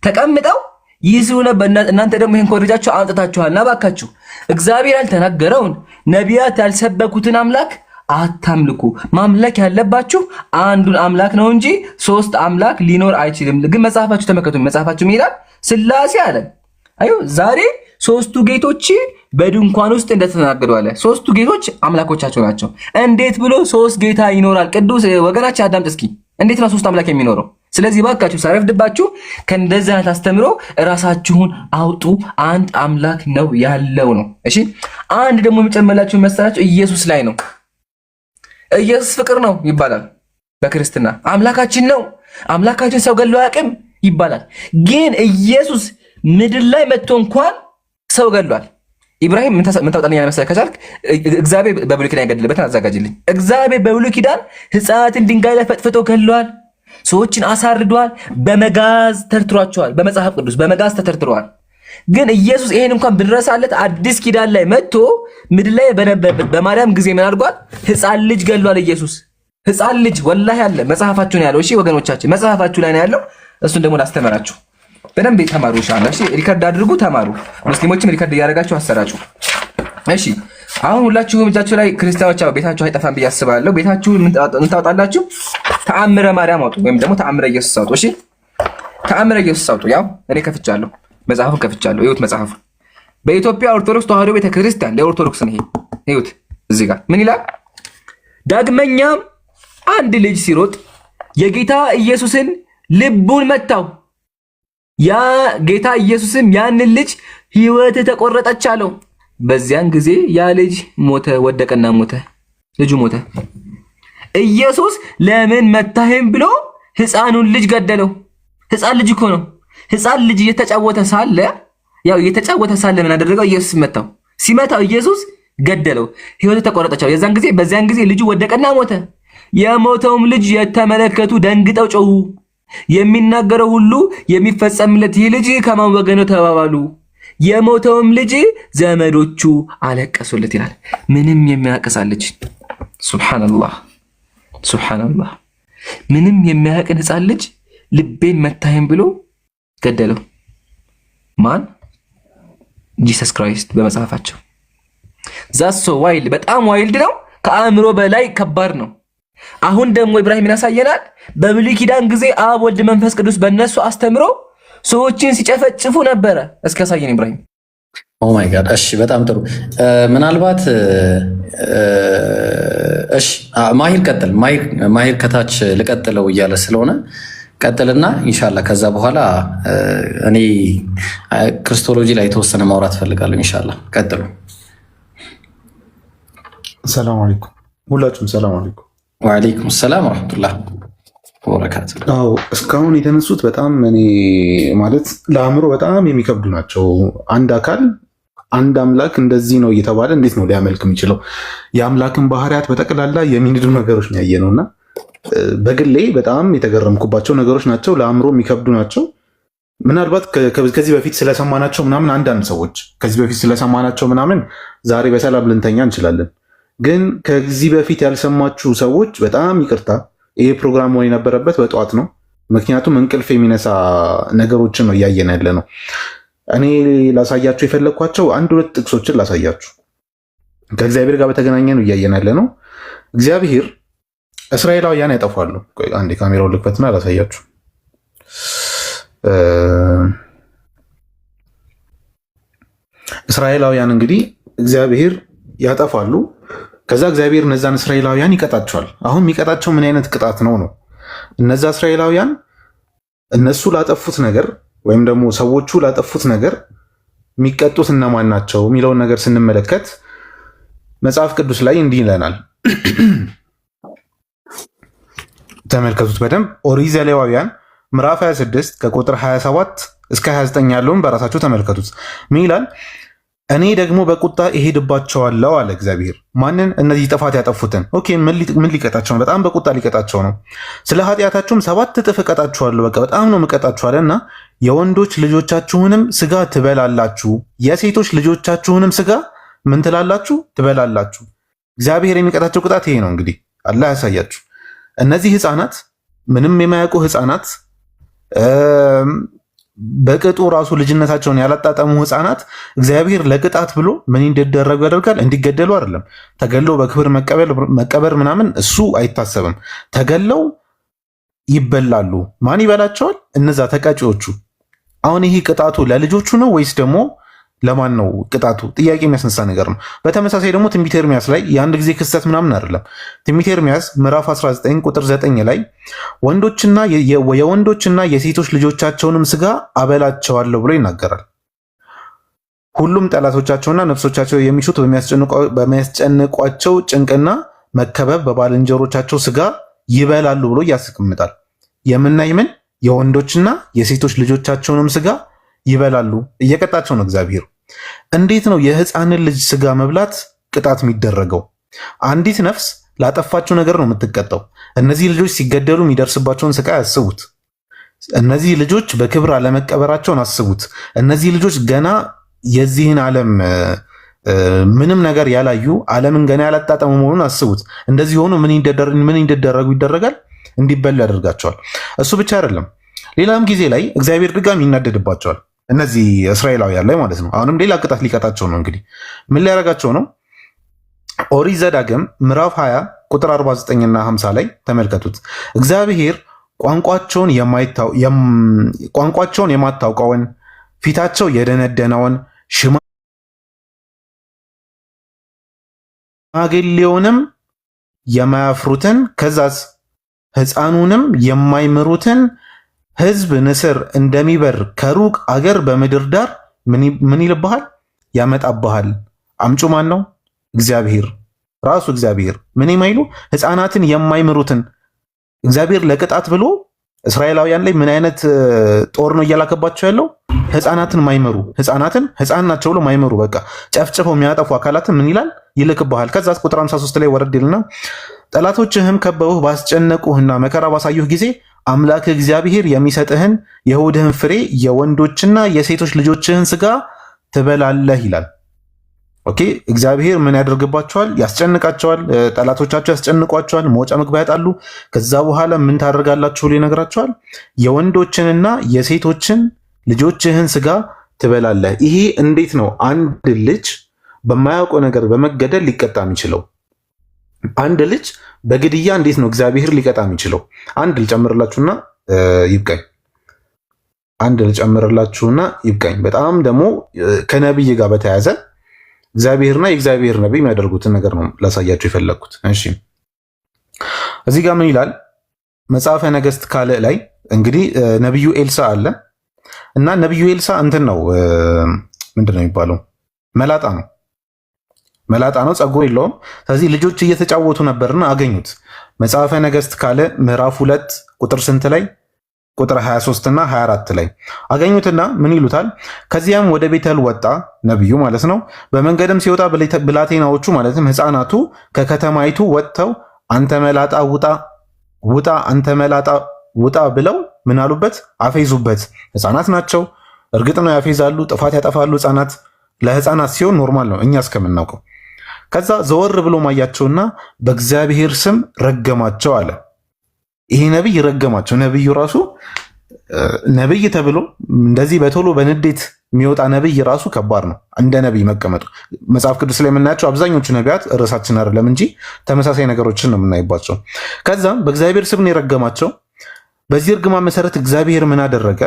Speaker 2: ተቀምጠው ይዙ ነበር። እናንተ ደግሞ ይሄን ኮርጃችሁ አምጥታችኋልና ባካችሁ እግዚአብሔር ያልተናገረውን ነቢያት ያልሰበኩትን አምላክ አታምልኩ። ማምለክ ያለባችሁ አንዱን አምላክ ነው እንጂ ሶስት አምላክ ሊኖር አይችልም። ግን መጽሐፋችሁ ተመከቱ። መጽሐፋችሁ ይላል ስላሴ አለ። አዩ ዛሬ ሶስቱ ጌቶች በድንኳን ውስጥ እንደተናገሩ አለ። ሶስቱ ጌቶች አምላኮቻቸው ናቸው። እንዴት ብሎ ሶስት ጌታ ይኖራል? ቅዱስ ወገናችን አዳምጥ እስኪ። እንዴት ነው ሶስት አምላክ የሚኖረው? ስለዚህ ባካችሁ ሳይረፍድባችሁ ከእንደዚህ አይነት አስተምሮ ራሳችሁን አውጡ። አንድ አምላክ ነው ያለው ነው። እሺ አንድ ደግሞ የሚጨመላችሁ መሰላችሁ ኢየሱስ ላይ ነው። ኢየሱስ ፍቅር ነው ይባላል በክርስትና። አምላካችን ነው፣ አምላካችን ሰው ገሎ አያውቅም ይባላል። ግን ኢየሱስ ምድር ላይ መጥቶ እንኳን ሰው ገሏል። ኢብራሂም ምን ታውጣለኝ መሰለህ ከቻልክ እግዚአብሔር በብሉይ ኪዳን የገደለበትን አዘጋጅልኝ። እግዚአብሔር በብሉይ ኪዳን ሕፃናትን ድንጋይ ላይ ፈጥፍጦ ገሏል። ሰዎችን አሳርዷል። በመጋዝ ተርትሯቸዋል። በመጽሐፍ ቅዱስ በመጋዝ ተተርትረዋል። ግን ኢየሱስ ይሄን እንኳን ብንረሳለት አዲስ ኪዳን ላይ መጥቶ ምድር ላይ በነበረበት በማርያም ጊዜ ምን አድርጓል? ሕፃን ልጅ ገሏል። ኢየሱስ ሕፃን ልጅ ወላሂ አለ። መጽሐፋችሁ ነው ያለው። እሺ ወገኖቻችን መጽሐፋችሁ ላይ ነው ያለው። እሱን ደግሞ ላስተምራችሁ። በደንብ ተማሩ። ኢንሻአላህ እሺ ሪከርድ አድርጉ፣ ተማሩ። ሙስሊሞችም ሪከርድ እያደረጋችሁ አሰራጩ። እሺ አሁን ሁላችሁም እጃችሁ ላይ ክርስቲያኖች ቤታችሁ አይጠፋም ብዬ አስባለሁ። ቤታችሁ ምን ታወጣላችሁ? ተአምረ ማርያም አውጡ ወይም ደግሞ ተአምረ ኢየሱስ አውጡ። እሺ ተአምረ ኢየሱስ አውጡ። ያው እኔ ከፍቻለሁ፣ መጽሐፉን ከፍቻለሁ። እዩት መጽሐፉን። በኢትዮጵያ ኦርቶዶክስ ተዋሕዶ ቤተክርስቲያን ለኦርቶዶክስ ነው ይሄ። እዩት እዚህ ጋር ምን ይላል? ዳግመኛም አንድ ልጅ ሲሮጥ የጌታ ኢየሱስን ልቡን መታው። ያ ጌታ ኢየሱስም ያንን ልጅ ሕይወት ተቆረጠች አለው። በዚያን ጊዜ ያ ልጅ ሞተ፣ ወደቀና ሞተ። ልጁ ሞተ። ኢየሱስ ለምን መታህም ብሎ ሕፃኑን ልጅ ገደለው። ሕፃን ልጅ እኮ ነው። ሕፃን ልጅ እየተጫወተ ሳለ ምን አደረገው? ኢየሱስ መታው። ሲመታው ኢየሱስ ገደለው፣ ሕይወቱ ተቆረጠች አለው። በዚያን ጊዜ ልጁ ወደቀና ሞተ። የሞተውም ልጅ የተመለከቱ ደንግጠው ጮሁ። የሚናገረው ሁሉ የሚፈጸምለት ይህ ልጅ ከማን ወገን ነው ተባባሉ። የሞተውም ልጅ ዘመዶቹ አለቀሱለት ይላል። ምንም የሚያቀሳል ልጅ ሱብሃንአላህ፣ ሱብሃንአላህ። ምንም የሚያቀን ሕፃን ልጅ ልቤን መታህም ብሎ ገደለው። ማን? ጂሰስ ክራይስት በመጽሐፋቸው። ዛሶ ዋይልድ፣ በጣም ዋይልድ ነው። ከአእምሮ በላይ ከባድ ነው። አሁን ደግሞ ኢብራሂምን ያሳየናል። በብሉይ ኪዳን ጊዜ አብ፣ ወልድ፣ መንፈስ ቅዱስ በእነሱ አስተምሮ ሰዎችን ሲጨፈጭፉ ነበረ። እስኪ ያሳየን ኢብራሂም።
Speaker 4: ኦ ማይ ጋድ። እሺ በጣም ጥሩ። ምናልባት እሺ ማሂር ቀጥል። ማሂር ከታች ልቀጥለው እያለ ስለሆነ ቀጥልና ኢንሻአላህ ከዛ በኋላ እኔ ክርስቶሎጂ ላይ የተወሰነ ማውራት ፈልጋለሁ። ኢንሻአላህ ቀጥሉ።
Speaker 7: ሰላም አለይኩም ሁላችሁም። ሰላም አለይኩም።
Speaker 4: ወአለይኩም ሰላም ወራህመቱላህ ወበረካቱ።
Speaker 7: አዎ እስካሁን የተነሱት በጣም እኔ ማለት ለአእምሮ በጣም የሚከብዱ ናቸው። አንድ አካል አንድ አምላክ እንደዚህ ነው እየተባለ እንዴት ነው ሊያመልክ የሚችለው? የአምላክን ባህሪያት በጠቅላላ የሚንዱ ነገሮች ነው ያየነውና በግሌ በጣም የተገረምኩባቸው ነገሮች ናቸው። ለአእምሮ የሚከብዱ ናቸው። ምናልባት ከዚህ በፊት ስለሰማናቸው ምናምን አንዳንድ ሰዎች ከዚህ በፊት ስለሰማናቸው ምናምን ዛሬ በሰላም ልንተኛ እንችላለን። ግን ከዚህ በፊት ያልሰማችሁ ሰዎች በጣም ይቅርታ። ይሄ ፕሮግራም መሆን የነበረበት በጠዋት ነው። ምክንያቱም እንቅልፍ የሚነሳ ነገሮችን ነው እያየን ያለ ነው። እኔ ላሳያችሁ የፈለግኳቸው አንድ ሁለት ጥቅሶችን ላሳያችሁ። ከእግዚአብሔር ጋር በተገናኘ ነው እያየን ያለ ነው። እግዚአብሔር እስራኤላውያን ያጠፋሉ። አንድ ካሜራውን ልክፈትና ላሳያችሁ። እስራኤላውያን እንግዲህ እግዚአብሔር ያጠፋሉ። ከዛ እግዚአብሔር እነዛን እስራኤላውያን ይቀጣቸዋል። አሁን የሚቀጣቸው ምን አይነት ቅጣት ነው? እነዛ እስራኤላውያን እነሱ ላጠፉት ነገር ወይም ደግሞ ሰዎቹ ላጠፉት ነገር የሚቀጡት እነማን ናቸው የሚለውን ነገር ስንመለከት መጽሐፍ ቅዱስ ላይ እንዲህ ይለናል። ተመልከቱት በደንብ። ኦሪት ዘሌዋውያን ምዕራፍ 26 ከቁጥር 27 እስከ 29 ያለውን በራሳቸው ተመልከቱት። ምን ይላል? እኔ ደግሞ በቁጣ እሄድባቸዋለሁ አለ እግዚአብሔር። ማንን? እነዚህ ጥፋት ያጠፉትን። ኦኬ ምን ሊቀጣቸው ነው? በጣም በቁጣ ሊቀጣቸው ነው። ስለ ኃጢአታችሁም 7 እጥፍ እቀጣችኋለሁ። በቃ በጣም ነው የምቀጣችኋለና የወንዶች ልጆቻችሁንም ስጋ ትበላላችሁ፣ የሴቶች ልጆቻችሁንም ስጋ ምን ትላላችሁ? ትበላላችሁ። እግዚአብሔር የሚቀጣቸው ቅጣት ይሄ ነው። እንግዲህ አላህ ያሳያችሁ። እነዚህ ህፃናት፣ ምንም የማያውቁ ህፃናት፣ በቅጡ ራሱ ልጅነታቸውን ያላጣጠሙ ህፃናት እግዚአብሔር ለቅጣት ብሎ ምን እንዲደረጉ ያደርጋል? እንዲገደሉ አይደለም። ተገለው በክብር መቀበር ምናምን እሱ አይታሰብም። ተገለው ይበላሉ። ማን ይበላቸዋል? እነዛ ተቀጪዎቹ። አሁን ይሄ ቅጣቱ ለልጆቹ ነው ወይስ ደግሞ ለማን ነው ቅጣቱ? ጥያቄ የሚያስነሳ ነገር ነው። በተመሳሳይ ደግሞ ትንቢተ ኤርምያስ ላይ የአንድ ጊዜ ክስተት ምናምን አይደለም። ትንቢተ ኤርምያስ ምዕራፍ 19 ቁጥር 9 ላይ የወንዶችና የሴቶች ልጆቻቸውንም ስጋ አበላቸዋለሁ ብሎ ይናገራል። ሁሉም ጠላቶቻቸውና ነፍሶቻቸው የሚሹት በሚያስጨንቋቸው ጭንቅና መከበብ በባልንጀሮቻቸው ስጋ ይበላሉ ብሎ ያስቀምጣል። የምናይ ምን የወንዶችና የሴቶች ልጆቻቸውንም ስጋ ይበላሉ። እየቀጣቸው ነው እግዚአብሔር። እንዴት ነው የህፃንን ልጅ ስጋ መብላት ቅጣት የሚደረገው? አንዲት ነፍስ ላጠፋቸው ነገር ነው የምትቀጣው። እነዚህ ልጆች ሲገደሉ የሚደርስባቸውን ስቃይ አስቡት። እነዚህ ልጆች በክብር አለመቀበራቸውን አስቡት። እነዚህ ልጆች ገና የዚህን ዓለም ምንም ነገር ያላዩ ዓለምን ገና ያላጣጠሙ መሆኑን አስቡት። እንደዚህ ሆኑ ምን እንዲደረጉ ይደረጋል? እንዲበሉ ያደርጋቸዋል። እሱ ብቻ አይደለም፣ ሌላም ጊዜ ላይ እግዚአብሔር ድጋሚ ይናደድባቸዋል። እነዚህ እስራኤላውያን ላይ ማለት ነው። አሁንም ሌላ ቅጣት ሊቀጣቸው ነው። እንግዲህ ምን ሊያደርጋቸው ነው? ኦሪት ዘዳግም ምዕራፍ 20 ቁጥር 49 እና 50 ላይ ተመልከቱት። እግዚአብሔር ቋንቋቸውን የማታውቀውን ፊታቸው የደነደነውን ሽማግሌውንም የማያፍሩትን ከዛስ ሕፃኑንም የማይምሩትን ሕዝብ ንስር እንደሚበር ከሩቅ አገር በምድር ዳር ምን ይልብሃል? ያመጣብሃል። አምጩ ማን ነው? እግዚአብሔር ራሱ እግዚአብሔር። ምን የማይሉ ሕፃናትን የማይምሩትን እግዚአብሔር ለቅጣት ብሎ እስራኤላውያን ላይ ምን አይነት ጦር ነው እያላከባቸው ያለው? ሕፃናትን ማይመሩ ሕፃን ናቸው ብሎ ማይመሩ በቃ ጨፍጭፈው የሚያጠፉ አካላትን ምን ይላል? ይልክብሃል። ከዛስ ቁጥር 53 ላይ ወረድ ይልና ጠላቶችህም ከበውህ ባስጨነቁህና መከራ ባሳዩህ ጊዜ አምላክ እግዚአብሔር የሚሰጥህን የሆድህን ፍሬ የወንዶችና የሴቶች ልጆችህን ስጋ ትበላለህ ይላል። ኦኬ እግዚአብሔር ምን ያደርግባቸዋል? ያስጨንቃቸዋል። ጠላቶቻቸው ያስጨንቋቸዋል፣ መውጫ መግቢያ ያጣሉ። ከዛ በኋላ ምን ታደርጋላችሁ ብሎ ይነግራቸዋል። የወንዶችንና የሴቶችን ልጆችህን ስጋ ትበላለህ። ይሄ እንዴት ነው አንድ ልጅ በማያውቀው ነገር በመገደል ሊቀጣ የሚችለው? አንድ ልጅ በግድያ እንዴት ነው እግዚአብሔር ሊቀጣ የሚችለው? አንድ ልጨምርላችሁና ይብቃኝ። በጣም ደግሞ ከነብይ ጋር በተያያዘ እግዚአብሔርና የእግዚአብሔር ነብይ የሚያደርጉትን ነገር ነው ላሳያችሁ የፈለግኩት። እሺ እዚህ ጋር ምን ይላል? መጽሐፈ ነገሥት ካልዕ ላይ እንግዲህ ነብዩ ኤልሳ አለ እና ነብዩ ኤልሳ እንትን ነው ምንድን ነው የሚባለው? መላጣ ነው፣ ጸጉር የለውም። ስለዚህ ልጆች እየተጫወቱ ነበርና አገኙት። መጽሐፈ ነገሥት ካልዕ ምዕራፍ 2 ቁጥር ስንት ላይ? ቁጥር 23 እና 24 ላይ አገኙትና ምን ይሉታል? ከዚያም ወደ ቤተል ወጣ፣ ነብዩ ማለት ነው። በመንገድም ሲወጣ ብላቴናዎቹ ማለትም ሕፃናቱ ከከተማይቱ ወጥተው አንተ መላጣ ውጣ፣ አንተ መላጣ ውጣ ብለው ምን አሉበት? አፌዙበት። ሕፃናት ናቸው፣ እርግጥ ነው ያፌዛሉ፣ ጥፋት ያጠፋሉ። ሕፃናት ለሕፃናት ሲሆን ኖርማል ነው እኛ እስከምናውቀው። ከዛ ዘወር ብሎ ማያቸውና በእግዚአብሔር ስም ረገማቸው አለ። ይሄ ነብይ ረገማቸው። ነብዩ ራሱ ነብይ ተብሎ እንደዚህ በቶሎ በንዴት የሚወጣ ነብይ ራሱ ከባድ ነው፣ እንደ ነብይ መቀመጡ። መጽሐፍ ቅዱስ ላይ የምናያቸው አብዛኞቹ ነቢያት ርዕሳችን አይደለም እንጂ ተመሳሳይ ነገሮችን ነው የምናይባቸው። ከዛም በእግዚአብሔር ስም ነው የረገማቸው። በዚህ እርግማን መሰረት እግዚአብሔር ምን አደረገ?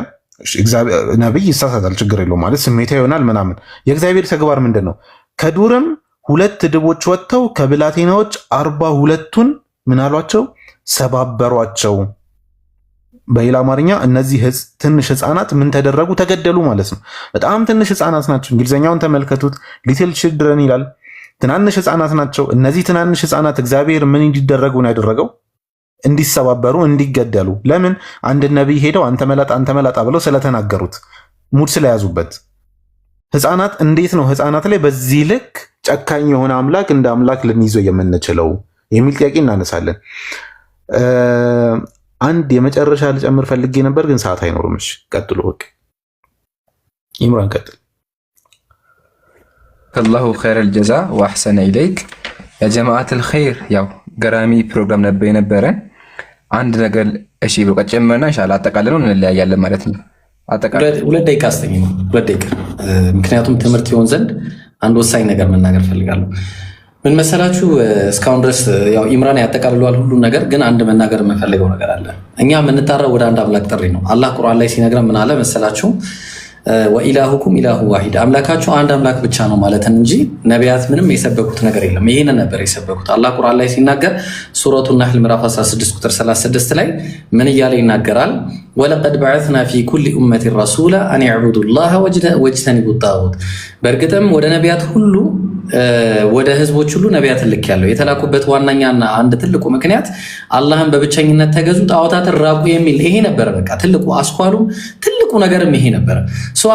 Speaker 7: ነብይ ይሳሳታል፣ ችግር የለውም ማለት ስሜታ ይሆናል ምናምን። የእግዚአብሔር ተግባር ምንድን ነው? ከዱርም 2 ድቦች ወጥተው ከብላቴናዎች 42ቱን ምን አሏቸው? ሰባበሯቸው። በሌላ አማርኛ እነዚህ ትንሽ ሕፃናት ምን ተደረጉ? ተገደሉ ማለት ነው። በጣም ትንሽ ሕፃናት ናቸው። እንግሊዝኛውን ተመልከቱት፣ ሊትል ችልድረን ይላል። ትናንሽ ሕፃናት ናቸው። እነዚህ ትናንሽ ሕፃናት እግዚአብሔር ምን እንዲደረጉ ነው ያደረገው? እንዲሰባበሩ፣ እንዲገደሉ። ለምን? አንድ ነቢይ ሄደው አንተ መላጣ ብለው ስለተናገሩት፣ ሙድ ስለያዙበት። ሕፃናት እንዴት ነው ሕፃናት ላይ በዚህ ልክ ጨካኝ የሆነ አምላክ እንደ አምላክ ልንይዘው የምንችለው የሚል ጥያቄ እናነሳለን። አንድ የመጨረሻ ልጨምር ፈልጌ ነበር ግን ሰዓት አይኖርም። እሺ ቀጥሉ። በቃ ኢምራን ቀጥል።
Speaker 2: አላሁ ኸይረል ጀዛ ወአሕሰነ ኢለይክ ያ ጀማዓተል ኸይር። ያው ገራሚ ፕሮግራም ነበር የነበረ። አንድ ነገር እሺ ብሎ ቀጨመርና ኢንሻአላህ አጠቃለን እንለያያለን ማለት ነው። አጠቃለን 2 ደቂቃ አስተኝ ነው 2 ደቂቃ። ምክንያቱም ትምህርት ይሆን ዘንድ አንድ ወሳኝ ነገር መናገር ፈልጋለሁ። ምን መሰላችሁ? እስካሁን ድረስ ያው ኢምራን ያጠቃልሏል ሁሉ ነገር፣ ግን አንድ መናገር የምፈልገው ነገር አለ። እኛ የምንጣራው ወደ አንድ አምላክ ጥሪ ነው። አላህ ቁርአን ላይ ሲነግረን ምን አለ መሰላችሁ? ወኢላሁኩም ኢላሁ ዋሂድ፣ አምላካችሁ አንድ አምላክ ብቻ ነው ማለትን እንጂ ነቢያት ምንም የሰበኩት ነገር የለም። ይህንን ነበር የሰበኩት። አላህ ቁርአን ላይ ሲናገር ሱረቱ ነህል ምዕራፍ 16 ቁጥር 36 ላይ ምን እያለ ይናገራል? ወለቀድ በዐትና ፊ ኩሊ ኡመቲን ረሱላ አን ያዕቡዱላህ ወጅተኒቡ ጣጉት፣ በእርግጥም ወደ ነቢያት ሁሉ ወደ ህዝቦች ሁሉ ነቢያትን ልክ ያለው የተላኩበት ዋናኛና አንድ ትልቁ ምክንያት አላህን በብቸኝነት ተገዙ፣ ጣዖታትን ራቁ የሚል ይሄ ነበረ። በቃ ትልቁ አስኳሉ ትልቁ ነገርም ይሄ ነበረ።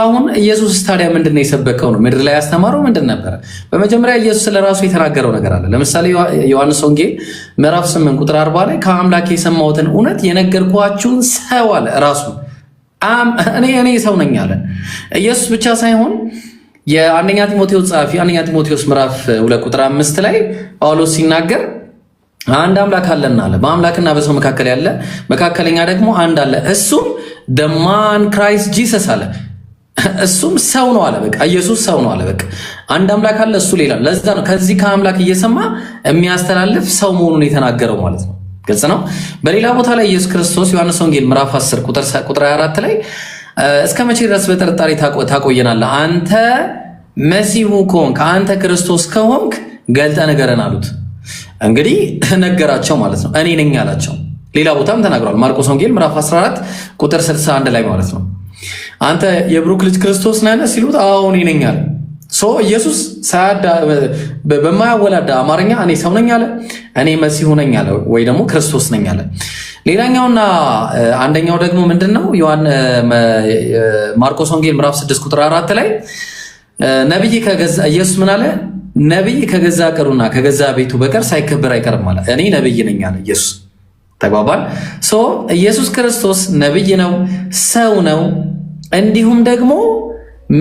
Speaker 2: አሁን ኢየሱስ ታዲያ ምንድነው የሰበከው ነው? ምድር ላይ ያስተማረው ምንድን ነበረ? በመጀመሪያ ኢየሱስ ስለራሱ የተናገረው ነገር አለ። ለምሳሌ ዮሐንስ ወንጌል ምዕራፍ 8 ቁጥር 40 ላይ ከአምላክ የሰማሁትን እውነት የነገርኳችሁን ሰው አለ ራሱ። እኔ ሰው ነኝ አለ ኢየሱስ ብቻ ሳይሆን የአንደኛ ጢሞቴዎስ ጸሐፊ አንደኛ ጢሞቴዎስ ምዕራፍ 2 ቁጥር 5 ላይ ጳውሎስ ሲናገር አንድ አምላክ አለና አለ። በአምላክና በሰው መካከል ያለ መካከለኛ ደግሞ አንድ አለ፣ እሱም ደማን ክራይስት ጂሰስ አለ። እሱም ሰው ነው አለ። በቃ ኢየሱስ ሰው ነው አለ። በቃ አንድ አምላክ አለ፣ እሱ ሌላ። ለዛ ነው ከዚህ ከአምላክ እየሰማ የሚያስተላልፍ ሰው መሆኑን የተናገረው ማለት ነው።
Speaker 4: ግልጽ ነው። በሌላ ቦታ ላይ ኢየሱስ ክርስቶስ ዮሐንስ ወንጌል ምዕራፍ 10 ቁጥር 24 ላይ እስከ መቼ ድረስ በጥርጣሬ ታቆየናለህ? አንተ መሲሁ ከሆንክ አንተ ክርስቶስ ከሆንክ ገልጠ ንገረን አሉት። እንግዲህ ነገራቸው ማለት ነው። እኔ ነኝ አላቸው። ሌላ ቦታም ተናግሯል። ማርቆስ ወንጌል ምዕራፍ 14 ቁጥር 61 ላይ ማለት ነው። አንተ የብሩክ ልጅ ክርስቶስ ነህ ሲሉት አዎ እኔ ነኝ አለ። ኢየሱስ በማያወላዳ አማርኛ እኔ ሰው ነኝ አለ፣ እኔ መሲሁ ነኝ አለ፣ ወይ ደግሞ ክርስቶስ ነኝ አለ። ሌላኛውና አንደኛው ደግሞ ምንድነው? ማርቆስ ወንጌል ምዕራፍ 6 ቁጥር 4 ላይ ነብይ ከገዛ ኢየሱስ ምን አለ? ነብይ ከገዛ ቀሩና ከገዛ ቤቱ በቀር ሳይከበር አይቀርም አለ። እኔ ነብይ ነኝ አለ ኢየሱስ። ተግባባል? ኢየሱስ ክርስቶስ ነብይ ነው፣ ሰው ነው፣ እንዲሁም ደግሞ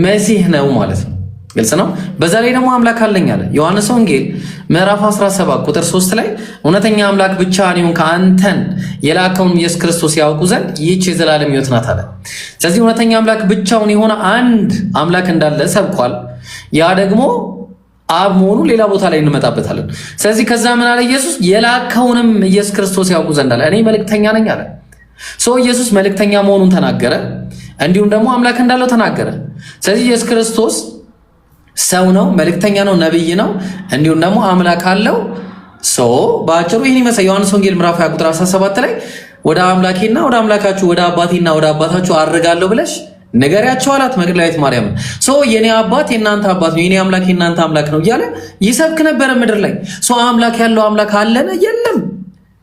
Speaker 4: መሲህ ነው ማለት ነው። ግልጽ ነው። በዛ ላይ ደግሞ አምላክ አለኝ አለ። ዮሐንስ ወንጌል ምዕራፍ 17 ቁጥር 3 ላይ እውነተኛ አምላክ ብቻ ነው ከአንተን የላከውን ኢየሱስ ክርስቶስ ያውቁ ዘንድ ይህች የዘላለም ሕይወት ናት አለ። ስለዚህ እውነተኛ አምላክ ብቻውን የሆነ አንድ አምላክ እንዳለ ሰብኳል። ያ ደግሞ አብ መሆኑ ሌላ ቦታ ላይ እንመጣበታለን። ስለዚህ ከዛ ምን አለ ኢየሱስ? የላከውንም ኢየሱስ ክርስቶስ ያውቁ ዘንድ አለ። እኔ መልእክተኛ ነኝ አለ። ኢየሱስ መልእክተኛ መሆኑን ተናገረ፣ እንዲሁም ደግሞ አምላክ እንዳለው ተናገረ። ስለዚህ ኢየሱስ ክርስቶስ ሰው ነው፣ መልእክተኛ ነው፣ ነብይ ነው፣ እንዲሁም ደግሞ አምላክ አለው። በአጭሩ ይህን ይመስላል። ዮሐንስ ወንጌል ምዕራፍ 20 ቁጥር 17 ላይ ወደ አምላኬና ወደ አምላካችሁ ወደ አባቴና ወደ አባታችሁ አድርጋለሁ ብለሽ ንገሪያቸው አላት መግደላዊት ማርያም። የኔ አባት የእናንተ አባት ነው፣ የኔ አምላክ የእናንተ አምላክ ነው እያለ ይሰብክ ነበረ ምድር ላይ። አምላክ ያለው አምላክ አለን? የለም።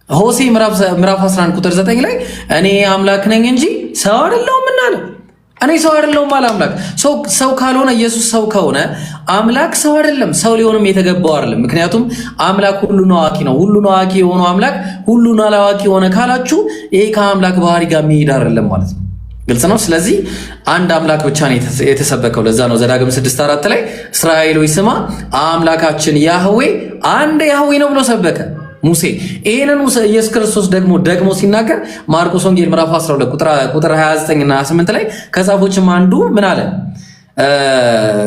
Speaker 4: ሆሴ ምዕራፍ 11 ቁጥር 9 ላይ እኔ አምላክ ነኝ እንጂ ሰው አይደለሁም አለ። እኔ ሰው አይደለሁም አለ አምላክ። ሰው ካልሆነ ኢየሱስ ሰው ከሆነ አምላክ ሰው አይደለም፣ ሰው ሊሆንም የተገባው አይደለም። ምክንያቱም አምላክ ሁሉን አዋቂ ነው። ሁሉን አዋቂ የሆነው አምላክ ሁሉን አላዋቂ ሆነ ካላችሁ ይሄ ከአምላክ ባህሪ ጋር የሚሄድ አይደለም ማለት ነው። ግልጽ ነው። ስለዚህ አንድ አምላክ ብቻ ነው የተሰበከው። ለዛ ነው ዘዳግም 6:4 ላይ እስራኤሎች ስማ አምላካችን ያህዌ አንድ ያህዌ ነው ብሎ ሰበከ ሙሴ። ይሄንን ኢየሱስ ክርስቶስ ደግሞ ሲናገር ማርቆስ ወንጌል ምዕራፍ 12 ቁጥር 29 እና 28 ላይ ከጻፎችም አንዱ ምን አለ?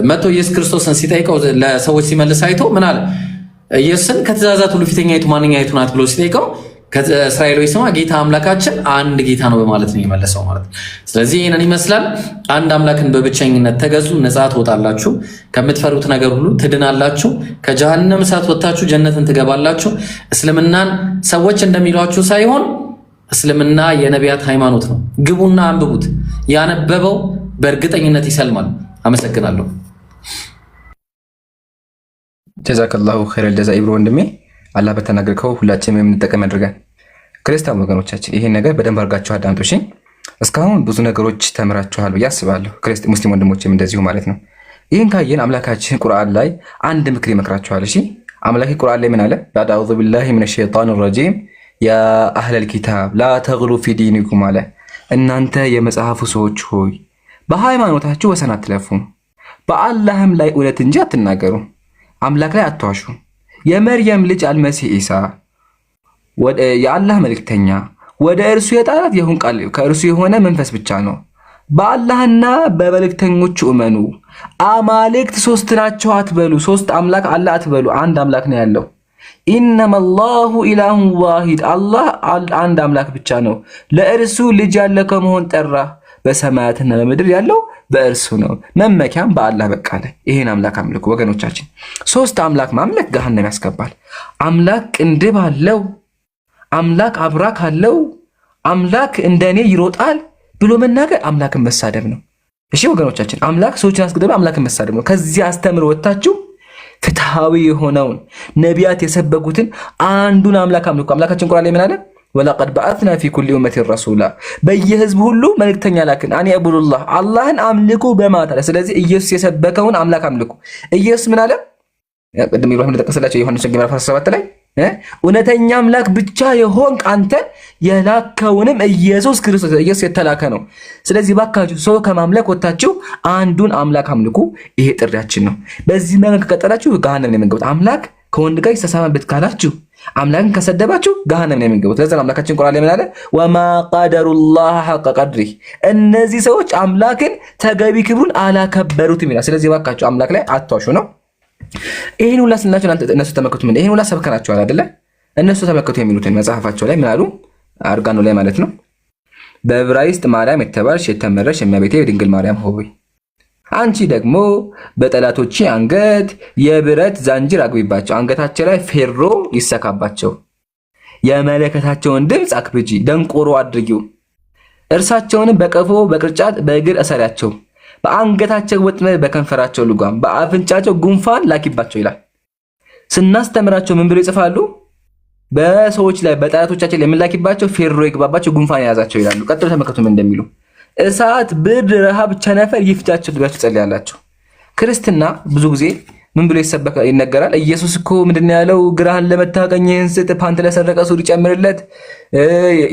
Speaker 4: መጥቶ ኢየሱስ ክርስቶስን ሲጠይቀው ለሰዎች ሲመልስ አይቶ ምን አለ? ኢየሱስን ከትእዛዛት ሁሉ ፊተኛይቱ ማንኛይቱ ናት ብሎ ሲጠይቀው ከእስራኤሎች ስማ ጌታ አምላካችን አንድ ጌታ ነው በማለት ነው የመለሰው ማለት ነው። ስለዚህ ይህንን ይመስላል። አንድ አምላክን በብቸኝነት ተገዙ፣ ነፃ ትወጣላችሁ፣ ከምትፈሩት ነገር ሁሉ ትድናላችሁ፣ ከጀሃነም እሳት ወጥታችሁ ጀነትን ትገባላችሁ። እስልምናን ሰዎች እንደሚሏችሁ ሳይሆን እስልምና የነቢያት ሃይማኖት ነው። ግቡና አንብቡት። ያነበበው በእርግጠኝነት ይሰልማል። አመሰግናለሁ።
Speaker 2: ጀዛከላሁ ኸይረል ጀዛ ኢብሮ ወንድሜ። አላህ በተናገርከው ሁላችንም የምንጠቀም አድርገን። ክርስቲያን ወገኖቻችን ይሄን ነገር በደንብ አድርጋችሁ አዳምጡ እሺ። እስካሁን ብዙ ነገሮች ተምራችኋል ብዬ አስባለሁ። ሙስሊም ወንድሞችም እንደዚሁ ማለት ነው። ይህን ካየን አምላካችን ቁርአን ላይ አንድ ምክር ይመክራችኋል እሺ። አምላኬ ቁርአን ላይ ምን አለ? ባድ አዑዙ ቢላሂ ሚነ ሸይጣን ረጂም ያ አህለል ኪታብ ላ ተግሉ ፊ ዲኒኩም አለ። እናንተ የመጽሐፉ ሰዎች ሆይ በሃይማኖታችሁ ወሰን አትለፉ፣ በአላህም ላይ እውነት እንጂ አትናገሩ፣ አምላክ ላይ አትዋሹ። የመርየም ልጅ አልመሲህ ኢሳ የአላህ መልእክተኛ ወደ እርሱ የጣራት የሁን ቃል ከእርሱ የሆነ መንፈስ ብቻ ነው። በአላህና በመልእክተኞቹ እመኑ። አማልክት ሶስት ናቸው አትበሉ። ሶስት አምላክ አለ አትበሉ። አንድ አምላክ ነው ያለው። ኢነመላሁ ኢላሁን ዋሂድ፣ አላህ አንድ አምላክ ብቻ ነው። ለእርሱ ልጅ ያለ ከመሆን ጠራ። በሰማያትና በምድር ያለው በእርሱ ነው፣ መመኪያም በአላህ በቃ ላይ። ይሄን አምላክ አምልኩ ወገኖቻችን። ሶስት አምላክ ማምለክ ገሃነም ያስገባል። አምላክ ቅንድብ አለው፣ አምላክ አብራክ አለው፣ አምላክ እንደኔ ይሮጣል ብሎ መናገር አምላክን መሳደብ ነው። እሺ ወገኖቻችን፣ አምላክ ሰዎችን አስገደበ አምላክን መሳደብ ነው። ከዚህ አስተምሮ ወጣችሁ ፍትሃዊ የሆነውን ነቢያት የሰበኩትን አንዱን አምላክ አምልኩ። አምላካችን ቁርአን ላይ ምን አለ? ወለቀድ በአትና ፊ ኩሊ ኡመቲን ረሱላ፣ በየህዝብ ሁሉ መልእክተኛ ላክን። አን ያዕቡዱላህ፣ አላህን አምልኩ በማለት አለ። ስለዚህ ኢየሱስ የሰበከውን አምላክ አምልኩ። ኢየሱስ ምን አለ? ቅድም ኢብራሂም እንደጠቀሰላቸው ዮሐንስ ወንጌል ምዕራፍ 17 ላይ እውነተኛ አምላክ ብቻ የሆንክ አንተ የላከውንም ኢየሱስ ክርስቶስ፣ ኢየሱስ የተላከ ነው። ስለዚህ ባካችሁ ሰው ከማምለክ ወጣችሁ አንዱን አምላክ አምልኩ። ይሄ ጥሪያችን ነው። በዚህ መንገድ ከቀጠላችሁ ገሃነም ነው የምትገቡት። አምላክ ከወንድ ጋር ይሳሳማበት ካላችሁ፣ አምላክን ከሰደባችሁ ገሃነም ነው የምትገቡት። ለዛ አምላካችን ቁርአን ላይ ምን አለ? ወማ ቀደሩላህ ሐቀ ቀድሪ፣ እነዚህ ሰዎች አምላክን ተገቢ ክብሩን አላከበሩትም ይላል። ስለዚህ ባካችሁ አምላክ ላይ አትዋሹ ነው። ይሄን ሁላ ስናችሁ እነሱ ተመክቱ። ምን ይሄን ሁላ ሰብከናችኋል አይደለ? እነሱ ተመልከቱ የሚሉትን መጽሐፋቸው ላይ ምን አሉ? አርጋኖ ላይ ማለት ነው። በዕብራይስጥ ማርያም የተባልሽ የተመረሽ እመቤቴ ድንግል ማርያም ሆይ አንቺ ደግሞ በጠላቶቼ አንገት የብረት ዛንጅር አግቢባቸው፣ አንገታቸው ላይ ፌሮ ይሰካባቸው፣ የመለከታቸውን ድምፅ አክብጂ፣ ደንቆሮ አድርጊው፣ እርሳቸውንም በቀፎ በቅርጫት በእግር እሰሪያቸው፣ በአንገታቸው ወጥመድ በከንፈራቸው ልጓም በአፍንጫቸው ጉንፋን ላኪባቸው ይላል። ስናስተምራቸው ምን ብሎ ይጽፋሉ? በሰዎች ላይ በጠላቶቻቸው ላይ የምላኪባቸው ፌሮ ይግባባቸው ጉንፋን የያዛቸው ይላሉ። ቀጥሎ ተመልከቱ ምን እንደሚሉ እሳት፣ ብርድ፣ ረሃብ፣ ቸነፈር ይፍጃቸው ብላችሁ ትጸልያላችሁ። ክርስትና ብዙ ጊዜ ምን ብሎ ይነገራል? ኢየሱስ እኮ ምንድን ያለው? ግራህን ለመታ ቀኝህን ስጥ፣ ፓንት ለሰረቀ ሱሪ ጨምርለት፣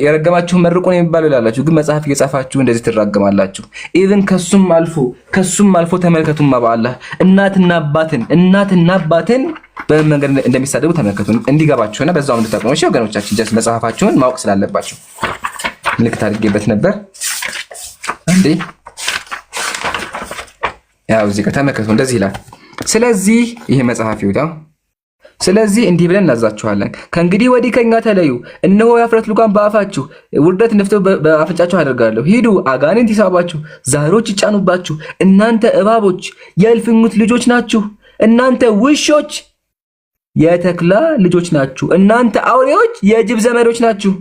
Speaker 2: የረገማችሁን መርቁ ነው የሚባለው ይላላችሁ። ግን መጽሐፍ እየጻፋችሁ እንደዚህ ትራገማላችሁ። ኢቭን ከሱም አልፎ ተመልከቱማ በአላህ እናትና አባትን በምን መንገድ እንደሚሳደቡ ተመልከቱ፣ እንዲገባችሁና በዛው እንድታውቁ ነው። ወገኖቻችን ጀስት መጽሐፋችሁን ማወቅ ስላለባችሁ ምልክት አድርጌበት ነበር እንዴ። ያው እዚህ ጋር ተመልከቱ፣ እንደዚህ ይላል። ስለዚህ ይሄ መጽሐፍ ይውጣ። ስለዚህ እንዲህ ብለን እናዛችኋለን፣ ከእንግዲህ ወዲህ ከኛ ተለዩ። እነሆ የኀፍረት ልጓም በአፋችሁ ውርደት ነፍቶ በአፍንጫችሁ አደርጋለሁ። ሂዱ፣ አጋንንት ይሳባችሁ፣ ዛሮች ይጫኑባችሁ። እናንተ እባቦች የእልፍኙት ልጆች ናችሁ። እናንተ ውሾች የተኩላ ልጆች ናችሁ። እናንተ አውሬዎች የጅብ ዘመዶች ናችሁ።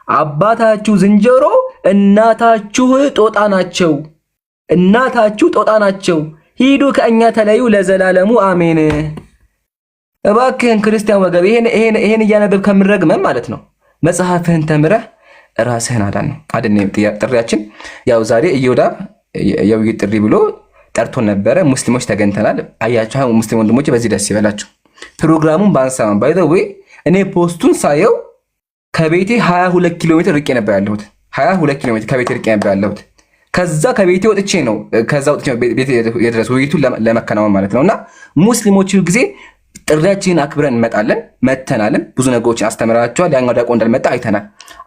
Speaker 2: አባታችሁ ዝንጀሮ እናታችሁ ጦጣ ናቸው። ሂዱ ከእኛ ተለዩ ለዘላለሙ አሜን። እባክህን ክርስቲያን ወገብ ይሄን እያነበብ ከምንረግመን ማለት ነው መጽሐፍህን ተምረህ ራስህን አዳን ነው ጥሪያችን። ያው ዛሬ ኢዮዳብ የውይይት ጥሪ ብሎ ጠርቶን ነበረ። ሙስሊሞች ተገኝተናል። አያችሁ ሙስሊም ወንድሞቼ በዚህ ደስ ይበላችሁ። ፕሮግራሙን ባንሰማም ባይ ዘ ዌይ እኔ ፖስቱን ሳየው ከቤቴ 22 ኪሎ ሜትር ርቄ ነበር ያለሁት። 22 ኪሎ ሜትር ከቤቴ ርቄ ነበር ያለሁት። ከዛ ከቤቴ ወጥቼ ነው ቤቴ የድረስ ውይይቱን ለመከናወን ማለት ነውና ሙስሊሞች ጊዜ ጥሪያችንን አክብረን እንመጣለን። መተናለን። ብዙ ነገሮችን አስተምራቸዋል። ያኛው ዲያቆን እንዳልመጣ አይተናል።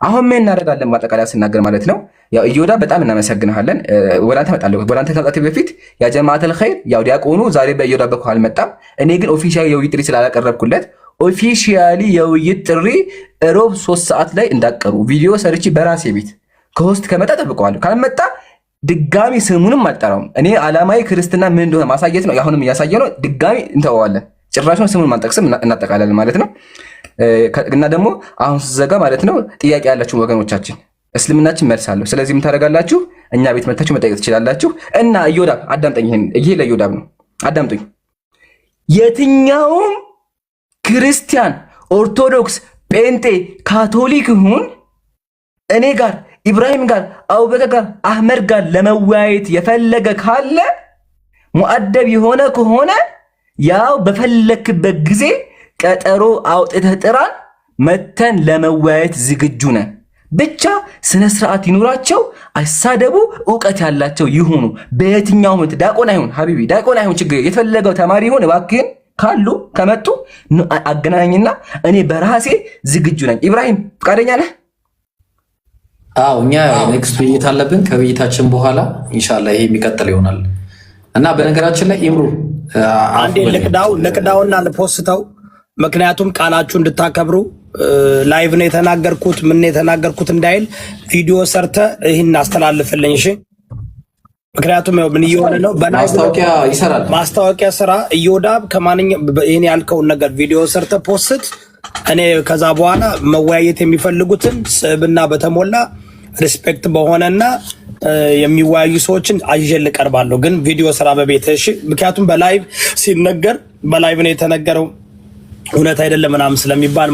Speaker 2: አሁን ምን እናደርጋለን? ማጠቃለያ ስናገር ማለት ነው ያው ኢዮዳብ በጣም እናመሰግናለን። ወላንተ መጣለሁ። ወላንተ ከመጣቴ በፊት ያ ጀማዓተል ኸይር ያው ዲያቆኑ ዛሬ በኢዮዳብ በኩል አልመጣም። እኔ ግን ኦፊሻሊ የውይይት ጥሪ ስላላቀረብኩለት ኦፊሻሊ የውይይት ጥሪ ሮብ 3 ሰዓት ላይ እንዳቀሩ ቪዲዮ ሰርቺ በራሴ ቤት ከሆስት ከመጣ ጠብቀዋለሁ። ካልመጣ ድጋሚ ስሙንም አልጠራውም። እኔ ዓላማዬ ክርስትና ምን እንደሆነ ማሳየት ነው። አሁንም እያሳየ ነው። ድጋሚ እንተዋዋለን። ጭራሹን ስሙን ማንጠቅስም እናጠቃላለን ማለት ነው። እና ደግሞ አሁን ስዘጋ ማለት ነው ጥያቄ ያላችሁ ወገኖቻችን እስልምናችን መልስ አለው። ስለዚህ ምን ታደርጋላችሁ? እኛ ቤት መታችሁ መጠየቅ ትችላላችሁ። እና ኢዮዳብ አዳምጠኝ። ይሄ ለኢዮዳብ ነው። አዳምጡኝ። የትኛውም ክርስቲያን፣ ኦርቶዶክስ፣ ጴንጤ፣ ካቶሊክ ይሁን እኔ ጋር ኢብራሂም ጋር አቡበከር ጋር አህመድ ጋር ለመወያየት የፈለገ ካለ ሙአደብ የሆነ ከሆነ ያው በፈለክበት ጊዜ ቀጠሮ አውጥተህ ጥራን፣ መተን ለመወያየት ዝግጁ ነን። ብቻ ስነ ስርዓት ይኑራቸው፣ አይሳደቡ፣ ዕውቀት ያላቸው ይሁኑ። በየትኛው ምት ዲያቆን አይሁን ሀቢቢ ዲያቆን አይሁን ችግር የተፈለገው ተማሪ ይሁን። እባክህን ካሉ ከመጡ አገናኝና እኔ በራሴ ዝግጁ ነኝ። ኢብራሂም ፈቃደኛ ነህ?
Speaker 4: አዎ እኛ ኔክስት ውይይት አለብን። ከውይይታችን በኋላ ኢንሻአላህ ይሄ የሚቀጥል ይሆናል እና በነገራችን ላይ ኢምሩ
Speaker 1: አንዴ ልቅዳውና ልፖስተው፣ ምክንያቱም ቃላችሁ እንድታከብሩ ላይቭ ነው የተናገርኩት ምን የተናገርኩት እንዳይል ቪዲዮ ሰርተ ይህን አስተላልፍልኝ። እሺ ምክንያቱም ምን እየሆነ ነው?
Speaker 4: ማስታወቂያ ይሰራል።
Speaker 1: ማስታወቂያ ስራ ኢዮዳብ ከማንኛውም ይሄን ያልከውን ነገር ቪዲዮ ሰርተ ፖስት። እኔ ከዛ በኋላ መወያየት የሚፈልጉትን ስብና በተሞላ ሪስፔክት በሆነና የሚወያዩ ሰዎችን አይጀል ቀርባለሁ። ግን ቪዲዮ ስራ በቤት እሺ። ምክንያቱም በላይቭ ሲነገር በላይቭ ነው የተነገረው እውነት አይደለም ምናምን ስለሚባል